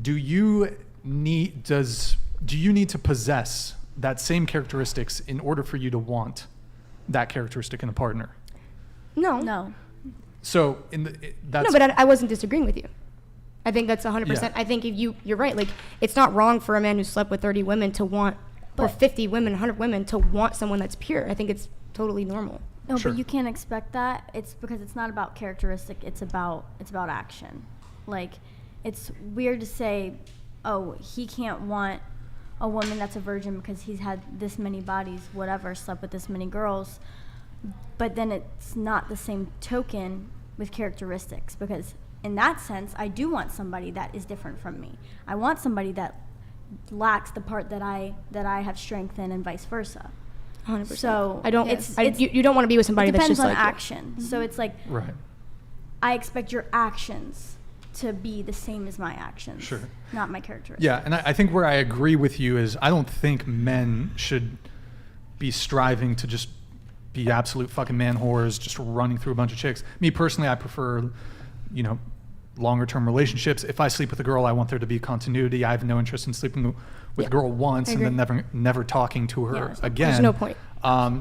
do you need to possess that same characteristics in order for you to want that characteristic in a partner? No. No. So that's No, but I wasn't disagreeing with you. I think that's 100%. Yeah. I think if you're right. Like it's not wrong for a man who slept with 30 women to want, or 50 women, 100 women to want someone that's pure. I think it's totally normal. No, Sure. but you can't expect that. It's because it's not about characteristic. It's about action. Like, it's weird to say, oh, he can't want a woman that's a virgin because he's had this many bodies, whatever, slept with this many girls. But then it's not the same token with characteristics, because in that sense, I do want somebody that is different from me. I want somebody that lacks the part that I have strength in, and vice versa. 100%. So I don't. it's- You don't want to be with somebody It that's depends just on like you. action. So it's like, right. I expect your actions to be the same as my actions, Sure. not my characteristics. Yeah, and I think where I agree with you is I don't think men should be striving to just be absolute fucking man whores, just running through a bunch of chicks. Me personally, I prefer, longer term relationships. If I sleep with a girl, I want there to be continuity. I have no interest in sleeping with a girl once and then never talking to her again. There's no point.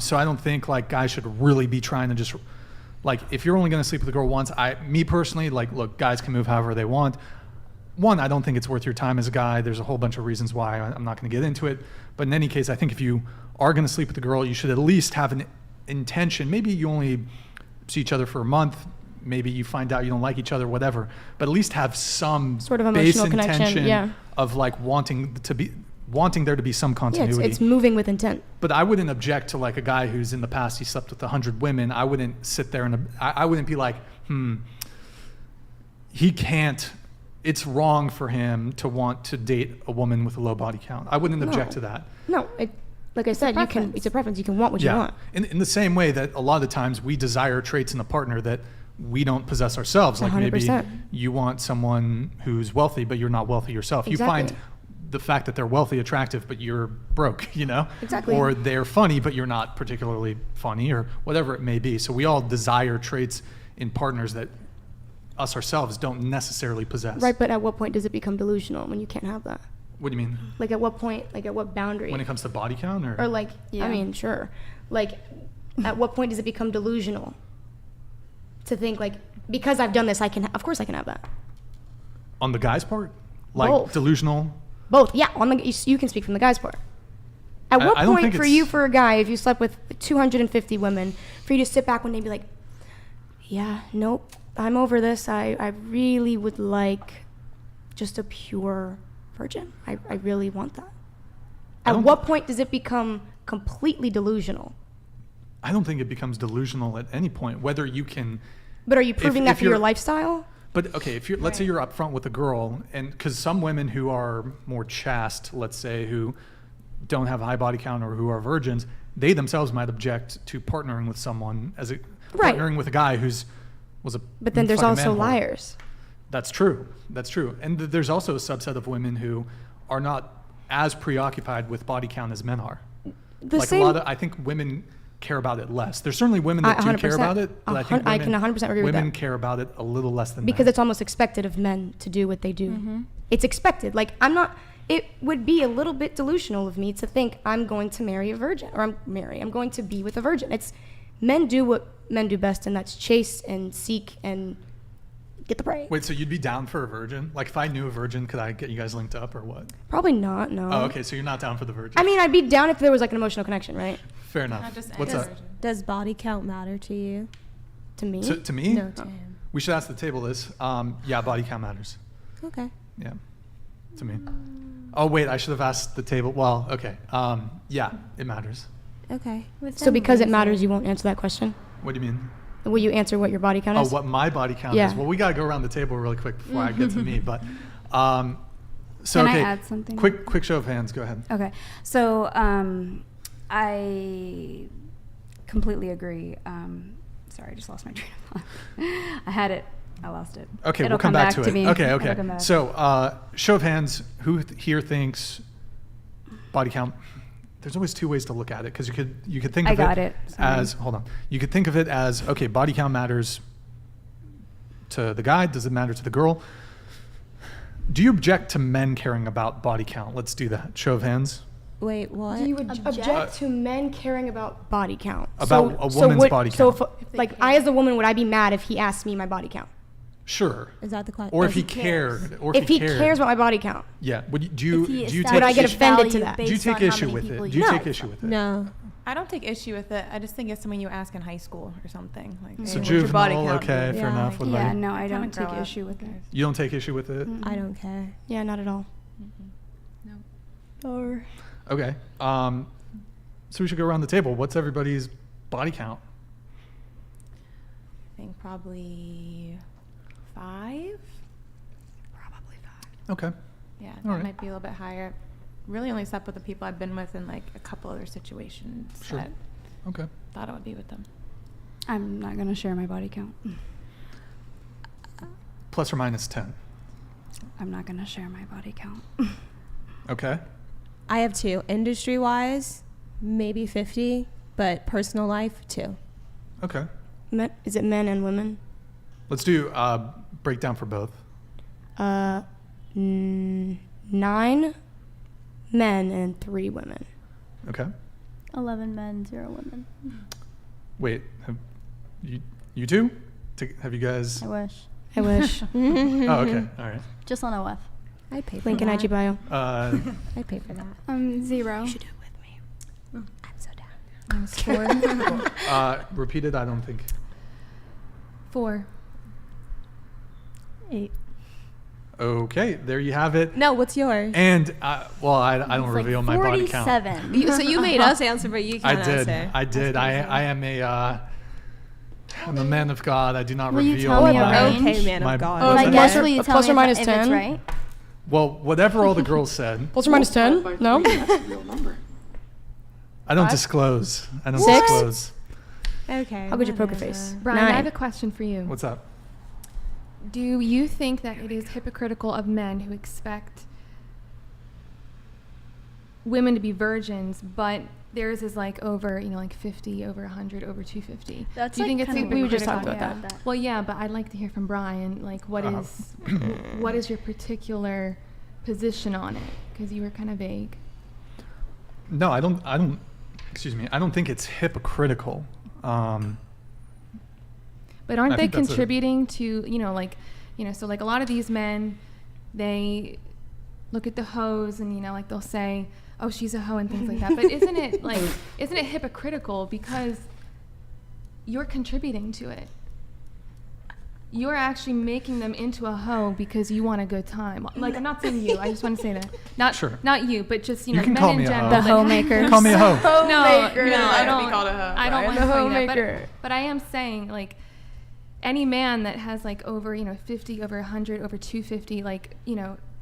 So I don't think like guys should really be trying to just like, if you're only going to sleep with a girl once, me personally, like, look, guys can move however they want. One, I don't think it's worth your time as a guy. There's a whole bunch of reasons why. I'm not going to get into it. But in any case, I think if you are going to sleep with a girl, you should at least have an intention. Maybe you only see each other for a month. Maybe you find out you don't like each other, whatever. But at least have some Sort of base emotional connection, intention yeah. of like wanting there to be some Yeah, continuity. it's moving with intent. But I wouldn't object to like a guy who's in the past, he slept with 100 women. I wouldn't sit there and I wouldn't be like, he can't, it's wrong for him to want to date a woman with a low body count. I wouldn't object to that. No, like I said, it's a preference. You can want what you want. In the same way that a lot of times we desire traits in a partner that we don't possess ourselves. Like 100%. maybe you want someone who's wealthy, but you're not wealthy yourself. Exactly. You find the fact that they're wealthy attractive, but you're broke, Exactly. Or they're funny, but you're not particularly funny, or whatever it may be. So we all desire traits in partners that us ourselves don't necessarily possess. Right, but at what point does it become delusional when you can't have that? What do you mean? Like at what point, like at what boundary? When it comes to body count, or like, I mean, sure. Like, at what point does it become delusional? To think like, because I've done this, of course I can have that. on the guy's part, like Both. delusional. Both, yeah. You can speak from the guy's part. At what I don't point think for it's- you, for a guy, if you slept with 250 women, for you to sit back one day and be like, yeah, nope, I'm over this. I really would like just a pure virgin. I really want that. At what point does it become completely delusional? I don't think it becomes delusional at any point, whether you can. But are you proving that if for your you're- lifestyle? But okay, if you're, let's say you're upfront with a girl, and because some women who are more chaste, let's say, who don't have a high body count or who are virgins, they themselves might object to partnering with someone Right. partnering with a guy was a. But then there's fucking also man whore. liars. That's true. That's true. And there's also a subset of women who are not as preoccupied with body count as men are. The Like same. a lot of, I think women care about it less. There's certainly women that do care 100%. about it, but I think I can 100% agree with women that. care about it a little less than Because men. it's almost expected of men to do what they do. It's expected. Like, it would be a little bit delusional of me to think I'm going to marry a virgin, or I'm going to be with a virgin. Men do what men do best, and that's chase and seek and get the prey. Wait, so you'd be down for a virgin? Like, if I knew a virgin, could I get you guys linked up or what? Probably not, no. Oh, okay, so you're not down for the virgin. I mean, I'd be down if there was like an emotional connection, right? Fair enough. Not just What's any up? virgin. Does body count matter to you? To me? To me? No, to him. We should ask the table this. Yeah, body count matters. Okay. Yeah, to me. Oh, wait, I should have asked the table. Well, okay. Yeah, it matters. Okay. So because it matters, you won't answer that question? What do you mean? Will you answer what your body count Oh, is? what my body count Yeah. is? Well, we got to go around the table really quick before I get to me. But so Can I okay, add something? Quick show of hands. Go ahead. Okay, so I completely agree. Sorry, I just lost my train of thought. I had it. I lost it. Okay, It'll we'll come back to it. me. Okay, It'll okay. come back. So show of hands. Who here thinks body count? There's always two ways to look at it because you could think I of got it it. Sorry. as hold on. You could think of it as okay. Body count matters to the guy. Does it matter to the girl? Do you object to men caring about body count? Let's do that. Show of hands. Wait, what? Do you object to men caring about body count? About a woman's body count. So, like, I as a woman, would I be mad if he asked me my body count? Sure. Is that the question? Or if he cared. Or If he cared. cares about my body count. Yeah. Do you take Would I get issue- offended to that? Do you take issue with it? Do you take issue with it? No. I don't take issue with it. I just think it's something you ask in high school or something. Like, So hey, what's your body juvenile, count? okay, fair enough. What about Yeah, you? no, I Kinda don't take grow up. issue with it. You don't take issue with it? I don't care. Yeah, not at all. Or Okay. So we should go around the table. What's everybody's body count? I think probably 5. Okay. Yeah, All that right. might be a little bit higher. Really only slept with the people I've been with in like a couple other situations Sure. that Okay. thought I would be with them. I'm not gonna share my body count. Plus or minus 10. I'm not gonna share my body count. Okay. I have 2. Industry-wise, maybe 50, but personal life, 2. Okay. Is it men and women? Let's do breakdown for both. 9 men and 3 women. Okay. 11 men, 0 women. Wait. Have you two? Have you guys? I wish. I wish. Oh, okay. All right. Just on OF. I'd pay for Link in that. IG bio. I'd pay for that. 0. You should do it with me. I'm so down. I was 4. Repeat it. I don't think. 4. 8. Okay. There you have it. No, what's yours? And well, I don't reveal my body count. 47. So you made us answer, but you I can't did. answer. I did. I am I'm a man of God. I do not Will you reveal tell me a my, range? Okay, man my of God. Oh, I is it guess plus or- will you a tell plus me or minus if 10? it's right? Well, whatever all the girls said. Plus or minus 10? No? I don't disclose. I don't 6? disclose. Okay. How good your poker whatever. face? Brian, I have 9. a question for you. What's up? Do you think that it is hypocritical of men who expect women to be virgins, but theirs is like over, like 50, over 100, over 250? That's Do you like think it's kind of we were just hypocritical? talking about that. Well, yeah, but I'd like to hear from Brian. Like, what is your particular position on it? Because you were kind of vague. No, I don't. Excuse me. I don't think it's hypocritical. But aren't I they think that's contributing to, so like a lot of these men, they look at the hoes and, like they'll say, oh, she's a hoe and things like that. But isn't it hypocritical because you're contributing to it? You're actually making them into a hoe because you want a good time. Like, I'm not saying you. I just want to say that. Not you, but just, You can men call in me a general. hoe. that- The hoe-makers. Call me a hoe. No, I don't. called a hoe, I don't Brian. want The to call you that. homemaker. But I am saying, like, any man that has like over 50, over 100, over 250, like,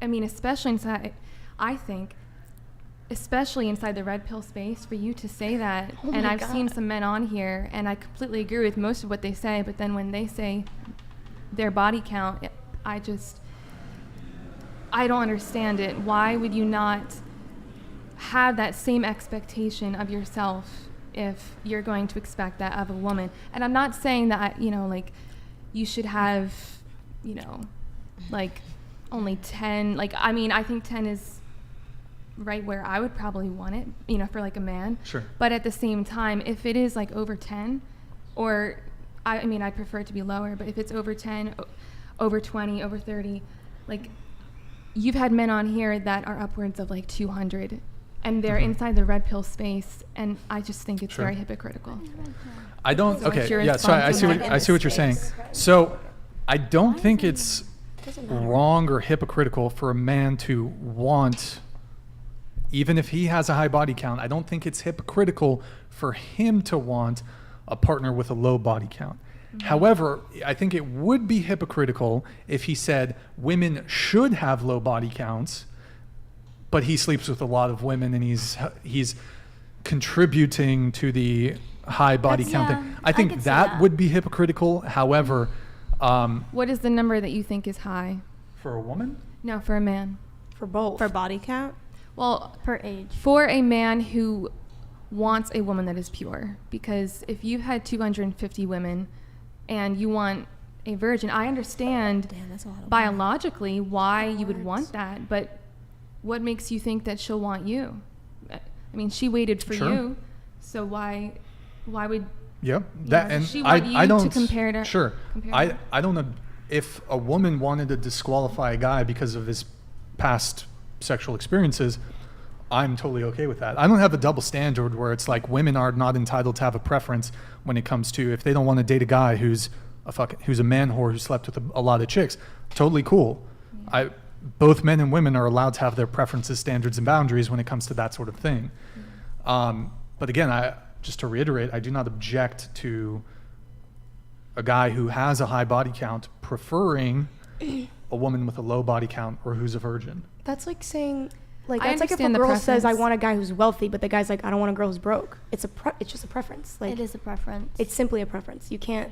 especially inside, I think, especially inside the red pill space, for you to say that. Oh And my I've seen God. some men on here, and I completely agree with most of what they say. But then when they say their body count, I don't understand it. Why would you not have that same expectation of yourself if you're going to expect that of a woman. And I'm not saying that, you know, like, you should have, you know, like, only 10. Like, I mean, I think 10 is right where I would probably want it, you know, for like a man. Sure. But at the same time, if it is like over 10, or I mean, I prefer it to be lower, but if it's over 10, over 20, over 30, like, you've had men on here that are upwards of like 200, and they're inside the red pill space, and I just think it's very hypocritical. I don't. So Okay. it's your Yeah. So I see what you're saying. So I don't think it's wrong or hypocritical for a man to want, even if he has a high body count, I don't think it's hypocritical for him to want a partner with a low body count. However, I think it would be hypocritical if he said women should have low body counts, but he sleeps with a lot of women and he's contributing to the high body count thing. I think that would be hypocritical. However, what is the number that you think is high? For a woman? No, for a man. For both. For body count? Well, per age. For a man who wants a woman that is pure. Because if you've had 250 women and you want a virgin, I understand biologically why you would want that, but what makes you think that she'll want you? I mean, she waited for you, so why would that, and she want you I don't to compare to? Sure. Compare I don't know if a woman wanted to disqualify a guy because of his past sexual experiences. I'm totally okay with that. I don't have a double standard where it's like women are not entitled to have a preference when it comes to if they don't want to date a guy who's a man whore who slept with a lot of chicks. Totally cool. Both men and women are allowed to have their preferences, standards, and boundaries when it comes to that sort of thing. But again, just to reiterate, I do not object to a guy who has a high body count preferring a woman with a low body count or who's a virgin. That's like saying, like, I that's like if a understand the girl says, I preference. want a guy who's wealthy, but the guy's like, I don't want a girl who's broke. It's just a preference. Like, It is a preference. it's simply a preference. You can't,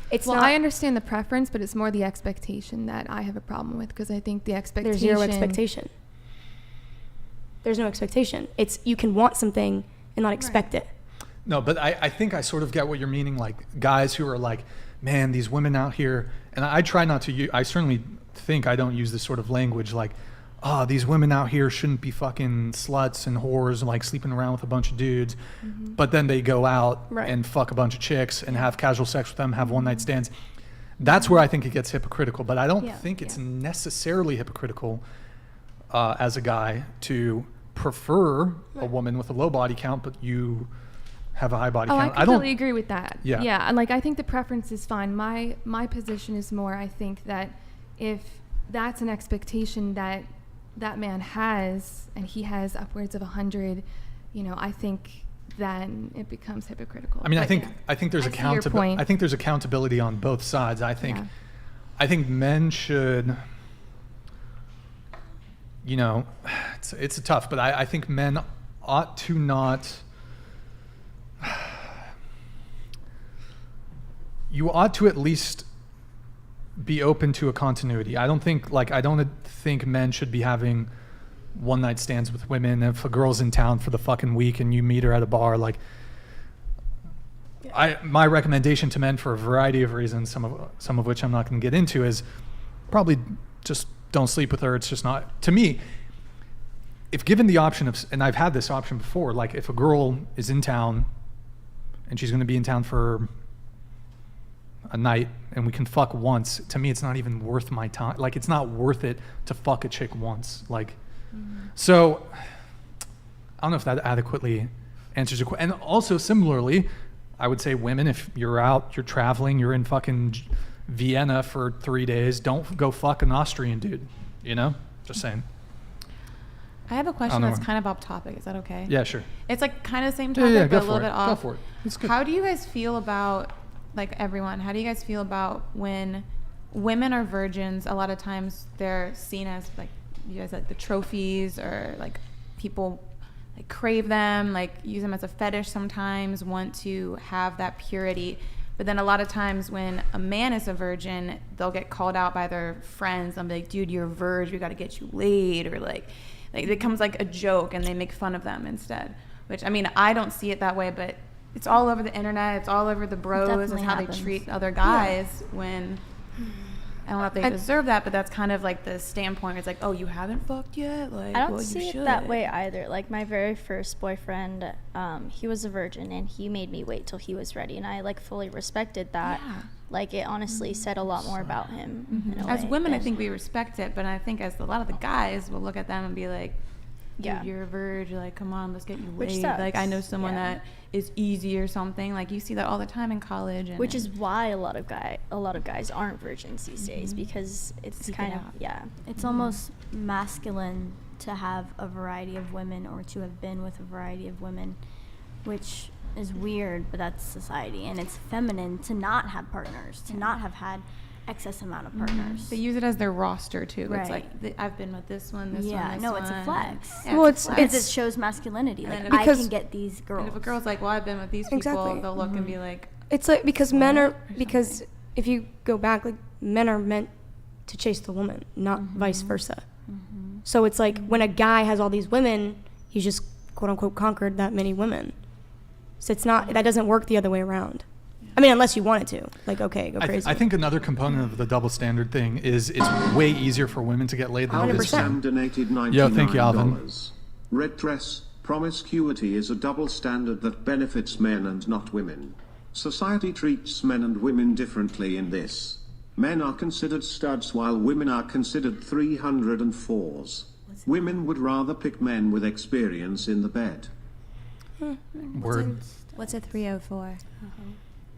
it's Well, not, I understand the preference, but it's more the expectation that I have a problem with, because I think the expectation. there's zero expectation. There's no expectation. It's, you can want something and not expect it. No, but I think I sort of get what you're meaning, like guys who are like, man, these women out here, and I try not to I certainly think I don't use this sort of language like, these women out here shouldn't be fucking sluts and whores and like sleeping around with a bunch of dudes. But then they go out and fuck a bunch of chicks and have casual sex with them, have one night stands. That's where I think it gets hypocritical, but I don't think it's necessarily hypocritical as a guy to prefer a woman with a low body count, but you have a high body count. I completely agree with that. Yeah. And like, I think the preference is fine. My position is more, I think that if that's an expectation that that man has, and he has upwards of 100, you know, I think then it becomes hypocritical. I mean, But I think there's accountability. I think there's accountability on both sides. I think men should, you know, it's tough, but I think men ought to not. You ought to at least be open to a continuity. I don't think men should be having one night stands with women. If a girl's in town for the fucking week and you meet her at a bar, like, my recommendation to men for a variety of reasons, some of which I'm not going to get into, is probably just don't sleep with her. It's just not, to me, if given the option of, and I've had this option before, like if a girl is in town and she's going to be in town for a night and we can fuck once, to me it's not even worth my time. Like, it's not worth it to fuck a chick once. Like, so I don't know if that adequately answers your question. And also similarly, I would say women, if you're out, you're traveling, you're in fucking Vienna for 3 days, don't go fuck an Austrian dude, you know? Just saying. I have a question that's kind of off topic. Is that okay? Yeah, sure. It's like kind of the same topic, but a little bit off. Go for it. It's good. How do you guys feel about, like, everyone, how do you guys feel about when women are virgins? A lot of times they're seen as, like, you guys, like the trophies, or like people like crave them, like use them as a fetish sometimes, want to have that purity. But then a lot of times when a man is a virgin, they'll get called out by their friends. They'll be like, dude, you're a virgin, we got to get you laid. Or like it becomes like a joke and they make fun of them instead. Which, I mean, I don't see it that way, but it's all over the internet. It's all over the bros. Definitely It's how happens. they treat other guys when... I don't know if they deserve that, but that's kind of like the standpoint where it's like, oh, you haven't fucked yet? Like, I don't well, see you it should. that way either. Like my very first boyfriend, he was a virgin and he made me wait till he was ready, and I like fully respected that. Yeah. Like it honestly said a lot more about him. In a As way. women, I think we respect it, but I think as a lot of the guys will look at them and be like, dude, Yeah. you're a virgin. Like, come on, let's get you Which laid. sucks. Like, I know someone Yeah. that is easy or something. Like, you see that all the time in college. And Which is why a lot of guys aren't virgins these days, because it's Seek kind it of out. It's almost masculine to have a variety of women or to have been with a variety of women, which is weird, but that's society. And it's feminine to not have partners, to not have had excess amount of partners. They use it as their roster, too. Right. It's like, I've been with this one, this one, Yeah, this no, one. it's a flex. Yeah, Well, it's a flex. Because it shows masculinity. And Like, then I because- can get these girls. And if a girl's like, well, I've been with these people, Exactly. they'll look and be like, It's like because men are because if you go back, like men are meant to chase the woman, not vice versa. So it's like when a guy has all these women, he's just quote unquote conquered that many women. So it's not that doesn't work the other way around. I mean, unless you wanted to, like, okay, go crazy. I think another component of the double standard thing is it's way easier for women to get laid than it Alvin is for Sam donated $99. Yo, thank you, Alvin. Red dress, promiscuity is a double standard that benefits men and not women. Society treats men and women differently in this. Men are considered studs while women are considered 304s. Women would rather pick men with experience in the bed. Word. What's a 304?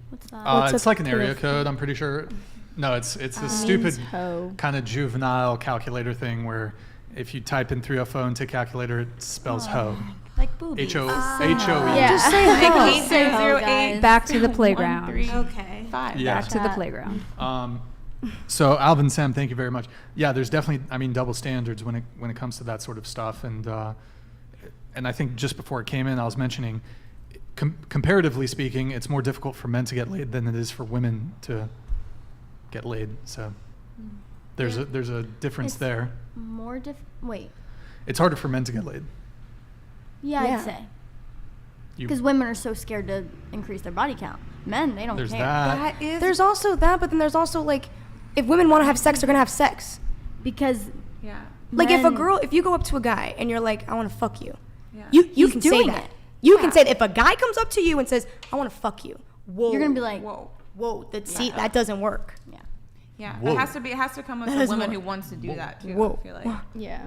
What's that? It's like an area code, I'm pretty sure. No, it's a stupid hoe. kind of juvenile calculator thing where if you type in 304 into a calculator, it spells hoe. like boobies. H-O-E. Yeah. Just say Like ho. 8008. Back to the playground. 135. Yeah. Back to the playground. So Alvin, Sam, thank you very much. Yeah, there's definitely, I mean, double standards when it comes to that sort of stuff, and I think just before it came in, I was mentioning, comparatively speaking, it's more difficult for men to get laid than it is for women to get laid. So there's a difference It's there. More wait. It's harder for men to get laid. Yeah, Yeah. I'd say. You- Because women are so scared to increase their body count. Men, they don't There's care. that. That is. There's also that, but then there's also like, if women want to have sex, they're gonna have sex. Because Yeah. Like if men- if you go up to a guy and you're like, I want to fuck you, Yeah. you He's can say doing that. it. You can say that. If a guy comes up to you and says, I want to fuck you, whoa, you're gonna be like, Whoa. see, that doesn't work. yeah. Yeah. Whoa. It has to come with That a is woman more- who wants to do that too. Whoa. I feel like. Yeah.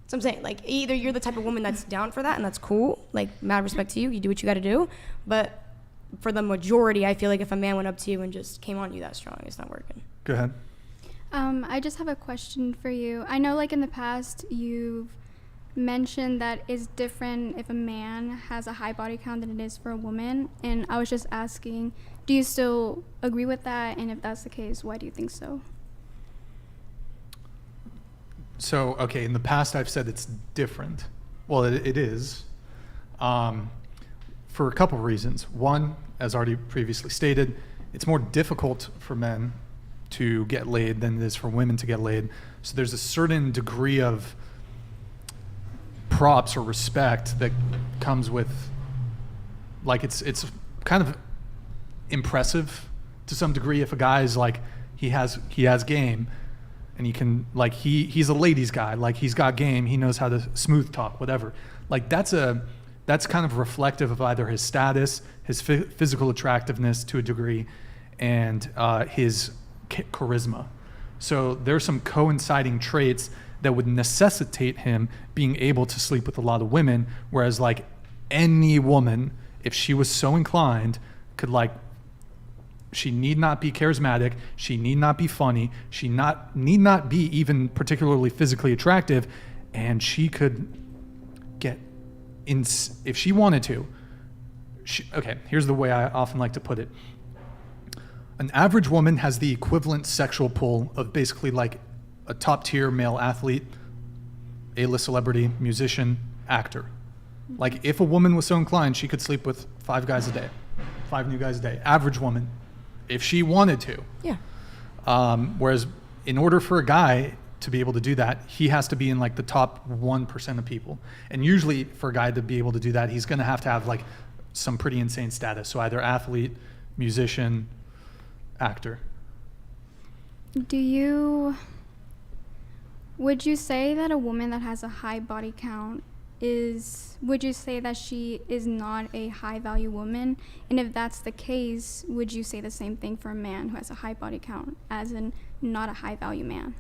So I'm saying, like, either you're the type of woman that's down for that, and that's cool. Like, mad respect to you. You do what you got to do. But for the majority, I feel like if a man went up to you and just came on you that strong, it's not working. Go ahead. I just have a question for you. I know, like, in the past, you've mentioned that it's different if a man has a high body count than it is for a woman. And I was just asking, do you still agree with that? And if that's the case, why do you think so? So, okay, in the past I've said it's different. Well, it is. For a couple of reasons. One, as already previously stated, it's more difficult for men to get laid than it is for women to get laid. So there's a certain degree of props or respect that comes with, like, it's kind of impressive to some degree if a guy's like, he has game. And he can, like, he's a ladies guy. Like, he's got game. He knows how to smooth talk, whatever. Like, that's kind of reflective of either his status, his physical attractiveness to a degree, and his charisma. So there's some coinciding traits that would necessitate him being able to sleep with a lot of women, whereas, like, any woman, if she was so inclined, could, like, she need not be charismatic. She need not be funny. She need not be even particularly physically attractive, and she could get in if she wanted to. Okay, here's the way I often like to put it. An average woman has the equivalent sexual pull of basically like a top-tier male athlete, A-list celebrity, musician, actor. Like if a woman was so inclined, she could sleep with 5 guys a day, 5 new guys a day. Average woman. if she wanted to. Yeah. Whereas in order for a guy to be able to do that, he has to be in like the top 1% of people. And usually for a guy to be able to do that, he's going to have like some pretty insane status. So either athlete, musician, actor. Would you say that a woman that has a high body count would you say that she is not a high value woman? And if that's the case, would you say the same thing for a man who has a high body count, as in not a high value man?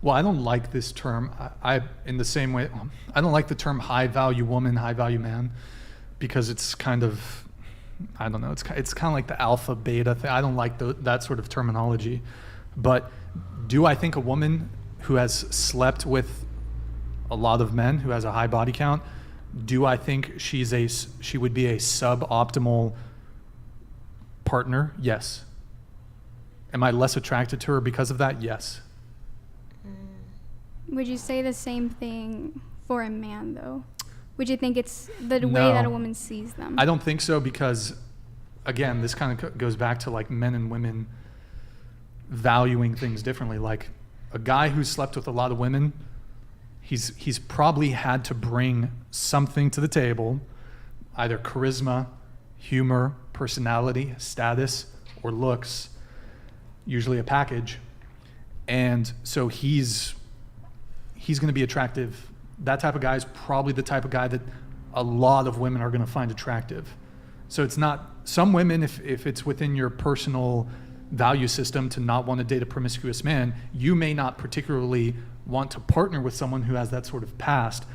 Well, I don't like this term. In the same way, I don't like the term high value woman, high value man, because it's kind of, I don't know, it's kind of like the alpha beta thing. I don't like that sort of terminology. But do I think a woman who has slept with a lot of men, who has a high body count, do I think she would be a suboptimal partner? Yes. Am I less attracted to her because of that? Yes. Would you say the same thing for a man, though? Would you think it's the way No. that a woman sees them? I don't think so, because, again, this kind of goes back to like men and women valuing things differently. Like a guy who's slept with a lot of women, he's probably had to bring something to the table, either charisma, humor, personality, status, or looks, usually a package. And so he's going to be attractive. That type of guy is probably the type of guy that a lot of women are going to find attractive. So it's not, some women, if it's within your personal value system to not want to date a promiscuous man, you may not particularly want to partner with someone who has that sort of past,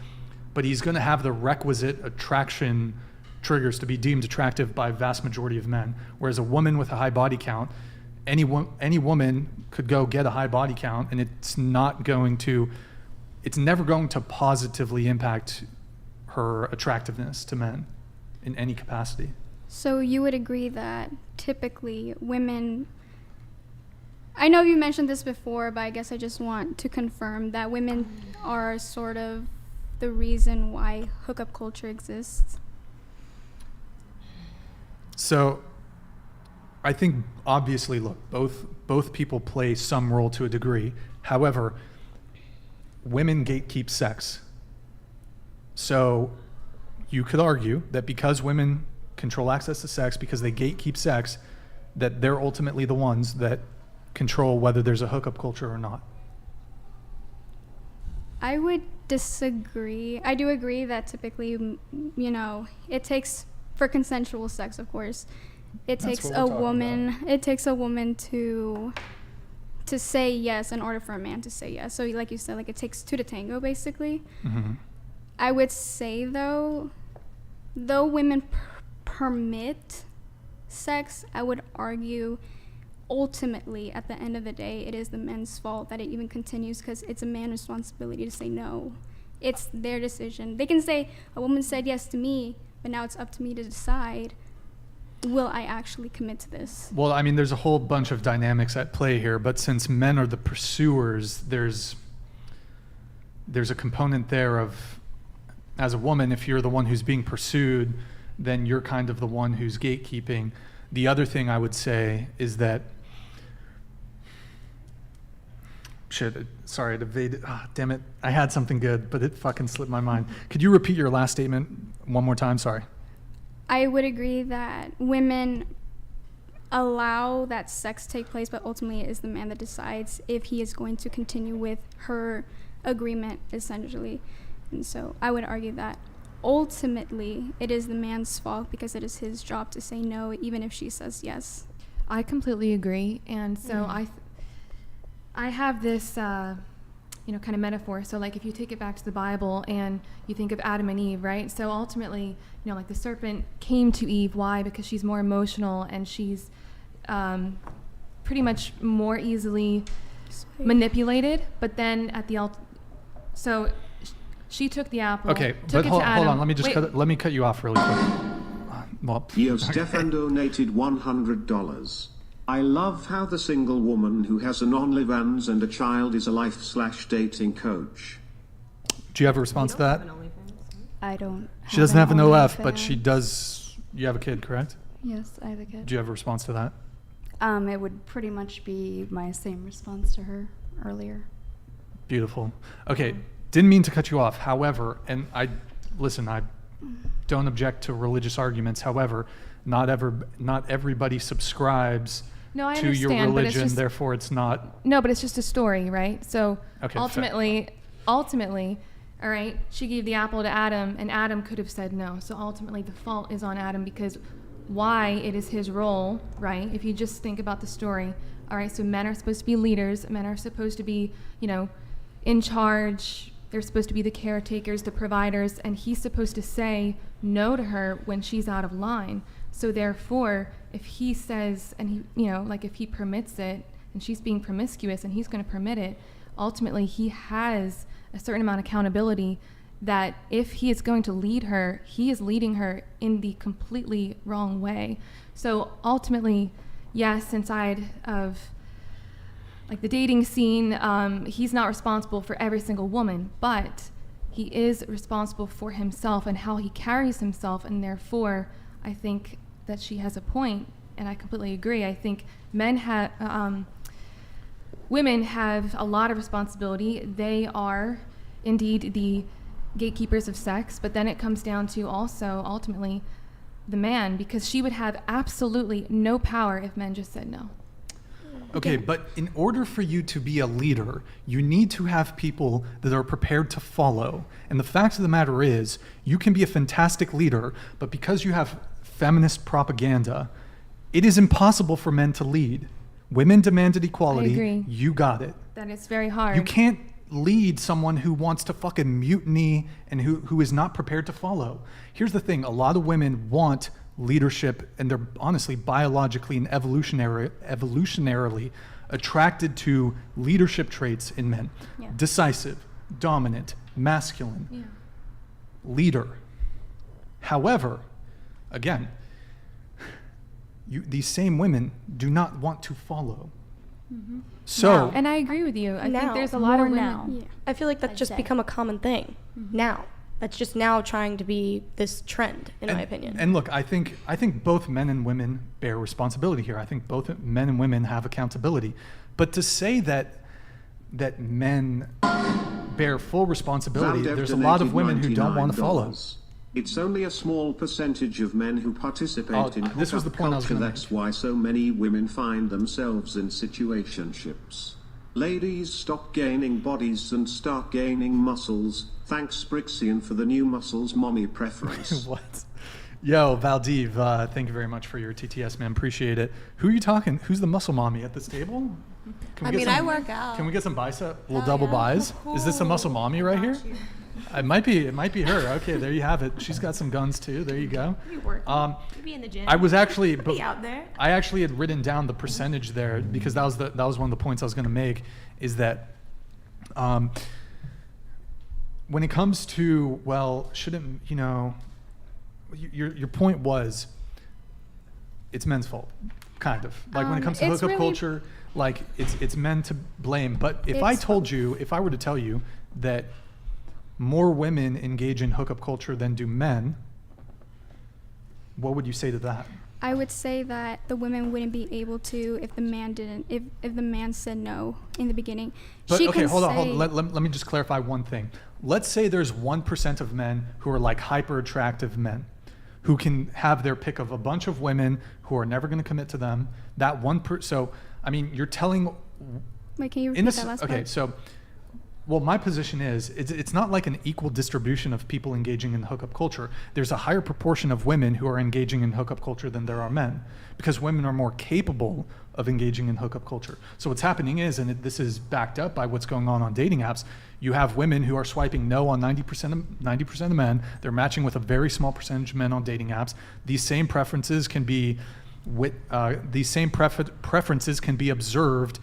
but he's going to have the requisite attraction triggers to be deemed attractive by a vast majority of men. Whereas a woman with a high body count, any woman could go get a high body count, and it's never going to positively impact her attractiveness to men in any capacity. So you would agree that typically women, I know you mentioned this before, but I guess I just want to confirm that women are sort of the reason why hookup culture exists. So I think obviously, look, both people play some role to a degree. However, women gatekeep sex. So you could argue that because women control access to sex, because they gatekeep sex, that they're ultimately the ones that control whether there's a hookup culture or not. I would disagree. I do agree that typically, it takes, for consensual sex, of course, it takes a woman to say yes in order for a man to say yes. So like you said, like it takes two to tango, basically. Mm-hmm. I would say, though women permit sex, I would argue ultimately at the end of the day it is the men's fault that it even continues, because it's a man's responsibility to say no. It's their decision. They can say, a woman said yes to me, but now it's up to me to decide, will I actually commit to this? Well, I mean, there's a whole bunch of dynamics at play here, but since men are the pursuers, there's a component there of, as a woman, if you're the one who's being pursued, then you're kind of the one who's gatekeeping. The other thing I would say is that, sorry, it evaded, damn it, I had something good, but it fucking slipped my mind. Could you repeat your last statement one more time? Sorry. I would agree that women allow that sex take place, but ultimately it is the man that decides if he is going to continue with her agreement, essentially. And so I would argue that ultimately it is the man's fault, because it is his job to say no, even if she says yes. I completely agree. And so I have this kind of metaphor. So like if you take it back to the Bible and you think of Adam and Eve, right? So ultimately, like the serpent came to Eve. Why? Because she's more emotional and she's pretty much more easily manipulated. But then at the so she took the apple. Okay, took but it hold to Adam. on. Let me cut you off really quick. Well, Stefan donated $100. I love how the single woman who has an OnlyFans and a child is a life/dating coach. Do you have a response to that? I don't. She doesn't have an OF, but OnlyFans. she does. You have a kid, correct? Yes, I have a kid. Do you have a response to that? It would pretty much be my same response to her earlier. Beautiful. Okay, didn't mean to cut you off. However, and I don't object to religious arguments. However, not everybody subscribes No, I to your understand, but it's religion. just- Therefore, it's not. No, but it's just a story, right? So Okay, ultimately, all right, she gave the apple to Adam, and Adam could have said no. So ultimately, the fault is on Adam because why it is his role, right? If you just think about the story, all right, so men are supposed to be leaders. Men are supposed to be, in charge. They're supposed to be the caretakers, the providers, and he's supposed to say no to her when she's out of line. So therefore, if he says, and he, if he permits it, and she's being promiscuous, and he's going to permit it, ultimately he has a certain amount of accountability that if he is going to lead her, he is leading her in the completely wrong way. So ultimately, yes, inside of the dating scene, he's not responsible for every single woman, but he is responsible for himself and how he carries himself, and therefore, I think that she has a point, and I completely agree. I think women have a lot of responsibility. They are indeed the gatekeepers of sex, but then it comes down to also ultimately the man, because she would have absolutely no power if men just said no. Okay, but in order for you to be a leader, you need to have people that are prepared to follow. And the fact of the matter is, you can be a fantastic leader, but because you have feminist propaganda, it is impossible for men to lead. Women demanded equality. I agree. You got it. That it's very hard. You can't lead someone who wants to fucking mutiny and who is not prepared to follow. Here's the thing, a lot of women want leadership, and they're honestly biologically and evolutionarily attracted to leadership traits in men. Yeah. Decisive, dominant, masculine, leader. However, again, these same women do not want to follow. Mm-hmm. So, and I agree with you. I think Now. there's a lot of women. now. Yeah. I feel like that's I'd just say. become a common thing now. That's just now trying to be this trend, in my opinion. And look, I think both men and women bear responsibility here. I think both men and women have accountability. But to say that men bear full responsibility, Valdev there's a lot of donated women who don't want to follow. $99. It's only a small percentage of men who participate in this was the hookup point I was culture. gonna That's why so many women find themselves in situationships. Ladies, stop gaining bodies and start gaining muscles. Thanks, Brixan, for the new muscles mommy preference. What? Yo, Valdiv, thank you very much for your TTS, man. Appreciate it. Who are you talking? Who's the muscle mommy at this table? I work out. Can we get some bicep, little double buys? Is this a muscle mommy right here? It might be her. Okay, there you have it. She's got some guns too. There you go. You work. You be in the gym. I was actually be out there. I actually had written down the percentage there because that was one of the points I was going to make, is that when it comes to, well, shouldn't, your point was it's men's fault, kind of. Like when it comes to it's hookup really- culture, like it's men to blame. But if I were to tell you that more women engage in hookup culture than do men, what would you say to that? I would say that the women wouldn't be able to if the man didn't, if the man said no in the beginning. But okay, hold on. say- Let me just clarify one thing. Let's say there's 1% of men who are like hyper attractive men who can have their pick of a bunch of women who are never going to commit to them. That so I mean, you're telling. Wait, can you repeat that last okay, part? so. Well, my position is it's not like an equal distribution of people engaging in hookup culture. There's a higher proportion of women who are engaging in hookup culture than there are men, because women are more capable of engaging in hookup culture. So what's happening is, and this is backed up by what's going on dating apps, you have women who are swiping no on 90% of men. They're matching with a very small percentage of men on dating apps. These same preferences can be preferences can be observed,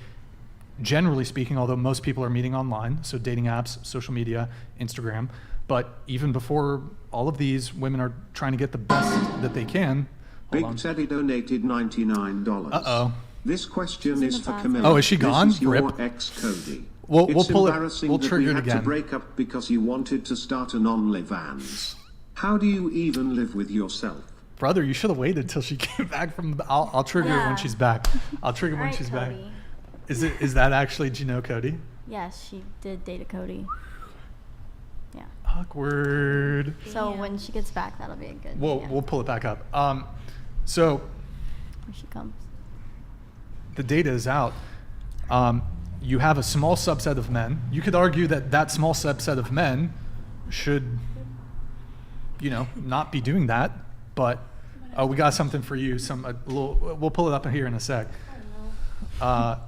generally speaking, although most people are meeting online, so dating apps, social media, Instagram. But even before all of these, women are trying to get the best that they can. Big Teddy donated $99. Uh-oh. This question is for bathroom. Camilla. Oh, is she gone? This is your Rip. ex, Cody. We'll It's pull it. embarrassing We'll that trigger we it had to again. break up because you wanted to start an OnlyFans. How do you even live with yourself? Brother, you should have waited till she came back from. I'll trigger it when she's back. I'll trigger it when she's back. Cody. Is that actually? Do you know Cody? Yes, she did date a Cody. Yeah. Awkward. So when she gets back, that'll be a good. We'll pull it back up. So When she comes. the data is out. You have a small subset of men. You could argue that small subset of men should, not be doing that. But we got something for you. We'll pull it up here in a sec. But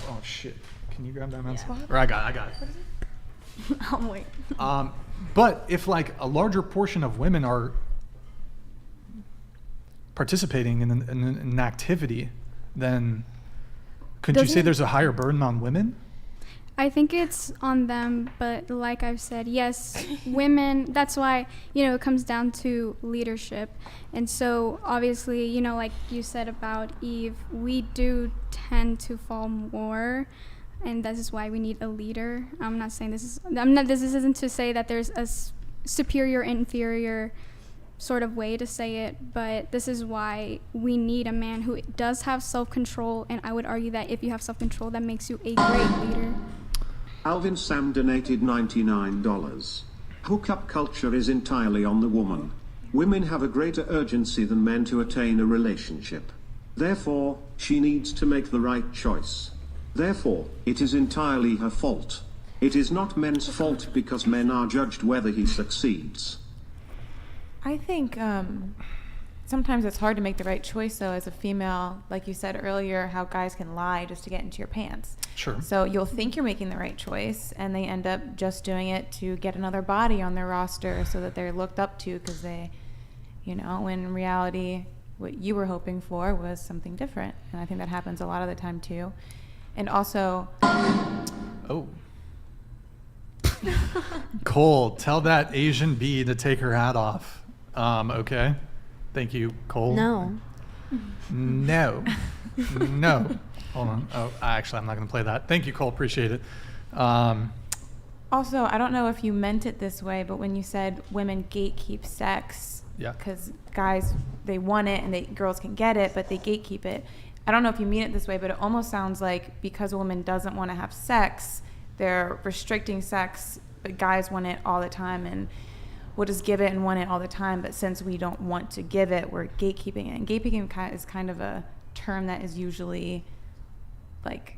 oh shit, can you grab that mouse? Or I got it. I'll wait. But if like a larger portion of women are participating in an activity, then couldn't you say there's a higher burden on women? I think it's on them, but like I've said, yes, women, that's why, it comes down to leadership. And so obviously, like you said about Eve, we do tend to fall more, and this is why we need a leader. I'm not saying this isn't to say that there's a superior, inferior sort of way to say it, but this is why we need a man who does have self-control, and I would argue that if you have self-control, that makes you a great leader. Alvin Sam donated $99. Hookup culture is entirely on the woman. Women have a greater urgency than men to attain a relationship. Therefore, she needs to make the right choice. Therefore, it is entirely her fault. It is not men's fault because men are judged whether he succeeds. I think sometimes it's hard to make the right choice, though, as a female. Like you said earlier, how guys can lie just to get into your pants. Sure. So you'll think you're making the right choice, and they end up just doing it to get another body on their roster so that they're looked up to because they, when in reality, what you were hoping for was something different. And I think that happens a lot of the time, too. And also... Oh. Cole, tell that Asian bee to take her hat off. Okay. Thank you, Cole. No. No. No. Hold on. Oh, actually, I'm not going to play that. Thank you, Cole. Appreciate it. Also, I don't know if you meant it this way, but when you said women gatekeep sex, yeah, because guys, they want it and girls can get it, but they gatekeep it. I don't know if you mean it this way, but it almost sounds like because a woman doesn't want to have sex, they're restricting sex, but guys want it all the time and we'll just give it and want it all the time. But since we don't want to give it, we're gatekeeping it. And gatekeeping is kind of a term that is usually like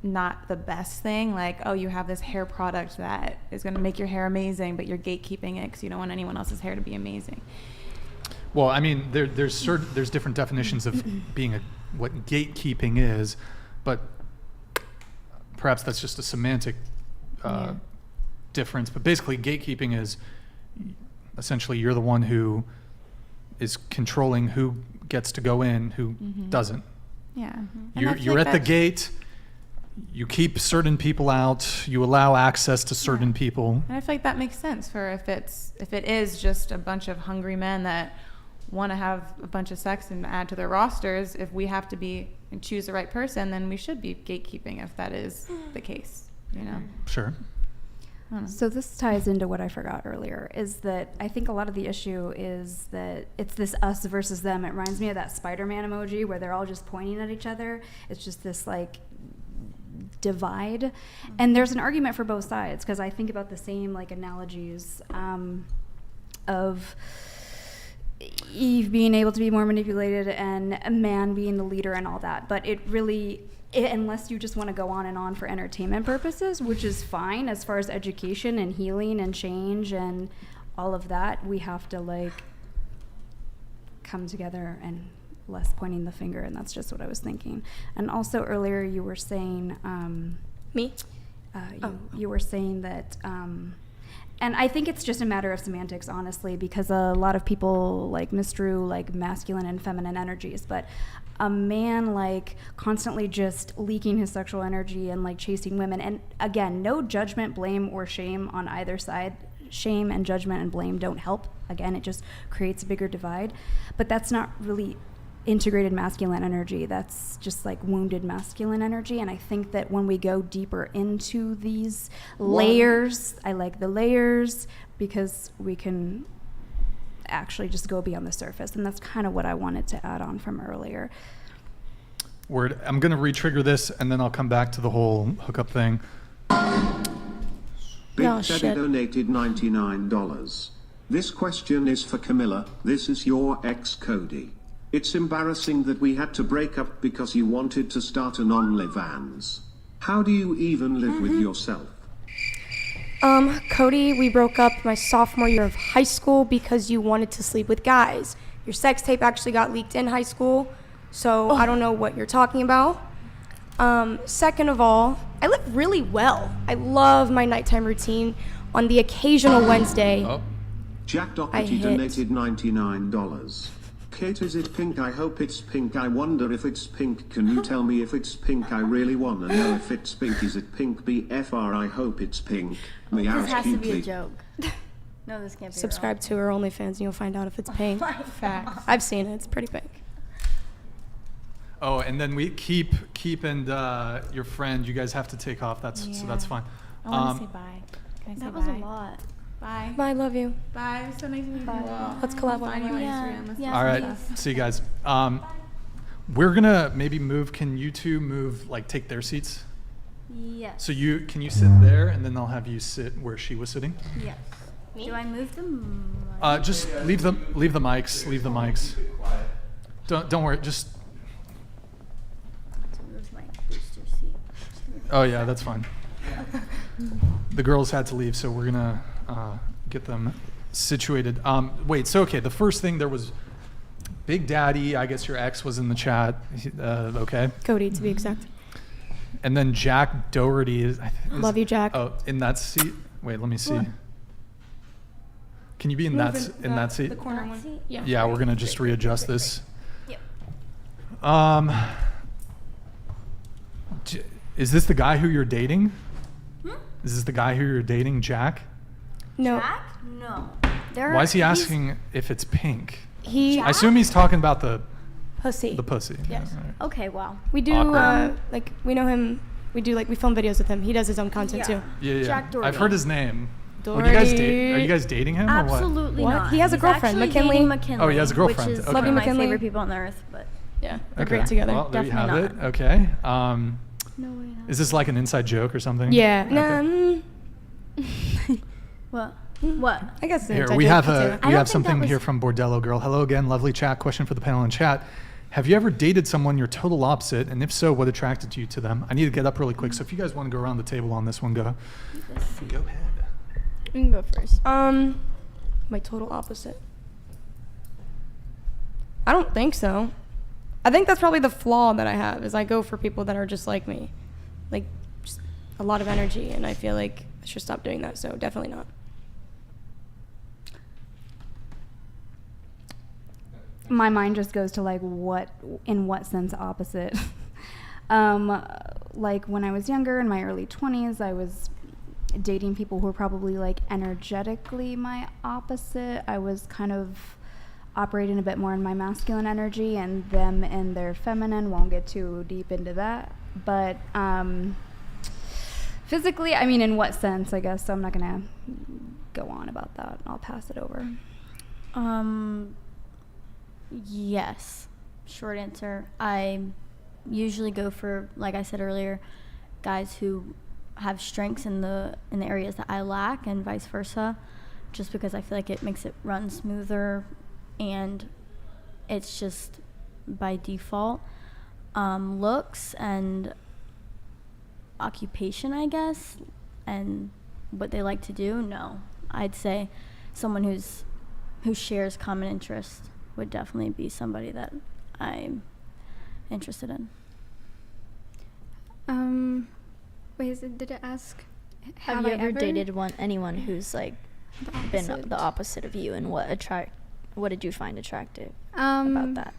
not the best thing. Like, oh, you have this hair product that is going to make your hair amazing, but you're gatekeeping it because you don't want anyone else's hair to be amazing. Well, I mean, there's different definitions of being what gatekeeping is, but perhaps that's just a semantic difference. But basically, gatekeeping is essentially you're the one who is controlling who gets to go in, who doesn't. Yeah. You're at the gate. You keep certain people out. You allow access to certain people. And I feel like that makes sense for if it is just a bunch of hungry men that want to have a bunch of sex and add to their rosters. If we have to be and choose the right person, then we should be gatekeeping if that is the case. Sure. So this ties into what I forgot earlier, is that I think a lot of the issue is that it's this us versus them. It reminds me of that Spider-Man emoji where they're all just pointing at each other. It's just this like divide. And there's an argument for both sides, because I think about the same like analogies of Eve being able to be more manipulated and a man being the leader and all that. But it really... unless you just want to go on and on for entertainment purposes, which is fine as far as education and healing and change and all of that, we have to like come together and less pointing the finger. And that's just what I was thinking. And also earlier you were saying me you were saying that and I think it's just a matter of semantics, honestly, because a lot of people like misdrew like masculine and feminine energies, but a man like constantly just leaking his sexual energy and like chasing women, and again, no judgment, blame, or shame on either side. Shame and judgment and blame don't help. Again, it just creates a bigger divide, but that's not really integrated masculine energy. That's just like wounded masculine energy. And I think that when we go deeper into these layers, I like the layers because we can actually just go beyond the surface. And that's kind of what I wanted to add on from earlier. Word. I'm going to re-trigger this, and then I'll come back to the whole hookup thing. Big Oh, Daddy shit. donated $99. This question is for Camilla. This is your ex, Cody. It's embarrassing that we had to break up because you wanted to start an OnlyFans. How do you even live with yourself? Cody, we broke up my sophomore year of high school because you wanted to sleep with guys. Your sex tape actually got leaked in high school, so I don't know what you're talking about. Second of all, I live really well. I love my nighttime routine. On the occasional Wednesday, Jack Doherty donated $99. Kate, is it pink? I hope it's pink. I wonder if it's pink. Can you tell me if it's pink? I really wanna know if it's pink. Is it pink? BFR, I hope it's pink. Meow This has to be a cutely. joke. No, this can't be subscribe to her OnlyFans and you'll find out if it's pink. Facts. I've seen it. It's pretty pink. Oh, and then we keep and your friend, you guys have to take off. So that's fine. I want to say bye. Can I say That bye? was a lot. Bye. Bye, love you. Bye. It was so nice to meet you. Let's collab one Find you more. on Yeah. Instagram. Let's Yeah. do All right. stuff. See you guys. We're going to maybe move. Can you two move, like take their seats? Yes. So can you sit there, and then I'll have you sit where she was sitting? Yes. Do I move them? Just leave the mics. Leave the mics. Don't worry. Just. To move my booster seat. Oh yeah, that's fine. The girls had to leave, so we're gonna get them situated. Wait. So okay, the first thing there was Big Daddy. I guess your ex was in the chat. Okay. Cody, to be exact. And then Jack Doherty is. Love you, Jack. Oh, in that seat. Wait, let me see. What? Can you be in that seat? The corner one. Yeah. Yeah, we're gonna just readjust this. Yep. Is this the guy who you're dating? Is this the guy who you're dating, Jack? No. Jack? No. Why is he asking if it's pink? He I assume he's talking about the pussy. pussy. Yes. Yeah, all right. Okay, wow. We do Awkward. we know him. We film videos with him. He does his own content too. Yeah. Jack Doherty. I've heard his name. Doherty. Are you guys dating him or what? Absolutely What? not. He has a He's girlfriend, actually McKinley. dating McKinley. Oh, he has a girlfriend. Which is Okay. one of my McKinley. favorite people on the earth, but Yeah, they're Okay. great together. Well, there you have Definitely it. Okay. no way. Is this like an inside joke or something? Yeah. Okay. What? What? I guess it's Here inside we joke, have I'd say a that. we don't have think something that was- here from Bordello Girl. Hello again, lovely chat. Question for the panel in chat. Have you ever dated someone you're total opposite, and if so, what attracted you to them? I need to get up really quick, so if you guys want to go around the table on this one, go ahead. You can go first. My total opposite. I don't think so. I think that's probably the flaw that I have is I go for people that are just like me, like just a lot of energy, and I feel like I should stop doing that. So definitely not. My mind just goes to like in what sense opposite. Like when I was younger, in my early 20s, I was dating people who were probably like energetically my opposite. I was kind of operating a bit more in my masculine energy and them in their feminine. Won't get too deep into that. But physically, I mean, in what sense, I guess. So I'm not going to go on about that. I'll pass it over. Yes. Short answer. I usually go for, like I said earlier, guys who have strengths in the areas that I lack, and vice versa, just because I feel like it makes it run smoother, and it's just by default. Looks and occupation, I guess, and what they like to do. No, I'd say someone who shares common interest would definitely be somebody that I'm interested in. Wait, did it ask? Have you ever dated anyone who's like been the opposite of you, and what did you find attractive about that?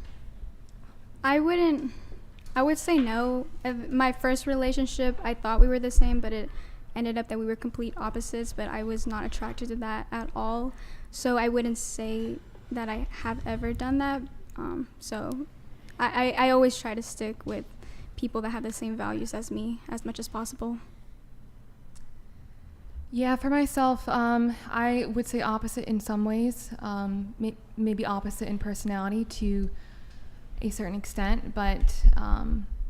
I would say no. My first relationship, I thought we were the same, but it ended up that we were complete opposites, but I was not attracted to that at all. So I wouldn't say that I have ever done that. So I always try to stick with people that have the same values as me as much as possible. Yeah, for myself, I would say opposite in some ways, maybe opposite in personality to a certain extent, but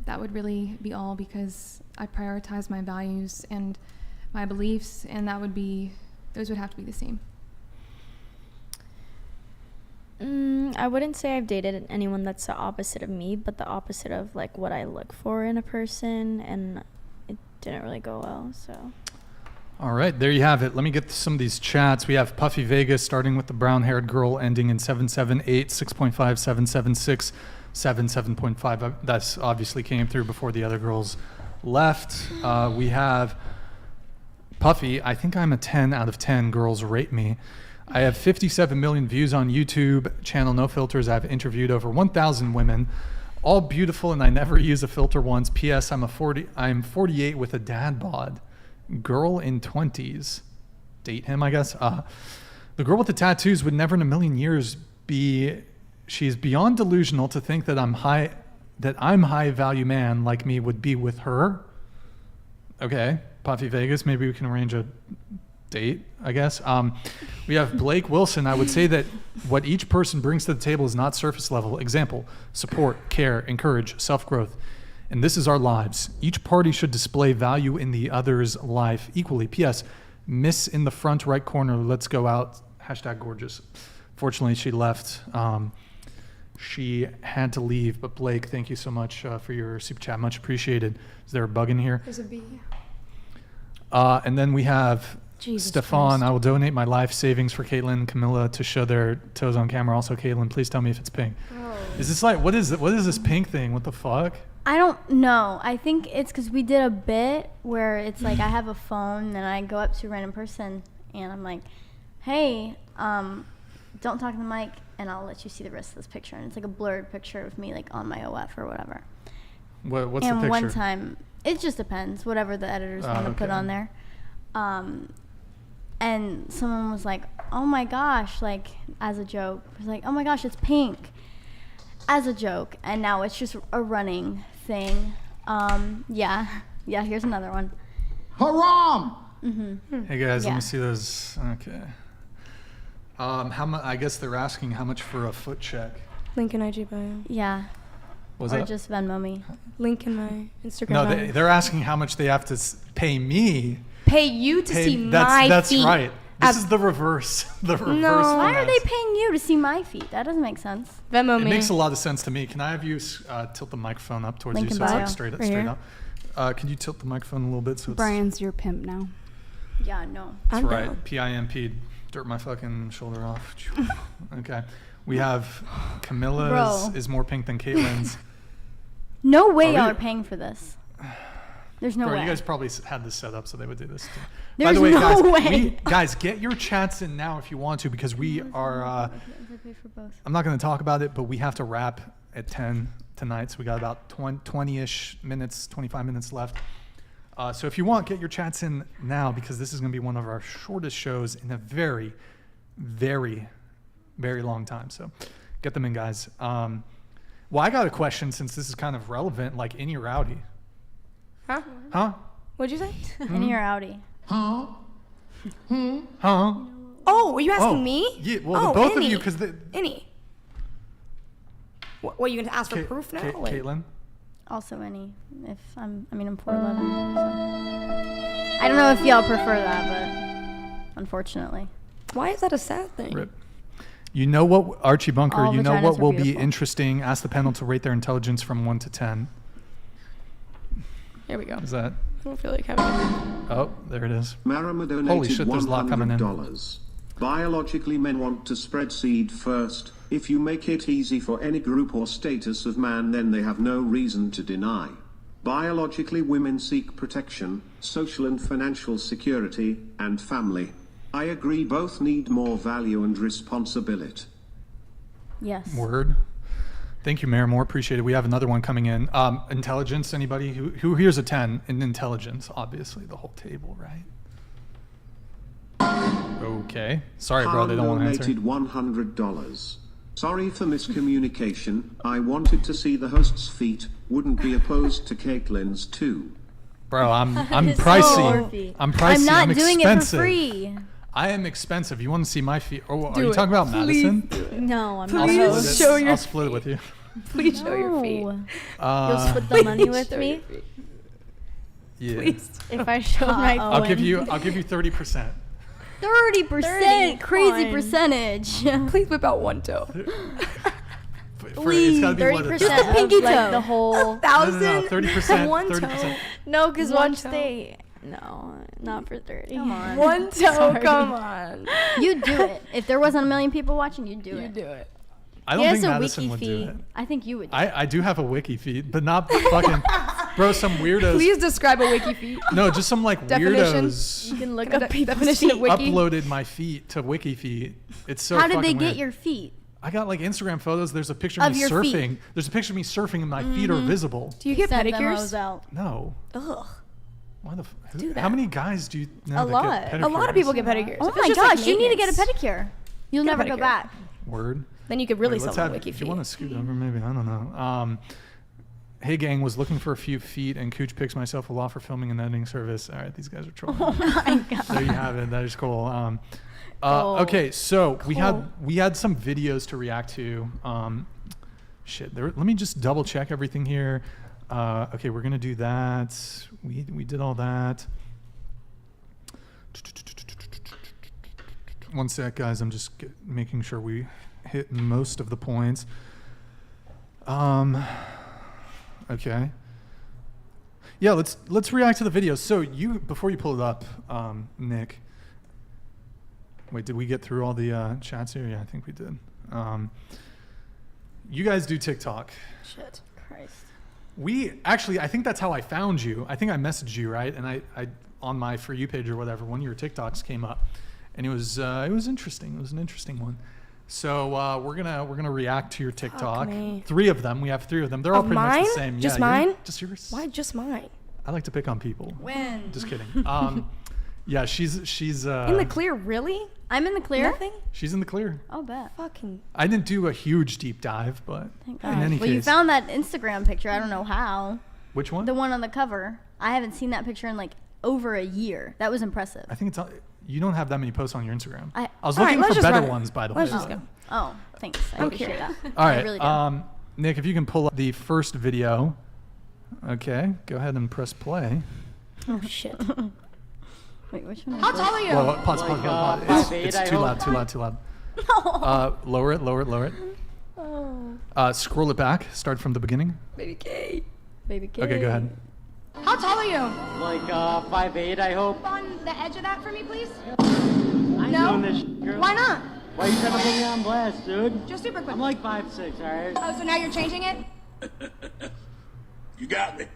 that would really be all because I prioritize my values and my beliefs, and those would have to be the same. I wouldn't say I've dated anyone that's the opposite of me, but the opposite of like what I look for in a person, and it didn't really go well, so. All right, there you have it. Let me get some of these chats. We have Puffy Vegas starting with the brown-haired girl ending in 778, 6.5, 776, 7.5. That's obviously came through before the other girls left. We have Puffy. I think I'm a 10 out of 10. Girls rate me. I have 57 million views on YouTube channel No Filters. I've interviewed over 1,000 women, all beautiful, and I never use a filter once. P.S. I'm 48 with a dad bod. Girl in 20s. Date him, I guess. The girl with the tattoos would never in a million years be. She's beyond delusional to think that I'm high value man like me would be with her. Okay, Puffy Vegas. Maybe we can arrange a date, I guess. We have Blake Wilson. I would say that what each person brings to the table is not surface level. Example: support, care, encourage, self-growth. And this is our lives. Each party should display value in the other's life equally. P.S. Miss in the front right corner. Let's go out. #gorgeous. Fortunately, she left. She had to leave. But Blake, thank you so much for your super chat. Much appreciated. Is there a bug in here? There's a bee. And then we have Jesus Stefan. Christ. I will donate my life savings for Caitlin and Camilla to show their toes on camera. Also, Caitlin, please tell me if it's pink. Oh. Is this like, what is it? What is this pink thing? What the fuck? I don't know. I think it's because we did a bit where it's like I have a phone and I go up to a random person and I'm like, hey, don't talk to the mic and I'll let you see the rest of this picture. And it's like a blurred picture of me like on my OF or whatever. What's the picture? And one time, it just depends, whatever the editors want to put on there. And someone was like, oh my gosh, like as a joke. It was like, oh my gosh, it's pink. As a joke. And now it's just a running thing. Yeah, here's another one. Haram! Mm-hmm. Hey guys, let Yeah. me see those. Okay. How much? I guess they're asking how much for a foot check. Link in IG bio. Yeah. Was or that? just Venmo me. Link in my Instagram No, bio. they're asking how much they have to pay me. Pay you to see my That's feet. right. This is the reverse. The reverse. No. Why are they finance. paying you to see my feet? That doesn't make sense. Venmo It me. makes a lot of sense to me. Can I have you tilt the microphone up towards Link you in so it's bio. like straight Right here. up? Can you tilt the microphone a little bit so it's Brian's your pimp now. Yeah, no. That's I'm right. down. PIMP. Dirt my fucking shoulder off. Okay. We have Camilla's Bro. is more pink than Caitlin's. No way Are we- y'all are paying for this. There's no Bro, way. you guys probably had this set up so they would do this too. By There's the way, no guys, way. guys, get your chats in now if you want to because we are. I'm not going to talk about it, but we have to wrap at 10 tonight, so we got about 20-ish minutes, 25 minutes left. So if you want, get your chats in now because this is going to be one of our shortest shows in a very, very, very long time. So get them in, guys. Well, I got a question since this is kind of relevant, like in your Audi. Huh? Huh? What'd you say? In your Audi. Huh? Oh, were you asking me? Yeah, well, the both of any. you, because Any. What, are you going to ask for proof now? Like- Caitlin? Also any. If I'm 4'11". So. I don't know if y'all prefer that, but unfortunately. Why is that a sad thing? Rip. You know what, Archie Bunker, All you know vaginas what are will be beautiful. interesting? Ask the panel to rate their intelligence from 1 to 10. Here we go. Is that? I don't feel like having it. Oh, there it is. Marama donated Holy shit, there's a lot coming in. $100. Biologically, men want to spread seed first. If you make it easy for any group or status of man, then they have no reason to deny. Biologically, women seek protection, social and financial security, and family. I agree both need more value and responsibility. Yes. Word. Thank you, Mayor Moore. Appreciate it. We have another one coming in. Intelligence, anybody? Who here's a 10 in intelligence? Obviously, the whole table, right? Okay. Sorry, bro. They don't want to answer. donated $100. Sorry for miscommunication. I wanted to see the host's feet. Wouldn't be opposed to Caitlin's too. Bro, I'm That is pricey. so- I'm pricey. I'm not I'm doing it for expensive. free. I am expensive. You want to see my feet? Oh, are Do you it. talking about Please Madison? No, I'm I'll not. split Please it. show your I'll split it with you. Please show your feet. You'll Uh, split the money with Show me your feet. yeah. Please. if I show my. Uh-oh. I'll give you 30%. 30%, crazy fine. percentage. Please whip out one toe. It's gotta be what, 30% Just the of pinky like toe. the whole. 1,000. 30%. One 30%. toe. No, because One watch toe. they. No, not for 30. Come on. One toe. Sorry. Come on. You'd do it. If there wasn't a million people watching, you'd do You it. do it. I He don't has think a Madison wiki would do feed. it. I think you would. I do have a wiki feed, but not fucking, bro, some weirdos. Please describe a wiki feet. No, just some like Definition. weirdos You can look Can I up de- people's definition of feet. wiki? uploaded my feet to wiki feed. It's so How did they fucking get weird. your feet? I got like Instagram photos. There's a picture of Of me your surfing. feet. There's a picture of me surfing and my feet are visible. Do you get Sent them hoes pedicures? out. No. Ugh. Why the Do How that. many guys do you know A that lot. get A lot of pedicures? people get pedicures. Oh If it's my just, like, gosh, you need to get a maintenance, pedicure. You'll Get a never go pedicure. back. Word. Then you could really Wait, sell let's on have, wiki if feet. you want to scoot over, maybe. I don't know. Hey gang, was looking for a few feet and Cooch picks myself will offer filming and editing service. All right, these guys are trolling. Oh my god. There you have it. That is cool. Cool. Okay, so we Cool. had some videos to react to. Let me just double check everything here. Okay, we're gonna do that. We did all that. One sec, guys. I'm just making sure we hit most of the points. Okay. Yeah, let's react to the video. So before you pull it up, Nick. Wait, did we get through all the chats here? Yeah, I think we did. You guys do TikTok. Shit. Christ. I think that's how I found you. I think I messaged you, right? And I on my For You page or whatever, one of your TikToks came up, and it was interesting. It was an interesting one. So we're gonna react to your TikTok. me. 3 of them. We have 3 of them. They're all Of pretty much mine? the same. Just Yeah, mine? Just yours. Why just mine? I like to pick on people. When? Just kidding. Yeah, she's In the clear, really? I'm in the clear. Nothing? she's in the clear. Oh, bet. Fucking. I didn't do a huge deep dive, but Thank in God. any Well, you case, found that Instagram picture. I don't know how. which one? The one on the cover. I haven't seen that picture in like over a year. That was impressive. I think you don't have that many posts on your Instagram. I- was All right, looking let's for just better run it. ones, by the Let's way. just but- go. Oh, thanks. I I'm appreciate curious. that. All I right, really do. Nick, if you can pull up the first video. Okay, go ahead and press play. Oh, shit. Wait, which one? How tall are you? Well, pause. It's 5'8", too I loud, hope. too loud. Lower it. Scroll it back. Start from the beginning. Baby K. Baby kid. Okay, go ahead. How tall are you? Like 5'8", I hope. On the edge of that for me, please. I'm No? doing this shit, girl. Why not? Why are you trying to put me on blast, dude? Just super quick. I'm like 5'6", alright? Oh, so now you're changing it? You got me.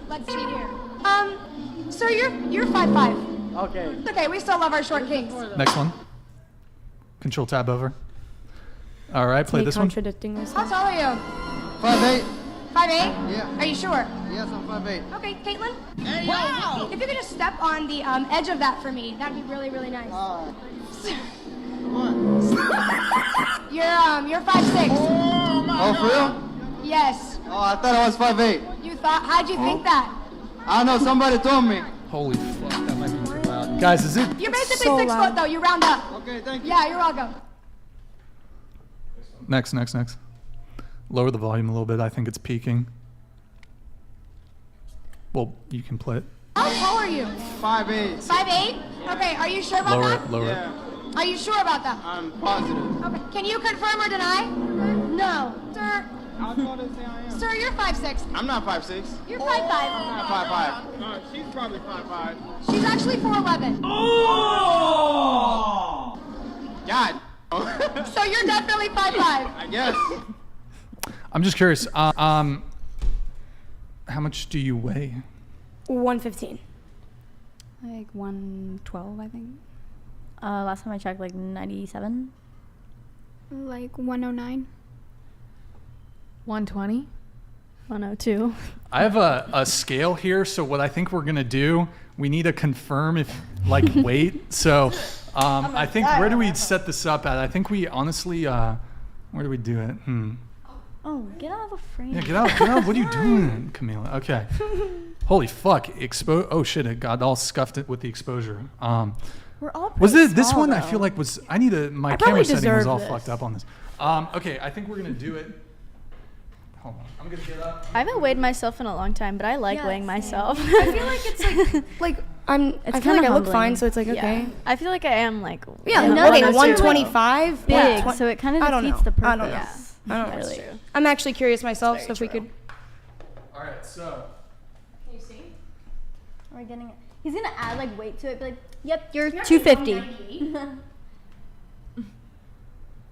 Let's see here. So you're 5'5". Okay. It's okay, we still love our short kings. Next one. Control tab over. All right, play Me this one. contradicting How myself. tall are you? 5'8". 5'8"? Yeah. Are you sure? Yes, I'm 5'8". Okay, Caitlin? Wow! If you could just step on the edge of that for me, that'd be really, really nice. You're 5'6". Oh, for real? Yes. Oh, I thought I was 5'8". You thought, how'd you think that? I don't know, somebody told me. Holy fuck, that might be too loud. Guys, is it? You're basically so 6 loud. foot though, you round up. Okay, thank you. Yeah, you're welcome. Next. Lower the volume a little bit. I think it's peaking. Well, you can play it. How tall are you? 5'8". 5'8"? Okay, are you sure about that? Lower it. Yeah, Are you sure about that? I'm positive. Okay. Can you confirm or deny? No. Sir, How tall does say I am? sir, you're 5'6". I'm not 5'6". You're 5'5". I'm not 5'5". No, she's probably 5'5". She's actually 4'11". God. So you're definitely 5'5". I guess. I'm just curious. How much do you weigh? 115. Like 112, I think. Last time I checked, like 97. Like 109. 120. 102. I have a scale here, so what I think we're gonna do, we need to confirm if like weight. So I think where do we set this up at? I think we honestly, where do we do it? Oh, get out of the frame. Yeah, get out. What are you doing, Camila? Okay. Holy fuck! Oh shit! It got all scuffed it with the exposure. We're all Was pretty it this small, one? though. I feel like was I need to my I probably camera setting was deserve all this. fucked up on this. Okay, I think we're gonna do it. Hold on, I'm gonna get up. I haven't weighed myself in a long time, but I like Yeah, weighing same. myself. I feel like it's like It's I feel like kinda I look humbling. fine, so it's like okay. Yeah. I feel like I am like Yeah, I like, know, okay, that's 125, big, 120 so it kind I of don't defeats know. the purpose. I don't know. I don't That's really. true. I'm actually curious myself, Very so if we true. could. All right, so Can you see? Are we getting it? He's gonna add like weight to it. Be like, yep, you're 250.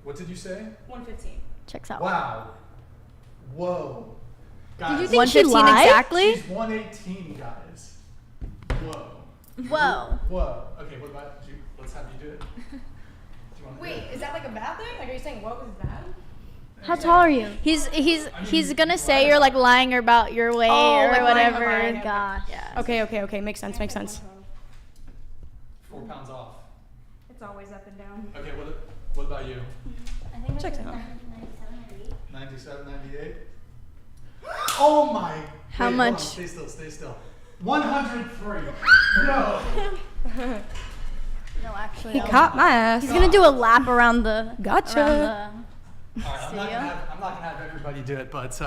what did you say? 115. Checks out. Wow. Whoa. Guys, Did you think she 115 lied? exactly? she's 118, guys. Whoa. Whoa. Whoa. Okay, what about you? Let's have you do it. Do you want to do it? Is that like a bad thing? Like, are you saying woke is bad? How tall are you? He's gonna say you're like lying about your weight or like lying whatever. about it. Gosh. Yeah. Okay. Makes sense. 4 pounds off. It's always up and down. Okay, what about you? I think Check that's it out. 97, 98? Oh my. How wait, hold much? on, stay still. 103. No. No, actually. He caught my ass. He's gonna do a lap around the. Gotcha. Around All right, I'm not gonna have everybody do it, but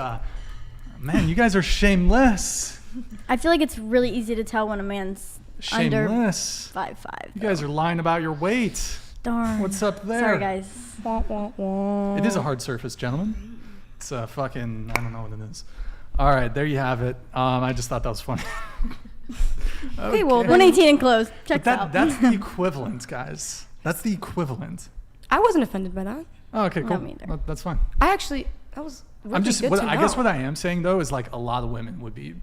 man, you guys are shameless. I feel like it's really easy to tell when a man's under Shameless. 5'5". You guys are lying about your weight. Darn. What's up there? Sorry, guys. It is a hard surface, gentlemen. It's a fucking, I don't know what it is. All right, there you have it. I just thought that was funny. Okay, well, 118 and close. Check But out. that's the equivalent, guys. That's the equivalent. I wasn't offended by that. Oh, okay, No, cool. me either. That's fine. I actually, that was. Really I'm just, good what, to I guess know. what I am saying though is like a lot of women would be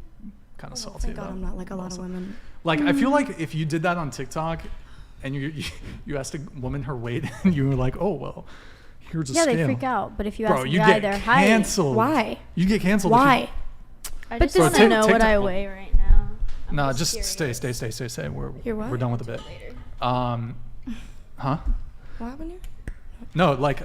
kind of salty Thank God about. I'm not like a lot of women. Like I feel like if you did that on TikTok, and you asked a woman her weight, and you were like, oh well, here's a Yeah, scale. they freak out. But if you Bro, ask a you guy get their height, canceled. Why? You get canceled. if you- Why? I But just this want is- to know what TikTok- I weigh right now. I'm No, just just curious. stay. You're what? We're done with the bit. Later. Huh? What happened here? No, like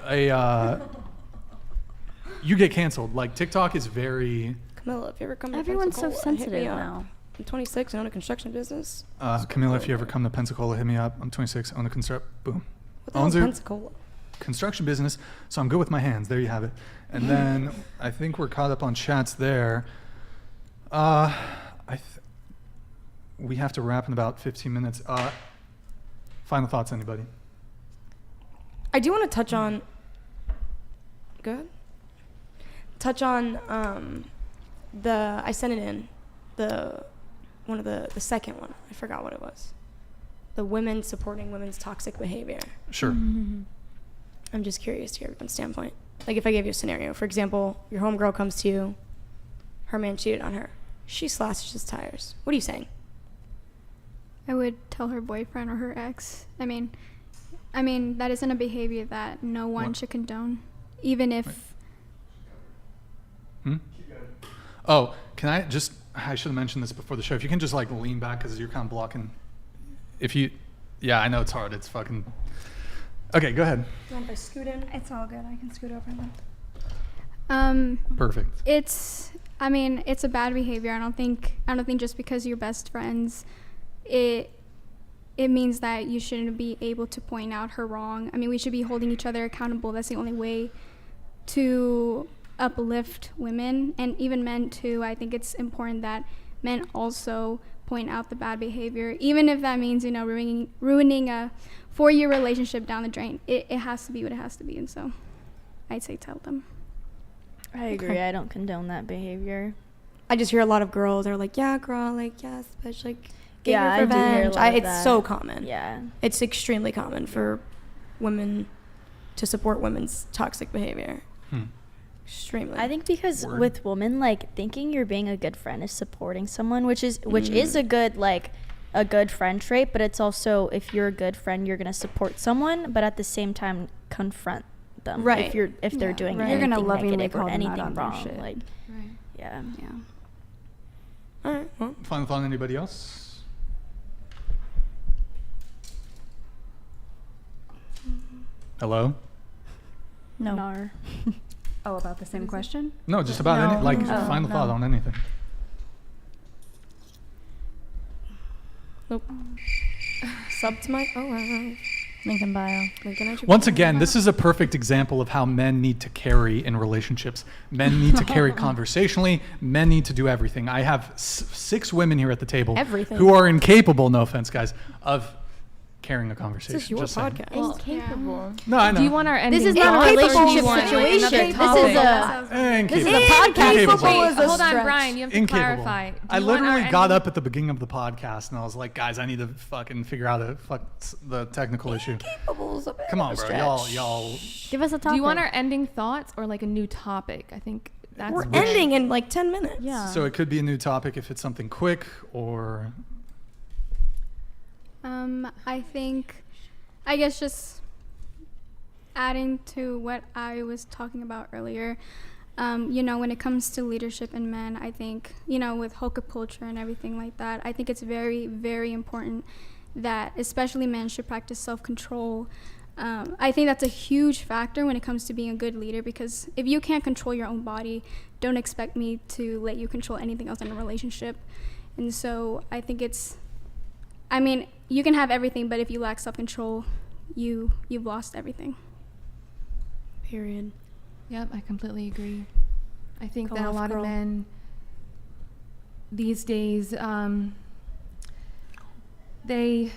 you get canceled. Like TikTok is very. Camilla, if you ever come to everyone's so Pensacola, hit me sensitive up. now. I'm 26 and own a construction business. Camila, if you ever come to Pensacola, hit me up. I'm 26. Own a boom. What the hell Owns is a Pensacola? construction business, so I'm good with my hands. There you have it. And then I think we're caught up on chats there. We have to wrap in about 15 minutes. Final thoughts, anybody? I do want to touch on. Good. Touch on I sent it in, the second one. I forgot what it was. The women supporting women's toxic behavior. Sure. I'm just curious to hear everyone's standpoint. Like if I gave you a scenario, for example, your homegirl comes to you, her man cheated on her. She slashes his tires. What are you saying? I would tell her boyfriend or her ex. I mean, that isn't a behavior that no one What? should condone, even if. Oh, can I just? I should have mentioned this before the show. If you can just like lean back because you're kind of blocking. If you, yeah, I know it's hard. It's fucking. Okay, go ahead. You want to scoot in? It's all good. I can scoot over them. Perfect. It's a bad behavior. I don't think just because you're best friends, it means that you shouldn't be able to point out her wrong. I mean, we should be holding each other accountable. That's the only way to uplift women and even men too. I think it's important that men also point out the bad behavior, even if that means, ruining a 4-year relationship down the drain. It has to be what it has to be, and so I'd say tell them. I agree. I don't condone that behavior. I just hear a lot of girls are like, yeah, girl, like, yes, bitch, like, get Yeah, your I do hear a revenge. lot of It's that. so common. Yeah. It's extremely common for women to support women's toxic behavior. Extremely. I think because Word. with women, like thinking you're being a good friend is supporting someone, which is a good friend trait, but it's also, if you're a good friend, you're gonna support someone, but at the same time confront them. Right. If they're doing Right. anything You're gonna lovingly negative call or them out anything on their wrong. shit. Like, Right. yeah. Yeah. All right. Well, Final thought. Anybody else? Hello. No. Nar. Oh, about the same question? No, just about any No. like Oh, final no. thought on anything. Nope. Sub to my. Oh wow. Link in bio. Once again, this is a perfect example of how men need to carry in relationships. Men need to carry conversationally. Men need to do everything. I have 6 women here at the table who are incapable, no offense, guys, of carrying a conversation. This is your podcast. Well, incapable. No, I know. Do you want our ending? This is not a relationship situation. This is a podcast. Hold on, Brian. You have to clarify. I literally got up at the beginning of the podcast and I was like, guys, I need to fucking figure out the technical issue. Come on, bro. Y'all. Give us a topic. Do you want our ending thoughts or like a new topic? I think that's. We're ending in like 10 minutes. Yeah. So it could be a new topic if it's something quick or. I guess just adding to what I was talking about earlier, when it comes to leadership in men, I think, with hookup culture and everything like that, I think it's very, very important that especially men should practice self-control. I think that's a huge factor when it comes to being a good leader, because if you can't control your own body, don't expect me to let you control anything else in a relationship. And so I think you can have everything, but if you lack self-control, you've lost everything. Period. Yep, I completely agree. I think that a lot of men these days, they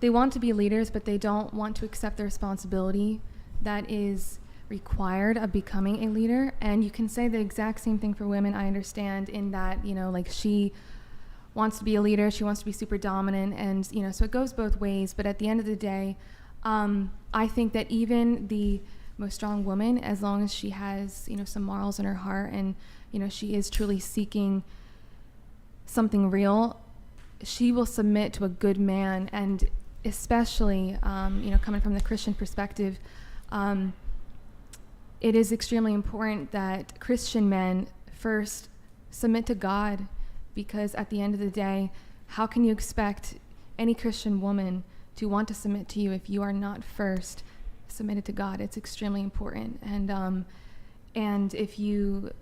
want to be leaders, but they don't want to accept the responsibility that is required of becoming a leader. And you can say the exact same thing for women, I understand, in that, she wants to be a leader, she wants to be super dominant, and so it goes both ways. But at the end of the day, I think that even the most strong woman, as long as she has some morals in her heart and she is truly seeking something real, she will submit to a good man. And especially coming from the Christian perspective, it is extremely important that Christian men first submit to God. Because at the end of the day, how can you expect any Christian woman to want to submit to you if you are not first submitted to God? It's extremely important. And if you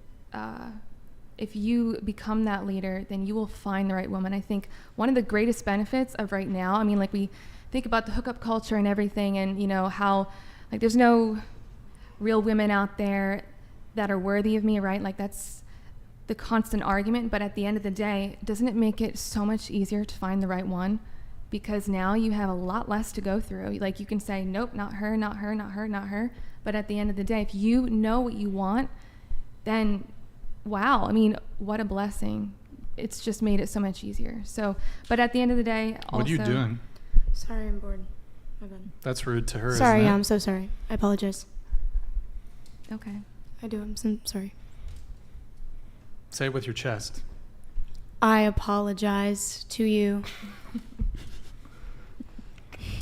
become that leader, then you will find the right woman. I think one of the greatest benefits of right now, we think about the hookup culture and everything, and how there's no real women out there that are worthy of me, right? That's the constant argument. But at the end of the day, doesn't it make it so much easier to find the right one? Because now you have a lot less to go through. You can say, nope, not her, not her, not her, not her. But at the end of the day, if you know what you want, then wow, what a blessing. It's just made it so much easier. So, but at the end of the day, also, what are you doing? Sorry, I'm bored. My bad. That's rude to her. Sorry, isn't it? I'm so sorry. I apologize. Okay. I do. I'm so sorry. Say it with your chest. I apologize to you.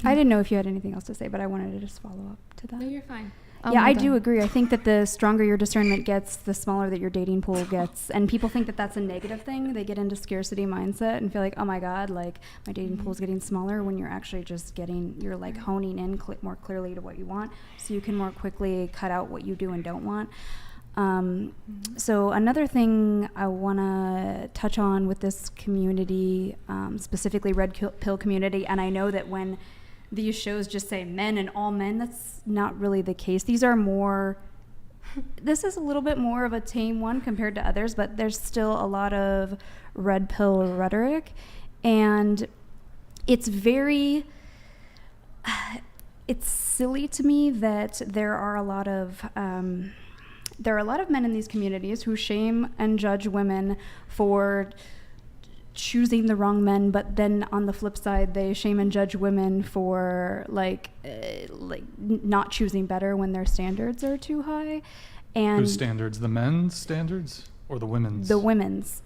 I didn't know if you had anything else to say, but I wanted to just follow up to that. No, you're fine. Yeah, I do agree. I think that the stronger your discernment gets, the smaller that your dating pool gets. And people think that that's a negative thing. They get into scarcity mindset and feel like, oh my God, my dating pool is getting smaller, when you're actually just you're honing in more clearly to what you want, so you can more quickly cut out what you do and don't want. So another thing I want to touch on with this community, specifically Red Pill community, and I know that when these shows just say men and all men, that's not really the case. This is a little bit more of a tame one compared to others, but there's still a lot of Red Pill rhetoric, and it's it's silly to me that there are a lot of men in these communities who shame and judge women for choosing the wrong men, but then on the flip side, they shame and judge women for not choosing better when their standards are too high. And whose standards? The men's standards or the women's? The women's.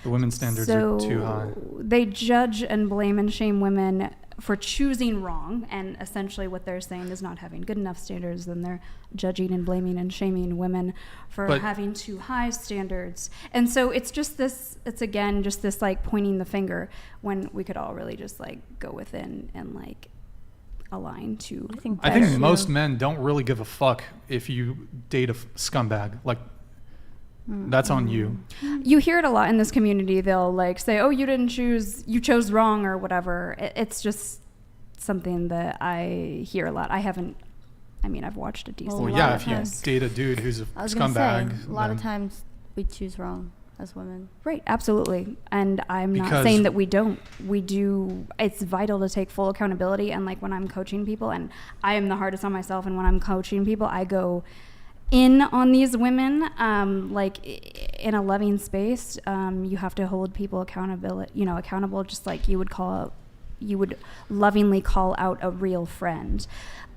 The women's standards are too high. They judge and blame and shame women for choosing wrong, and essentially what they're saying is not having good enough standards. Then they're judging and blaming and shaming women for having too high standards. And so it's again just this pointing the finger, when we could all really just go within and align to. I think most men don't really give a fuck if you date a scumbag. That's on you. You hear it a lot in this community. They'll like say, "Oh, you didn't choose, you chose wrong," or whatever. It's just something that I hear a lot. I've watched a decent. Well, yeah, if you date a dude who's a I was gonna scumbag, say, a lot of times we choose wrong as women. Right, absolutely. And I'm not saying that we don't. We do. It's vital to take full accountability. And like when I'm coaching people, and I am the hardest on myself, and when I'm coaching people, I go in on these women, like in a loving space. You have to hold people accountable, just like you would lovingly call out a real friend.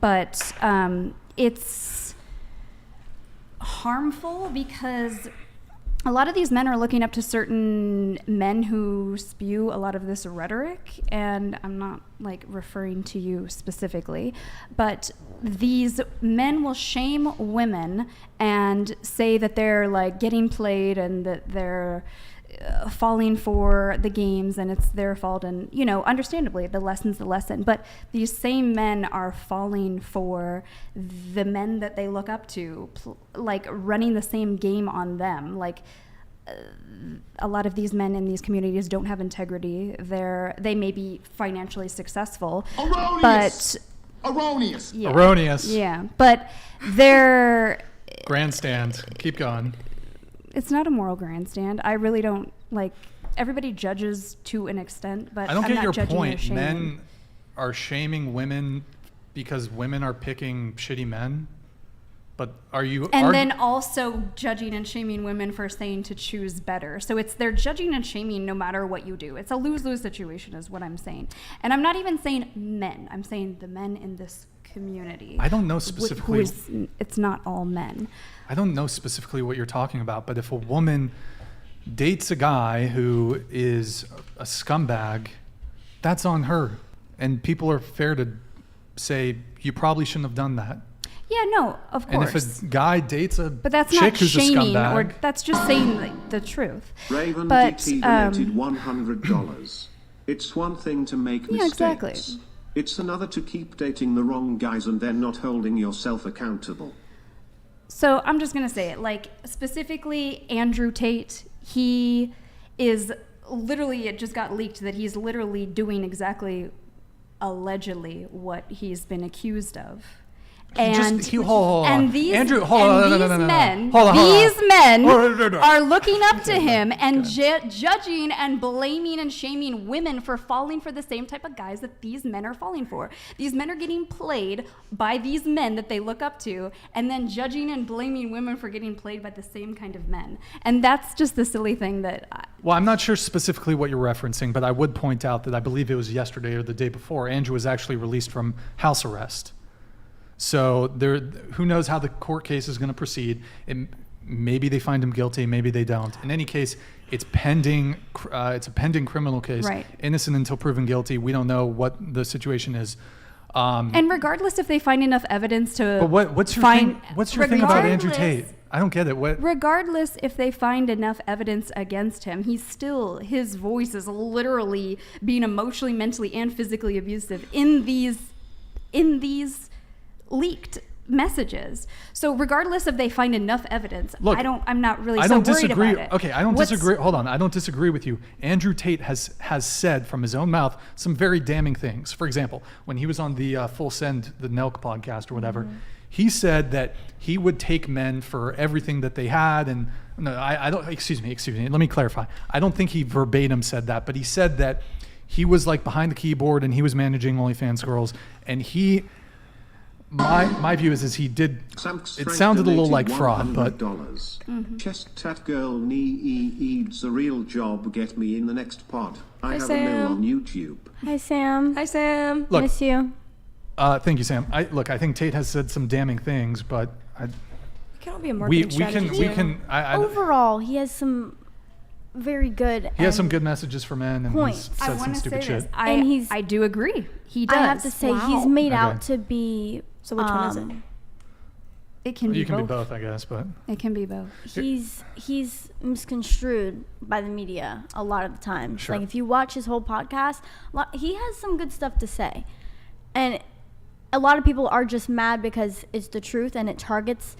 But it's harmful because a lot of these men are looking up to certain men who spew a lot of this rhetoric, and I'm not like referring to you specifically, but these men will shame women and say that they're like getting played and that they're falling for the games and it's their fault, and understandably the lesson's the lesson, but these same men are falling for the men that they look up to, like running the same game on them. Like a lot of these men in these communities don't have integrity. They may be financially successful, but erroneous. Yeah, erroneous. Yeah, but they're grandstand. Keep going. It's not a moral grandstand. I really don't like. Everybody judges to an extent, but I don't I'm get not your judging or point. shaming. Men are shaming women because women are picking shitty men. But are you? And then also judging and shaming women for saying to choose better. So they're judging and shaming no matter what you do. It's a lose-lose situation, is what I'm saying. And I'm not even saying men. I'm saying the men in this community. I don't know specifically. It's not all men. I don't know specifically what you're talking about, but if a woman dates a guy who is a scumbag, that's on her. And people are fair to say, you probably shouldn't have done that. Yeah, no, of course. And if a guy dates a but that's chick not who's shaming, a scumbag, or that's just saying like, the truth. Raven but, DT donated $100. It's one thing to make mistakes. Exactly. It's another to keep dating the wrong guys and then not holding yourself accountable. So I'm just going to say it. Like, specifically, Andrew Tate, he is literally, it just got leaked that he's literally doing exactly, allegedly, what he's been accused of. And these men are looking up to him and judging and blaming and shaming women for falling for the same type of guys that these men are falling for. These men are getting played by these men that they look up to, and then judging and blaming women for getting played by the same kind of men. And that's just the silly thing that well, I'm not sure specifically what you're referencing, but I would point out that I believe it was yesterday or the day before, Andrew was actually released from house arrest. So who knows how the court case is going to proceed. Maybe they find him guilty, maybe they don't. In any case, it's pending. It's a pending criminal case. Right. Innocent until proven guilty. We don't know what the situation is. And regardless if they find enough evidence to but what's your thing? What's your thing about Andrew Tate? I don't get it. Regardless if they find enough evidence against him, his voice is literally being emotionally, mentally, and physically abusive in these leaked messages. So regardless if they find enough evidence, look, I'm not really I don't worried disagree. about it. Okay, I don't disagree. Hold on, I don't disagree with you. Andrew Tate has said from his own mouth some very damning things. For example, when he was on the Full Send, the Nelk podcast or whatever, he said that he would take men for everything that they had. And no, I don't. Excuse me. Let me clarify. I don't think he verbatim said that, but he said that he was like behind the keyboard and he was managing OnlyFans girls, and he. My view is he did. It sounded a little like fraud, but. Chest tat girl needs a real job. Get me in the next pod. I have Sam. a mill on YouTube. Hi, Sam. Hi, Sam. Look, miss you. Thank you, Sam. I think Tate has said some damning things, but It cannot be a marketing strategy. we can. Overall, he has some very good. He has some good messages for men, and he's said some stupid shit. I do agree. He does. I have to say he's made out to be. So which one is it? It can be you can both. be both, I guess, but it can be both. He's misconstrued by the media a lot of the time. Sure. Like if you watch his whole podcast, he has some good stuff to say, and a lot of people are just mad because it's the truth and it targets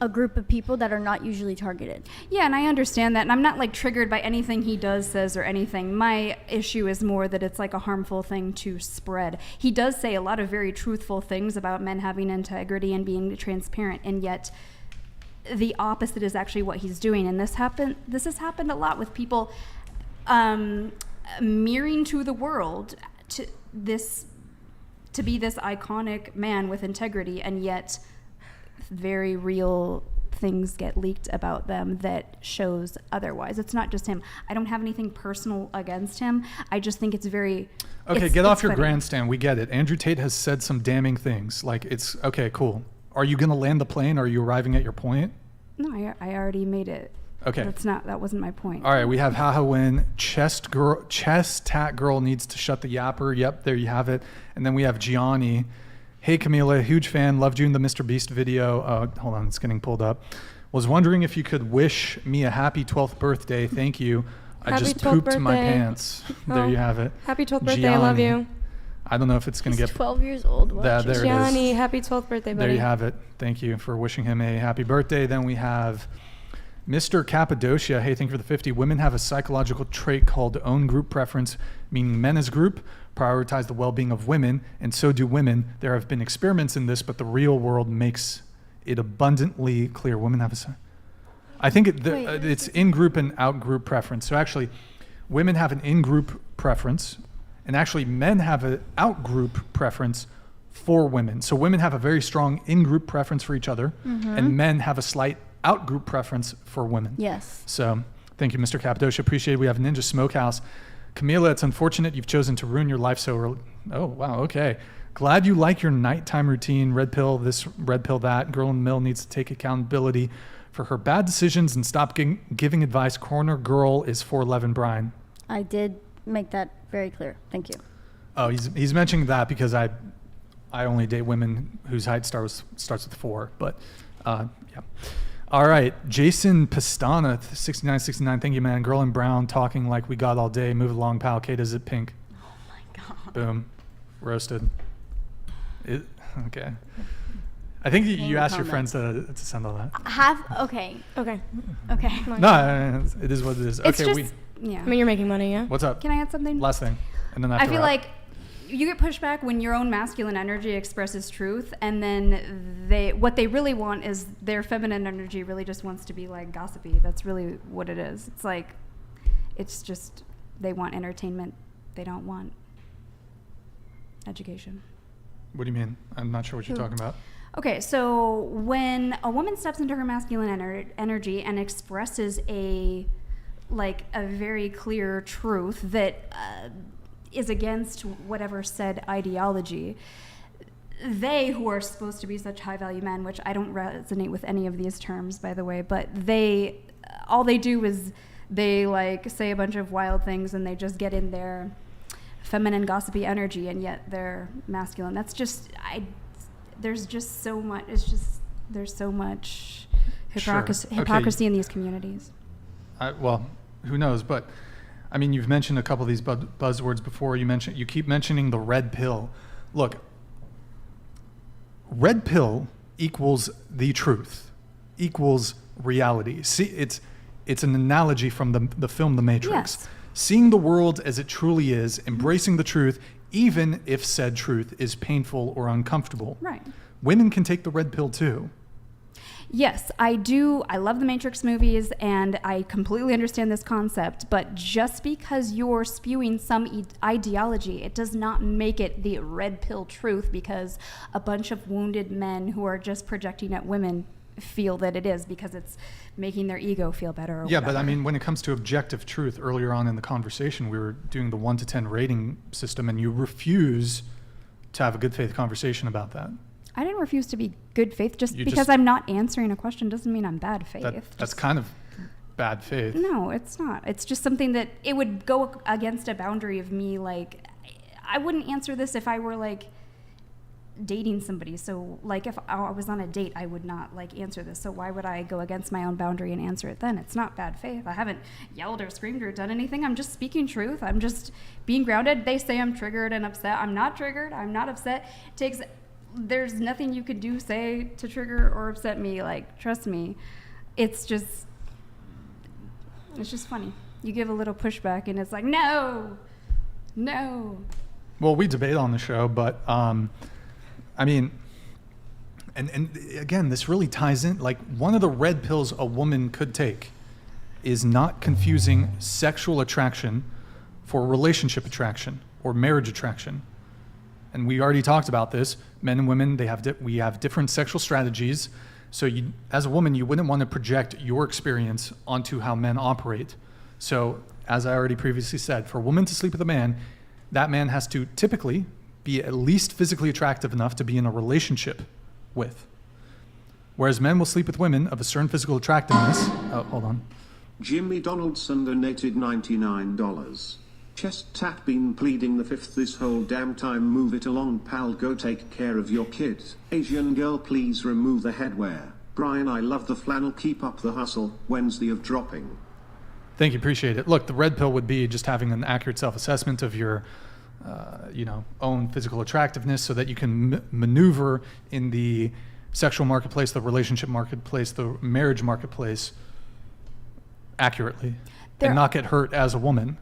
a group of people that are not usually targeted. Yeah, and I understand that, and I'm not like triggered by anything he does, says, or anything. My issue is more that it's like a harmful thing to spread. He does say a lot of very truthful things about men having integrity and being transparent, and yet the opposite is actually what he's doing. And this has happened a lot with people mirroring to the world to be this iconic man with integrity, and yet very real things get leaked about them that shows otherwise. It's not just him. I don't have anything personal against him. I just think it's very... Okay, get off your grandstand. We get it. Andrew Tate has said some damning things. Like, it's... Okay, cool. Are you going to land the plane? Are you arriving at your point? No, I already made it. Okay. That wasn't my point. All right, we have Haha Win. Chest Tat Girl needs to shut the yapper. Yep, there you have it. And then we have Gianni. Hey Camila, huge fan, loved you in the Mr. Beast video. Hold on, it's getting pulled up. Was wondering if you could wish me a happy 12th birthday. Thank you. I Happy just 12th pooped my birthday. pants. There you have it. Happy 12th birthday, I love you. I don't know if it's going to get... 12 years old. There it is. Gianni, happy 12th birthday, buddy. There you have it. Thank you for wishing him a happy birthday. Then we have Mr. Cappadocia. Hey, thank you for the 50. Women have a psychological trait called own group preference, meaning men as group prioritize the well-being of women, and so do women. There have been experiments in this, but the real world makes it abundantly clear. Women have a... I think it's in-group and out-group preference. So actually, women have an in-group preference, and actually men have an out-group preference for women. So women have a very strong in-group preference for each other, and men have a slight out-group preference for women. Yes. So thank you, Mr. Cappadocia. Appreciate it. We have Ninja Smokehouse. Camila, it's unfortunate you've chosen to ruin your life so early. Oh, wow, okay. Glad you like your nighttime routine. Red pill this, red pill that. Girl in the mill needs to take accountability for her bad decisions and stop giving advice. Corner girl is 4'11", Brian. I did make that very clear. Thank you. Oh, he's mentioning that because I only date women whose height starts with 4, but yeah. All right, Jason Pastana, 6969. Thank you, man. Girl in brown, talking like we got all day. Move along, pal. Kate, is it pink? Oh my God. Boom, roasted. Okay. I think you asked your friends to send all that. Okay. Okay. No, it is what it is. It's okay, just, yeah. I mean, you're making money, yeah? What's up? Can I add something? Last thing, and then I feel like you get pushback when your own masculine energy expresses truth, and then what they really want is their feminine energy really just wants to be like gossipy. That's really what it is. It's like, it's just, they want entertainment. They don't want education. What do you mean? I'm not sure what you're talking about. Okay, so when a woman steps into her masculine energy and expresses a very clear truth that is against whatever said ideology, they, who are supposed to be such high-value men, which I don't resonate with any of these terms, by the way, but all they do is they say a bunch of wild things and they just get in their feminine gossipy energy, and yet they're masculine. That's just, there's just so much, there's so much hypocrisy in these communities. Well, who knows, but I mean, you've mentioned a couple of these buzzwords before. You keep mentioning the red pill. Look, red pill equals the truth, equals reality. See, it's an analogy from the film The Matrix. Yes. Seeing the world as it truly is, embracing the truth, even if said truth is painful or uncomfortable. Right. Women can take the red pill too. Yes, I do. I love the Matrix movies, and I completely understand this concept, but just because you're spewing some ideology, it does not make it the red pill truth, because a bunch of wounded men who are just projecting at women feel that it is, because it's making their ego feel better. Or yeah, whatever. but I mean, when it comes to objective truth, earlier on in the conversation, we were doing the 1 to 10 rating system, and you refuse to have a good faith conversation about that. I didn't refuse to be good faith. Because I'm not answering a question doesn't mean I'm bad faith. That's kind of bad faith. No, it's not. It's just something that it would go against a boundary of me. I wouldn't answer this if I were dating somebody. So if I was on a date, I would not answer this. So why would I go against my own boundary and answer it then? It's not bad faith. I haven't yelled or screamed or done anything. I'm just speaking truth. I'm just being grounded. They say I'm triggered and upset. I'm not triggered. I'm not upset. It takes there's nothing you could do, say, to trigger or upset me. Like, trust me, it's just funny. You give a little pushback and it's like, no. Well, we debate on the show, but I mean, and again, this really ties in. Like, one of the red pills a woman could take is not confusing sexual attraction for relationship attraction or marriage attraction. And we already talked about this. Men and women, we have different sexual strategies. So you, as a woman, you wouldn't want to project your experience onto how men operate. So, as I already previously said, for a woman to sleep with a man, that man has to typically be at least physically attractive enough to be in a relationship with. Whereas men will sleep with women of a certain physical attractiveness. Oh, hold on. Jimmy Donaldson donated $99. Chest tap been pleading the fifth this whole damn time. Move it along, pal. Go take care of your kid. Asian girl, please remove the headwear. Brian, I love the flannel. Keep up the hustle. Wednesday of dropping. Thank you, appreciate it. Look, the red pill would be just having an accurate self-assessment of your, own physical attractiveness, so that you can maneuver in the sexual marketplace, the relationship marketplace, the marriage marketplace accurately, and not get hurt as a woman.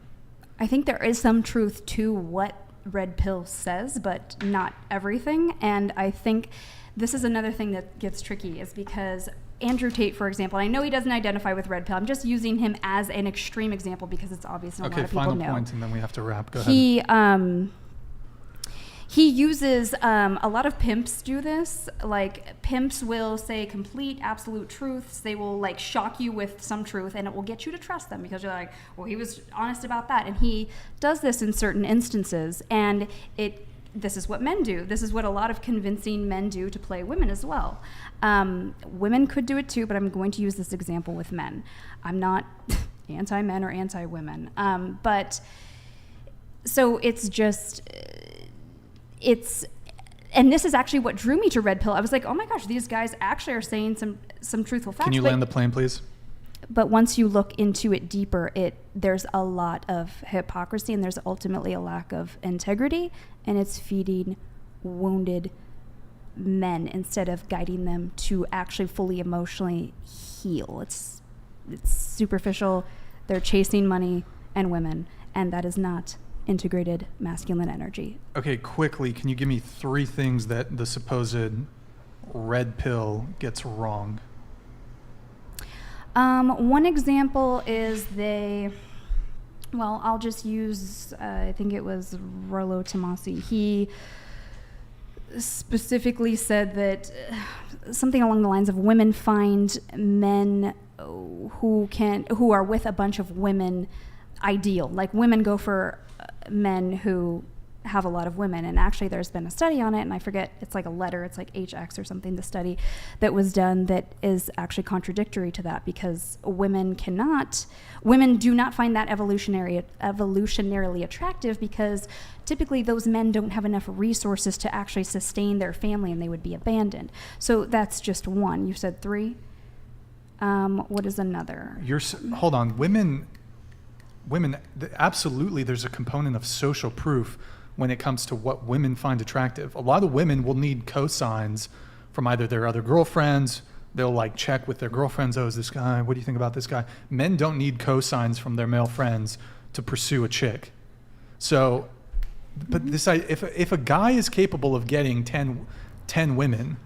I think there is some truth to what red pill says, but not everything. And I think this is another thing that gets tricky, is because Andrew Tate, for example, I know he doesn't identify with red pill. I'm just using him as an extreme example because it's obvious and a lot of people know. Okay, final point, and then we have to wrap. Go ahead. He uses, a lot of pimps do this. Like, pimps will say complete, absolute truths. They will, like, shock you with some truth, and it will get you to trust them because you're like, well, he was honest about that. And he does this in certain instances, and this is what men do. This is what a lot of convincing men do to play women as well. Women could do it too, but I'm going to use this example with men. I'm not anti-men or anti-women. But so it's just... and this is actually what drew me to red pill. I was like, oh my gosh, these guys actually are saying some truthful facts. Can you land the plane, please? But once you look into it deeper, there's a lot of hypocrisy, and there's ultimately a lack of integrity, and it's feeding wounded men instead of guiding them to actually fully emotionally heal. It's superficial. They're chasing money and women, and that is not integrated masculine energy. Okay, quickly, can you give me 3 things that the supposed red pill gets wrong? One example is I'll just use, I think it was Rollo Tomasi. He specifically said that something along the lines of women find men who are with a bunch of women ideal. Like, women go for men who have a lot of women, and actually there's been a study on it, and I forget, it's like a letter, it's like HX or something, the study that was done that is actually contradictory to that, because women do not find that evolutionarily attractive, because typically those men don't have enough resources to actually sustain their family, and they would be abandoned. So that's just one. You said 3. What is another? Hold on. Women, absolutely, there's a component of social proof when it comes to what women find attractive. A lot of women will need cosigns from either their other girlfriends. They'll like check with their girlfriends, oh, is this guy, what do you think about this guy? Men don't need cosigns from their male friends to pursue a chick. So, but if a guy is capable of getting 10 women,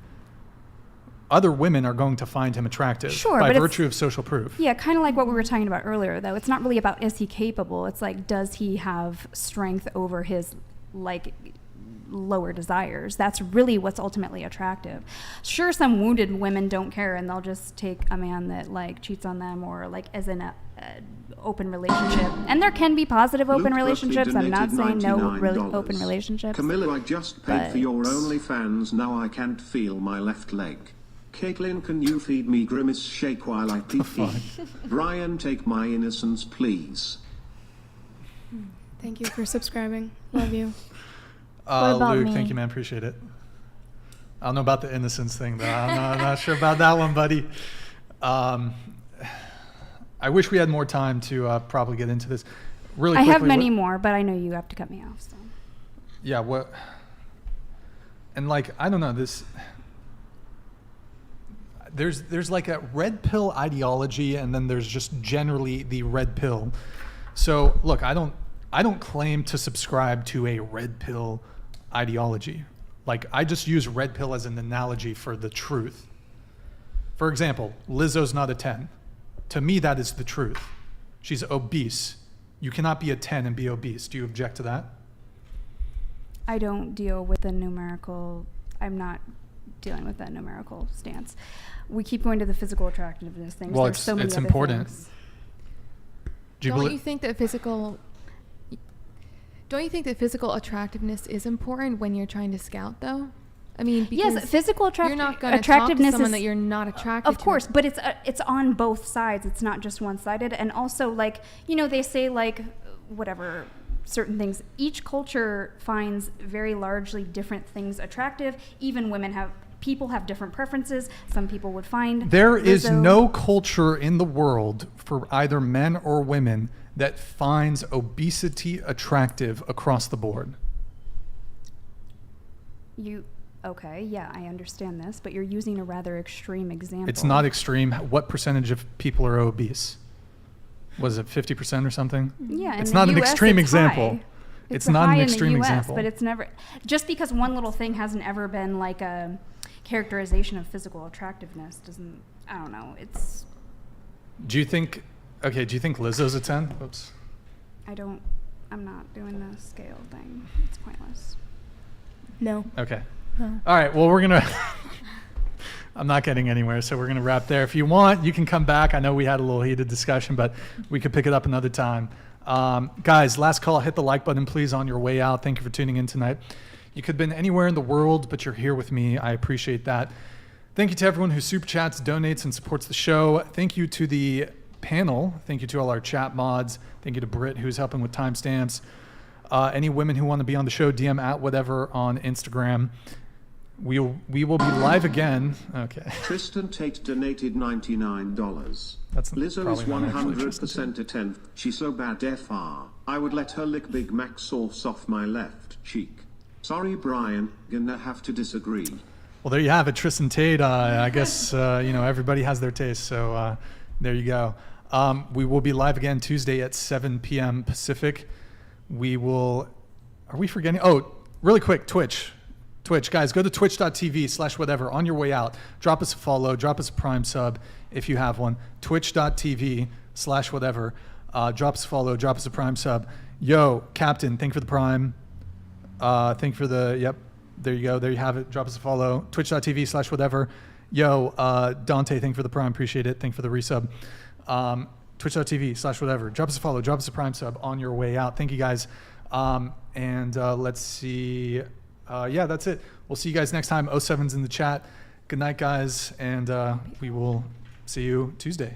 other women are going to find him attractive by virtue of social proof. Yeah, kind of like what we were talking about earlier, though. It's not really about is he capable. It's like, does he have strength over his lower desires? That's really what's ultimately attractive. Sure, some wounded women don't care, and they'll just take a man that like cheats on them or like is in a open relationship. And there can be positive open relationships. I'm not saying no really open relationships. Camilla, I just paid for your OnlyFans. Now I can't feel my left leg. Caitlin, can you feed me grimace shake while I pee? Brian, take my innocence, please. Thank you for subscribing. Love you. What about Luke, me? thank you, man. Appreciate it. I don't know about the innocence thing, though. I'm not sure about that one, buddy. I wish we had more time to probably get into this. Really quickly, I have many more, but I know you have to cut me off. So. Yeah, what? And like, I don't know, there's like a red pill ideology, and then there's just generally the red pill. So look, I don't claim to subscribe to a red pill ideology. Like, I just use red pill as an analogy for the truth. For example, Lizzo's not a 10. To me, that is the truth. She's obese. You cannot be a 10 and be obese. Do you object to that? I don't deal with the numerical. I'm not dealing with that numerical stance. We keep going to the physical attractiveness things. Well, There's so many it's other important. things. Don't you think that physical attractiveness is important when you're trying to scout, though? I mean, because yes, physical you're not going to talk to someone that you're not attracted to. Of course, but it's on both sides. It's not just one-sided. And also, like, you know, they say, like, whatever, certain things. Each culture finds very largely different things attractive. Even people have different preferences. Some people would find there is Lizzo. no culture in the world for either men or women that finds obesity attractive across the board. Okay, yeah, I understand this, but you're using a rather extreme example. It's not extreme. What percentage of people are obese? Was it 50% or something? Yeah, it's not an extreme example. High. It's not an extreme in the US, example. But it's never, just because one little thing hasn't ever been like a characterization of physical attractiveness doesn't, I don't know, it's... Do you think Lizzo's a 10? Oops. I'm not doing the scale thing. It's pointless. No. Okay. No. All right, well, we're going to... I'm not getting anywhere, so we're going to wrap there. If you want, you can come back. I know we had a little heated discussion, but we could pick it up another time. Guys, last call. Hit the like button, please, on your way out. Thank you for tuning in tonight. You could have been anywhere in the world, but you're here with me. I appreciate that. Thank you to everyone who super chats, donates, and supports the show. Thank you to the panel. Thank you to all our chat mods. Thank you to Britt, who's helping with timestamps. Any women who want to be on the show, DM at whatever on Instagram. We will be live again. Okay. Tristan Tate donated $99. That's Lizzo is probably not actually 100% a 10. She's so bad FR. I would let her lick Big Mac sauce off my left cheek. Sorry, Brian. Gonna have to disagree. Well, there you have it, Tristan Tate. I guess everybody has their taste, so there you go. We will be live again Tuesday at 7 p.m. Pacific. Are we forgetting? Oh, really quick, Twitch, guys, go to twitch.tv/whatever on your way out. Drop us a follow, drop us a Prime sub if you have one. Twitch.tv/whatever. Drop us a follow, drop us a Prime sub. Yo, Captain, thank you for the Prime. Thank you for the, yep, there you go. There you have it. Drop us a follow. Twitch.tv/whatever. Yo, Dante, thank you for the Prime. Appreciate it. Thank you for the resub. Twitch.tv/whatever. Drop us a follow, drop us a Prime sub on your way out. Thank you guys. And let's see. Yeah, that's it. We'll see you guys next time. 07's in the chat. Good night, guys. And we will see you Tuesday.